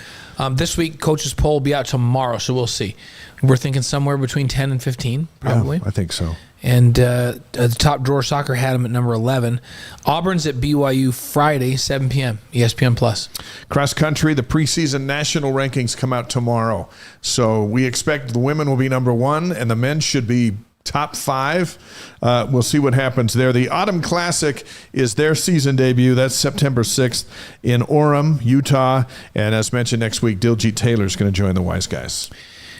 This week, coaches poll will be out tomorrow, so we'll see. We're thinking somewhere between 10 and 15, probably. Yeah, I think so. And the top drawer soccer had him at number 11. Auburn's at BYU Friday, 7 p.m., ESPN+. Cross country, the preseason national rankings come out tomorrow. So we expect the women will be number 1 and the men should be top 5. We'll see what happens there. The Autumn Classic is their season debut. That's September 6th in Orem, Utah. And as mentioned, next week, Diljeet Taylor is going to join the Wise Guys.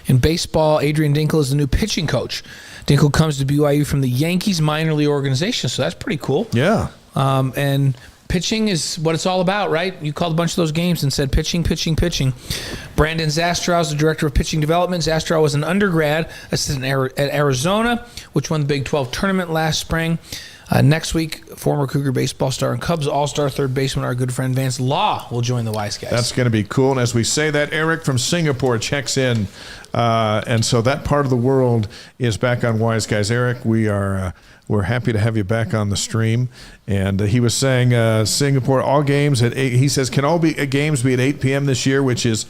In baseball, Adrian Dinkle is the new pitching coach. Dinkle comes to BYU from the Yankees minor league organization, so that's pretty cool. Yeah. And pitching is what it's all about, right? You called a bunch of those games and said pitching, pitching, pitching. Brandon Zastrow is the director of pitching development. Zastrow was an undergrad assistant at Arizona, which won the Big 12 tournament last spring. Next week, former Cougar baseball star and Cubs all-star third baseman, our good friend Vance Law, will join the Wise Guys. That's going to be cool. And as we say that, Eric from Singapore checks in. And so that part of the world is back on Wise Guys. Eric, we're happy to have you back on the stream. And he was saying Singapore, all games at 8. He says, can all games be at 8 p.m. this year, which is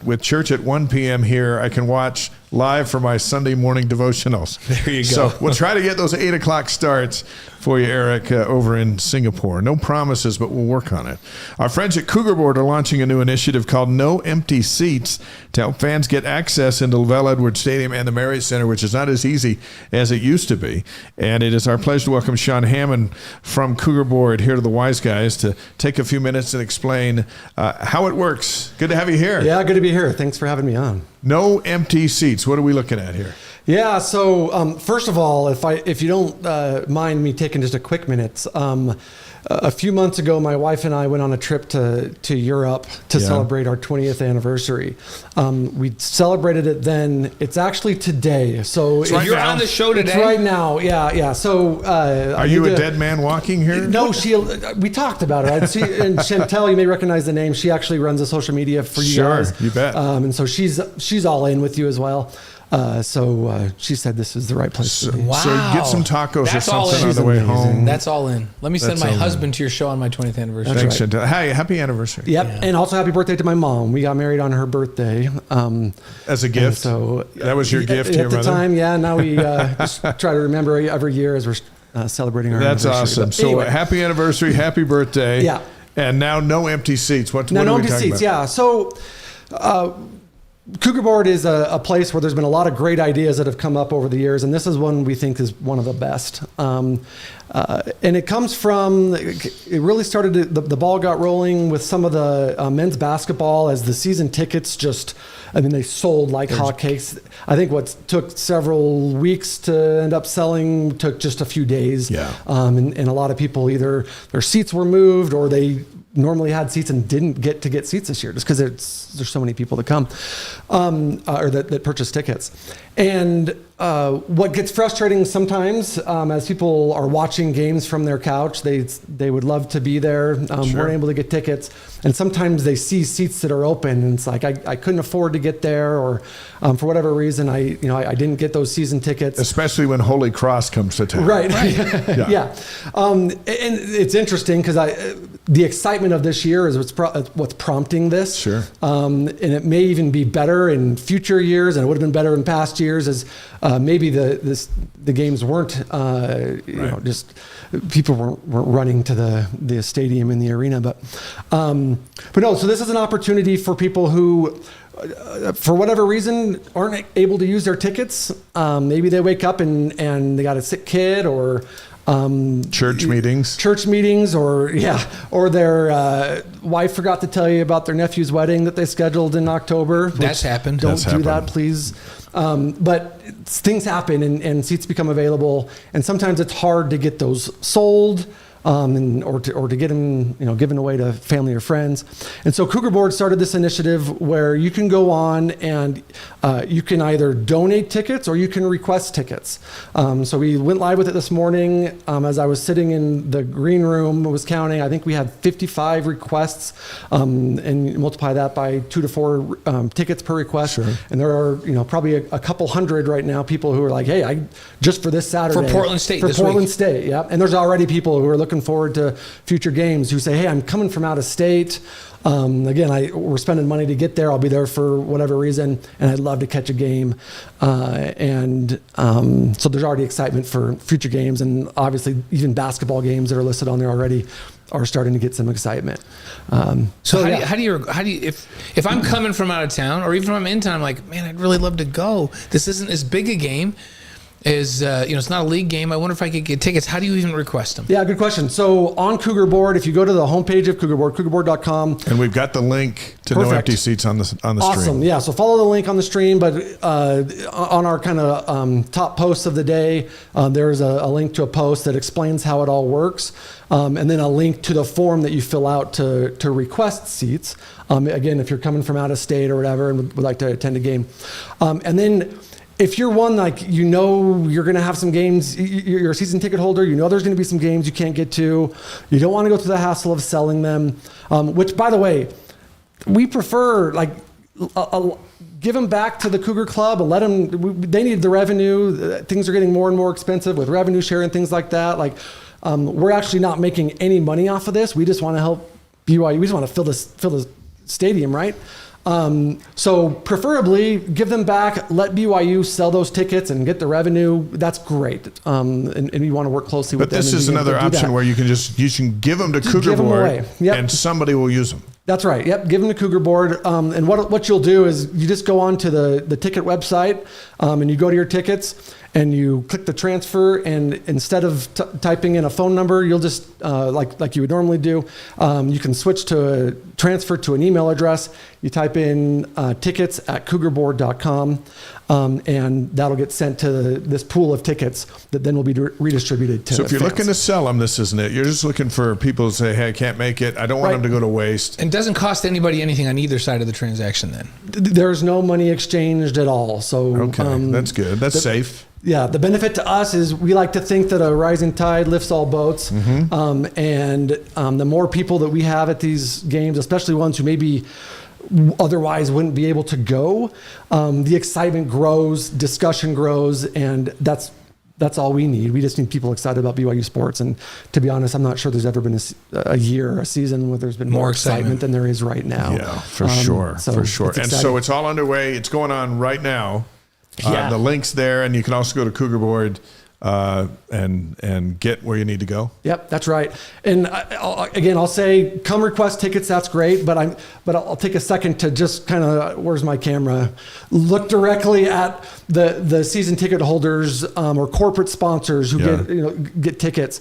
with church at 1 p.m. here. I can watch live for my Sunday morning devotionals. There you go. So we'll try to get those 8 o'clock starts for you, Eric, over in Singapore. No promises, but we'll work on it. Our friends at Cougar Board are launching a new initiative called No Empty Seats to help fans get access into LaVell Edwards Stadium and the Marriott Center, which is not as easy as it used to be. And it is our pleasure to welcome Sean Hammond from Cougar Board here to the Wise Guys to take a few minutes and explain how it works. Good to have you here. Yeah, good to be here. Thanks for having me on. No empty seats. What are we looking at here? Yeah, so first of all, if you don't mind me taking just a quick minute, a few months ago, my wife and I went on a trip to Europe to celebrate our 20th anniversary. We celebrated it then. It's actually today. So if you're on the show today? It's right now. Yeah. So are you a dead man walking here? No, we talked about it. And Chantel, you may recognize the name. She actually runs the social media for you guys. Sure, you bet. And so she's all in with you as well. So she said this is the right place to be. Wow. So get some tacos That's or something on the She's way amazing. home. That's all in. Let me send That's my all in. husband to your show on my 20th anniversary. Thanks, Chantal. Hey, happy anniversary. Yep, and also happy birthday to my mom. We got married on her birthday. As a gift? So That was your gift to your at the mother? time. Yeah. Now we just try to remember every year as we're celebrating our That's anniversary. awesome. But So anyway, happy anniversary, happy birthday. Yeah. And now no empty seats. What now are no we empty talking seats. about? Yeah. So. Cougar Board is a place where there's been a lot of great ideas that have come up over the years, and this is one we think is one of the best. And it comes from, it really started, the ball got rolling with some of the men's basketball as the season tickets they sold like hotcakes. I think what took several weeks to end up selling took just a few days. Yeah. And a lot of people, either their seats were moved or they normally had seats and didn't get seats this year just because there's so many people that come or that purchase tickets. And what gets frustrating sometimes as people are watching games from their couch, they would love to be there, weren't able to get tickets, and sometimes they see seats that are open and it's like I couldn't afford to get there, or for whatever reason I didn't get those season tickets. Especially when Holy Cross comes to town. Right. Yeah. And it's interesting because the excitement of this year is what's prompting this. Sure. And it may even be better in future years, and it would have been better in past years, as maybe the games weren't just people weren't running to the stadium and the arena, but no. So this is an opportunity for people who, for whatever reason, aren't able to use their tickets. Maybe they wake up and they got a sick kid, or church meetings, or their wife forgot to tell you about their nephew's wedding that they scheduled in October. That's happened. Don't do that, please. But things happen and seats become available, and sometimes it's hard to get those sold. Or to get them, given away to family or friends. And so Cougar Board started this initiative where you can go on and you can either donate tickets or you can request tickets. So we went live with it this morning. As I was sitting in the green room, was counting, I think we had 55 requests, and multiply that by 2 to 4 tickets per request. Sure. And there are, probably a couple hundred right now, people who are like, hey, just for this Saturday. For Portland State For this Portland week. State, yeah. And there's already people who are looking forward to future games who say, hey, I'm coming from out of state. Again, we're spending money to get there. I'll be there for whatever reason, and I'd love to catch a game. So there's already excitement for future games, and obviously even basketball games that are listed on there already are starting to get some excitement. So how do you if I'm coming from out of town, or even if I'm in town, I'm like, man, I'd really love to go. This isn't as big a game. is, it's not a league game. I wonder if I could get tickets. How do you even request them? Yeah, good question. So on Cougar Board, if you go to the homepage of Cougar Board, cougarboard.com. And we've got the link to No Empty Seats on the stream. Awesome. Yeah, so follow the link on the stream, but on our kind of top posts of the day, there's a link to a post that explains how it all works, and then a link to the form that you fill out to request seats. Again, if you're coming from out of state or whatever and would like to attend a game. And then if you're one, you're going to have some games, you're a season ticket holder, there's going to be some games you can't get to, you don't want to go through the hassle of selling them, which, by the way, we prefer, give them back to the Cougar Club and let them, they need the revenue. Things are getting more and more expensive with revenue share and things like that. We're actually not making any money off of this. We just want to help BYU. We just want to fill the stadium, right? So preferably give them back, let BYU sell those tickets and get the revenue. That's great. And we want to work closely with them. But this is another option where you can give them to Cougar Board and somebody will use them. That's right. Yep. Give them to Cougar Board. And what you'll do is you just go on to the ticket website and you go to your tickets and you click the transfer, and instead of typing in a phone number, you'll just, like you would normally do, you can switch to a transfer to an email address. You type in tickets@cougarboard.com, and that'll get sent to this pool of tickets that then will be redistributed to So if you're fans. looking to sell them, this isn't it. You're just looking for people to say, hey, I can't make it. I don't want them to go to waste. And doesn't cost anybody anything on either side of the transaction then? There's no money exchanged at all. So okay, that's good. That's safe. Yeah, the benefit to us is we like to think that a rising tide lifts all boats. And the more people that we have at these games, especially ones who maybe otherwise wouldn't be able to go, the excitement grows, discussion grows, and that's all we need. We just need people excited about BYU sports. And to be honest, I'm not sure there's ever been a year, a season where there's been more excitement than there is right now. Yeah, for sure. And so it's all underway. It's going on right now. The link's there, and you can also go to Cougar Board and get where you need to go. Yep, that's right. And I'll say, come request tickets. That's great, but I'll take a second to just kind of, where's my camera? Look directly at the season ticket holders or corporate sponsors who get tickets.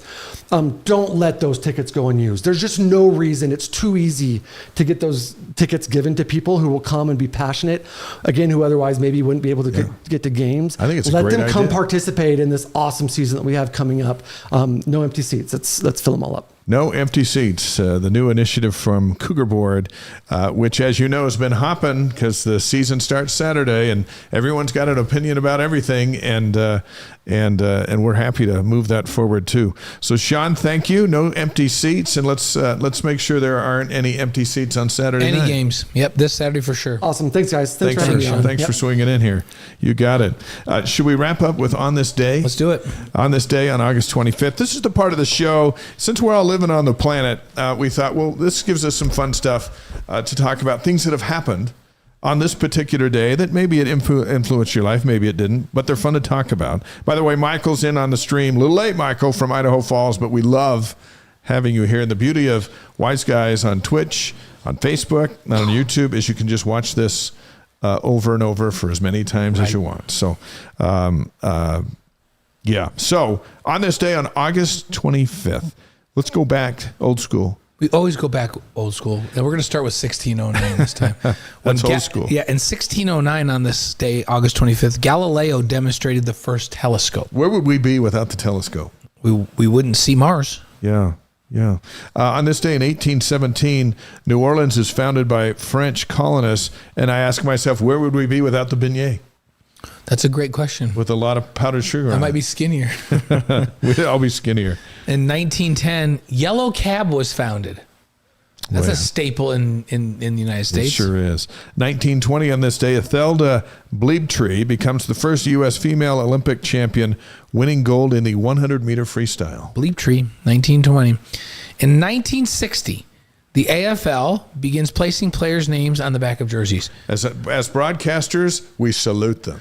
Don't let those tickets go unused. There's just no reason. It's too easy to get those tickets given to people who will come and be passionate, again, who otherwise maybe wouldn't be able to get to games. I think it's a let great them come idea. Participate in this awesome season that we have coming up. No empty seats. Let's fill them all up. No Empty Seats, the new initiative from Cougar Board, which, as you know, has been hopping because the season starts Saturday and everyone's got an opinion about everything, and we're happy to move that forward too. So, Sean, thank you. No empty seats, and let's make sure there aren't any empty seats on Saturday night. Any games? Yep, this Saturday for sure. Awesome. Thanks, guys. Thanks for having me on. Thanks for swinging in here. You got it. Should we wrap up with On This Day? Let's do it. On this day, on August 25th. This is the part of the show, since we're all living on the planet, we thought, well, this gives us some fun stuff to talk about, things that have happened on this particular day that maybe it influenced your life, maybe it didn't, but they're fun to talk about. By the way, Michael's in on the stream. A little late, Michael, from Idaho Falls, but we love having you here. And the beauty of Wise Guys on Twitch, on Facebook, and on YouTube is you can just watch this over and over for as many times as you want. So, So, on this day, on August 25th, let's go back old school. We always go back old school. And we're going to start with 1609 this time. That's old school. Yeah, in 1609 on this day, August 25th, Galileo demonstrated the first telescope. Where would we be without the telescope? We wouldn't see Mars. Yeah. On this day in 1817, New Orleans is founded by French colonists, and I ask myself, where would we be without the beignet? That's a great question. With a lot of powdered sugar I on might it. be skinnier. We'd all be skinnier. In 1910, Yellow Cab was founded. That's a staple in the United States. It sure is. 1920 on this day, Ethelda Bleibtree becomes the first U.S. female Olympic champion, winning gold in the 100-meter freestyle. Bleibtree, 1920. In 1960, the AFL begins placing players' names on the back of jerseys. As broadcasters, we salute them.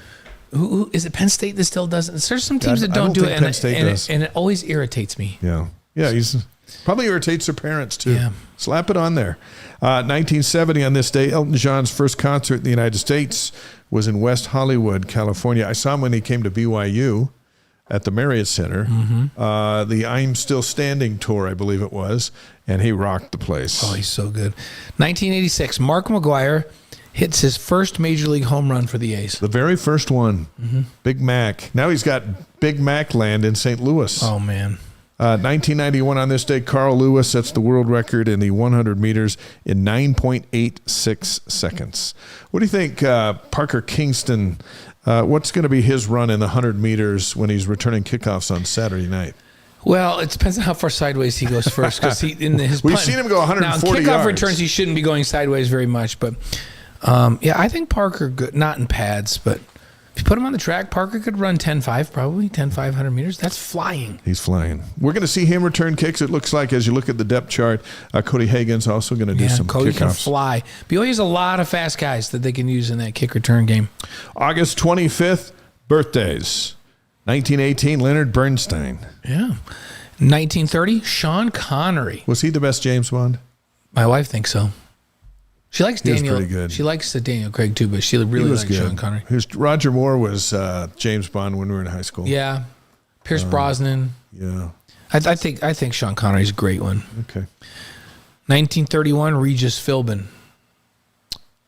Who is it? Penn State that still doesn't. There's some teams that don't do it, and it always irritates me. Yeah. He's probably irritates their parents too. Yeah. Slap it on there. 1970 on this day, Elton John's first concert in the United States was in West Hollywood, California. I saw him when he came to BYU. at the Marriott Center, the I'm Still Standing tour, I believe it was, and he rocked the place. Oh, he's so good. 1986, Mark McGuire hits his first Major League home run for the A's. The very first one, Big Mac. Now he's got Big Mac land in St. Louis. Oh, man. 1991 on this day, Carl Lewis sets the world record in the 100 meters in 9.86 seconds. What do you think, Parker Kingston, what's going to be his run in the 100 meters when he's returning kickoffs on Saturday night? Well, it depends on how far sideways he goes first. Because we've seen him go 140 now, in kickoff yards. returns, he shouldn't be going sideways very much. But, I think Parker, not in pads, but if you put him on the track, Parker could run 10.5, probably 10.5 100 meters. That's flying. He's flying. We're going to see him return kicks. It looks like as you look at the depth chart, Cody Hagan's also going to do some Cody kickoffs. can fly. BYU has a lot of fast guys that they can use in that kick return game. August 25th, birthdays. 1918, Leonard Bernstein. Yeah. 1930, Sean Connery. Was he the best James Bond? My wife thinks so. She likes Daniel. Pretty good. She likes Daniel Craig too, but she really likes Sean Connery. Roger Moore was James Bond when we were in high school. Yeah. Pierce Brosnan. Yeah. I think Sean Connery's a great one. Okay. 1931, Regis Philbin.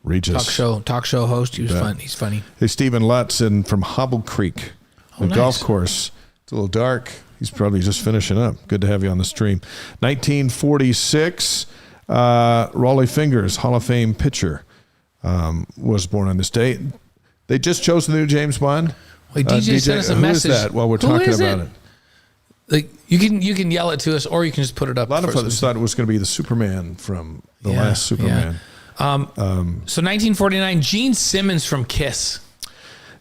Regis. Talk show host. He was fun. He's funny. Hey, Stephen Lutz from Hobble Creek, the golf course. It's a little dark. He's probably just finishing up. Good to have you on the stream. 1946, Rollie Fingers, Hall of Fame pitcher, was born on this date. They just chose the new James Bond. Wait, DJ sent us a message. Who is that while we're talking about it? Like you can yell it to us, or you can just put it up. A lot of us thought it was going to be the Superman from the last Superman. So 1949, Gene Simmons from Kiss.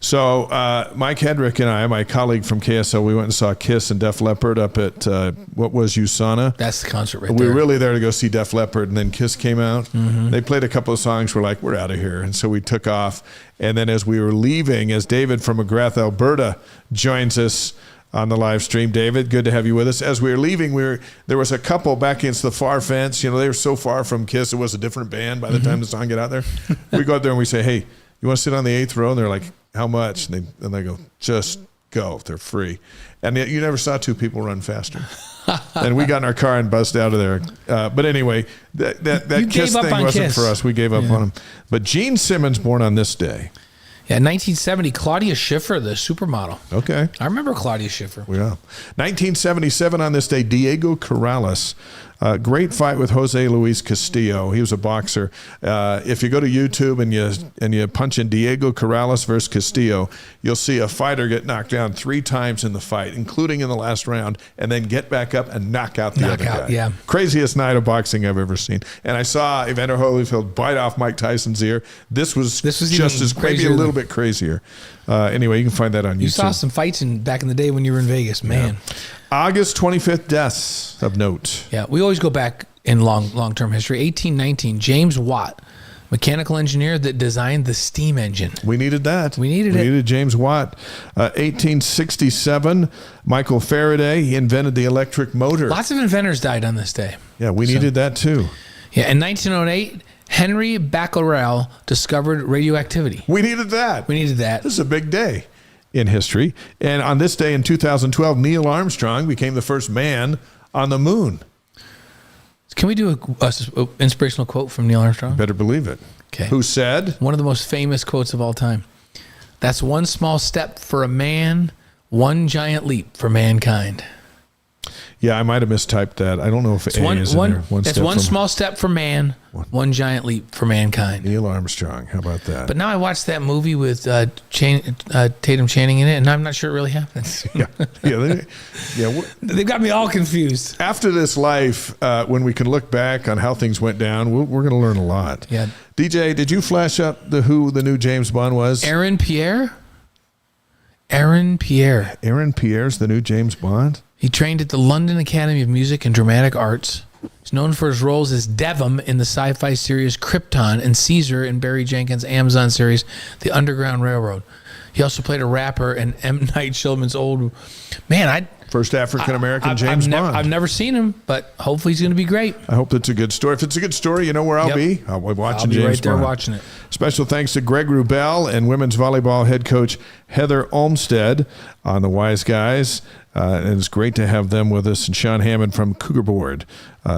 So Mike Hedrick and I, my colleague from KSL, we went and saw Kiss and Def Leppard up at what was USANA. That's the concert right there. there. We were really there to go see Def Leppard, and then Kiss came out. Mm-hmm. They played a couple of songs. We're like, we're out of here. And so we took off. And then as we were leaving, as David from McGrath, Alberta joins us on the live stream. David, good to have you with us. As we were leaving, there was a couple back against the far fence. You know, they were so far from Kiss, it was a different band by the time the song got out there. We go out there and we say, hey, you want to sit on the 8th row? And they're like, how much? And they go, just go. They're free. And you never saw two people run faster. And we got in our car and buzzed out of there. But anyway, that Kiss thing wasn't for us. We gave up on them. But Gene Simmons, born on this day. Yeah, 1970, Claudia Schiffer, the supermodel. Okay. I remember Claudia Schiffer. Yeah. 1977 on this day, Diego Corrales. Great fight with Jose Luis Castillo. He was a boxer. If you go to YouTube and you punch in Diego Corrales versus Castillo, you'll see a fighter get knocked down 3 times in the fight, including in the last round, and then get back up and knock out the other guy. Yeah. Craziest night of boxing I've ever seen. And I saw Evander Holyfield bite off Mike Tyson's ear. This was just as maybe a little bit crazier. Anyway, you can find that on YouTube. You saw some fights back in the day when you were in Vegas, man. Yeah. August 25th, deaths of note. Yeah, we always go back in long-term history. 1819, James Watt, mechanical engineer that designed the steam engine. We needed that. We needed James Watt. 1867, Michael Faraday. He invented the electric motor. Lots of inventors died on this day. Yeah, we needed that too. Yeah, in 1908, Henry Becquerel discovered radioactivity. We needed that. This is a big day in history. And on this day in 2012, Neil Armstrong became the first man on the moon. Can we do a inspirational quote from Neil Armstrong? Better believe it. Okay. Who said? One of the most famous quotes of all time. That's one small step for a man, one giant leap for mankind. Yeah, I might have mistyped that. I don't know if A is in there. That's one small step for man, one giant leap for mankind. Neil Armstrong. How about that? But now I watched that movie with Tatum Channing in it, and I'm not sure it really happens. They've got me all confused. After this life, when we can look back on how things went down, we're going to learn a lot. Yeah. DJ, did you flash up who the new James Bond was? Aaron Pierre. Aaron Pierre's the new James Bond? He trained at the London Academy of Music and Dramatic Arts. He's known for his roles as Devon in the sci-fi series Krypton and Caesar in Barry Jenkins' Amazon series The Underground Railroad. He also played a rapper in M. Night Shyamalan's old... Man, First African-American James Bond. I've never seen him, but hopefully he's going to be great. I hope it's a good story. If it's a good story, you know where I'll be. I'll be watching James Bond. I'll be right there watching it. Special thanks to Greg Wrubell and women's volleyball head coach Heather Olmstead on the Wise Guys. And it's great to have them with us, and Sean Hammond from Cougar Board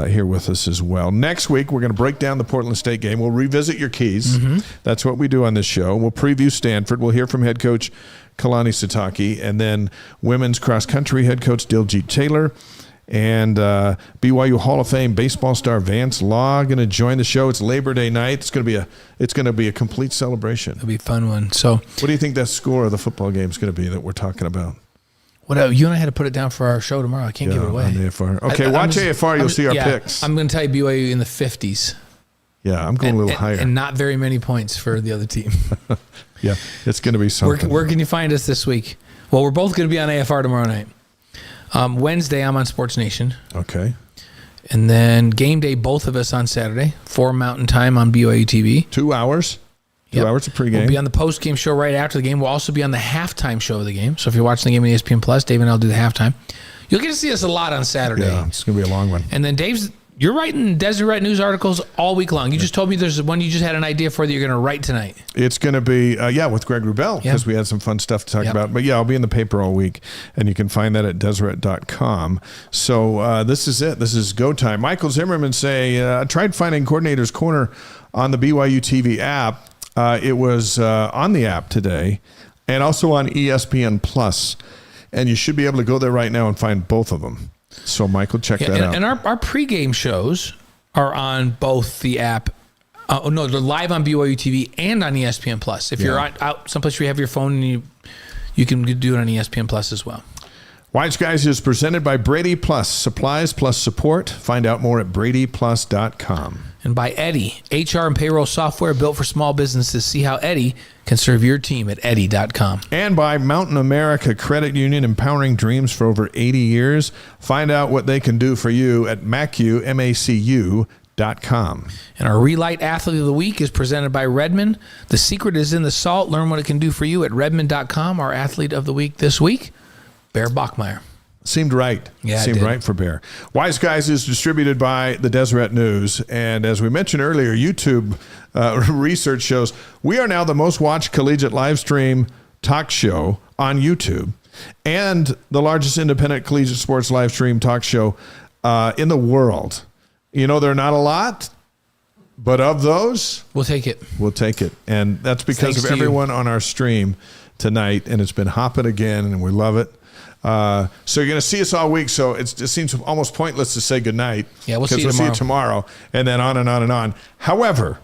here with us as well. Next week, we're going to break down the Portland State game. We'll revisit your keys. That's what we do on this show. We'll preview Stanford. We'll hear from head coach Kalani Sitake, and then women's cross-country head coach Diljit Taylor, and BYU Hall of Fame baseball star Vance Law going to join the show. It's Labor Day night. It's going to be a complete celebration. It'll be a fun one. So, what do you think that score of the football game is going to be that we're talking about? What you and I had to put it down for our show tomorrow. I can't give it away. On AFR. Okay, watch AFR. You'll see our picks. I'm going to tell you BYU in the 50s. Yeah, I'm going a little higher. And not very many points for the other team. Yeah, it's going to be something. Where can you find us this week? Well, we're both going to be on AFR tomorrow night. Wednesday, I'm on Sports Nation. Okay. And then game day, both of us on Saturday, 4 Mountain Time on BYU TV. 2 hours. 2 hours of pregame. We'll be on the post-game show right after the game. We'll also be on the halftime show of the game. So if you're watching the game on ESPN Plus, Dave and I'll do the halftime. You'll get to see us a lot on Saturday. Yeah, it's going to be a long one. And then you're writing Deseret News articles all week long. You just told me there's one you just had an idea for that you're going to write tonight. It's going to be, with Greg Wrubell, because we had some fun stuff to talk about. But I'll be in the paper all week, and you can find that at Deseret.com. So this is it. This is go time. Michael Zimmerman I tried finding Coordinator's Corner on the BYU TV app. It was on the app today and also on ESPN Plus. And you should be able to go there right now and find both of them. So, Michael, check that out. And our pregame shows are on both the app. They're live on BYU TV and on ESPN Plus. If you're out someplace where you have your phone, and you can do it on ESPN Plus as well. Wise Guys is presented by Brady Plus, supplies plus support. Find out more at bradyplus.com. And by Eddie, HR and payroll software built for small businesses. See how Eddie can serve your team at Eddie.com. And by Mountain America Credit Union, empowering dreams for over 80 years. Find out what they can do for you at MACU.com. And our Relight Athlete of the Week is presented by Redmond. The secret is in the salt. Learn what it can do for you at Redmond.com. Our Athlete of the Week this week, Bear Bachmeier. Seemed right. Yeah, Seemed right for Bear. Wise Guys is distributed by the Deseret News. And as we mentioned earlier, YouTube research shows we are now the most watched collegiate live stream talk show on YouTube and the largest independent collegiate sports live stream talk show in the world. You know, there are not a lot, but of those, we'll take it. We'll take it. And that's because Thanks of everyone on our stream tonight. And it's been hopping again, and we love it. So you're going to see us all week. So it seems almost pointless to say goodnight. Yeah, we'll see you tomorrow. And then on and on and on. However,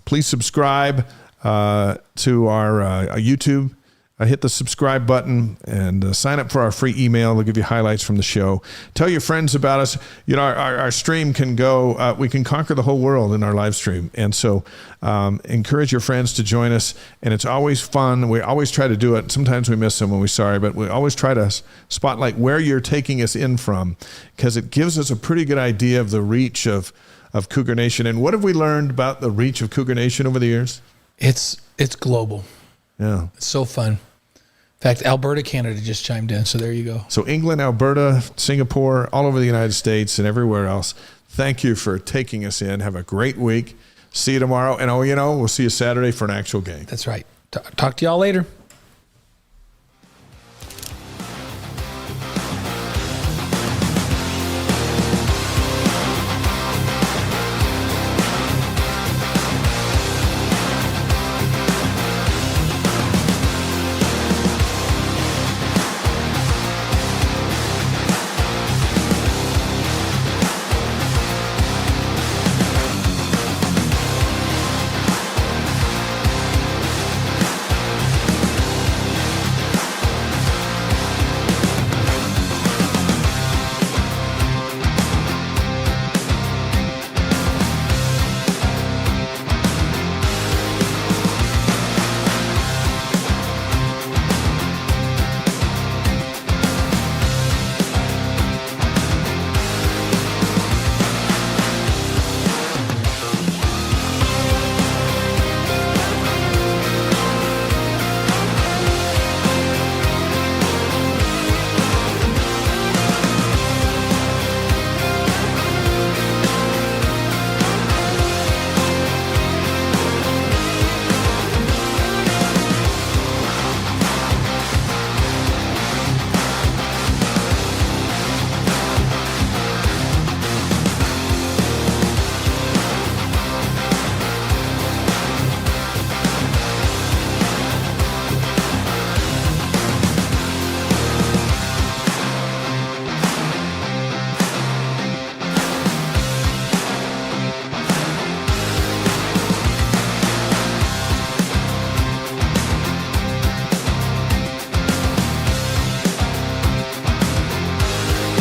please subscribe to our YouTube. Hit the subscribe button and sign up for our free email. We'll give you highlights from the show. Tell your friends about us. You know, our stream can go, we can conquer the whole world in our live stream. And so encourage your friends to join us. And it's always fun. We always try to do it. Sometimes we miss them when we're sorry, but we always try to spotlight where you're taking us in from, because it gives us a pretty good idea of the reach of Cougar Nation. And what have we learned about the reach of Cougar Nation over the years? It's global. Yeah. It's so fun. In fact, Alberta, Canada just chimed in, so there you go. So England, Alberta, Singapore, all over the United States and everywhere else, thank you for taking us in. Have a great week. See you tomorrow. And, we'll see you Saturday for an actual game. That's right. Talk to y'all later.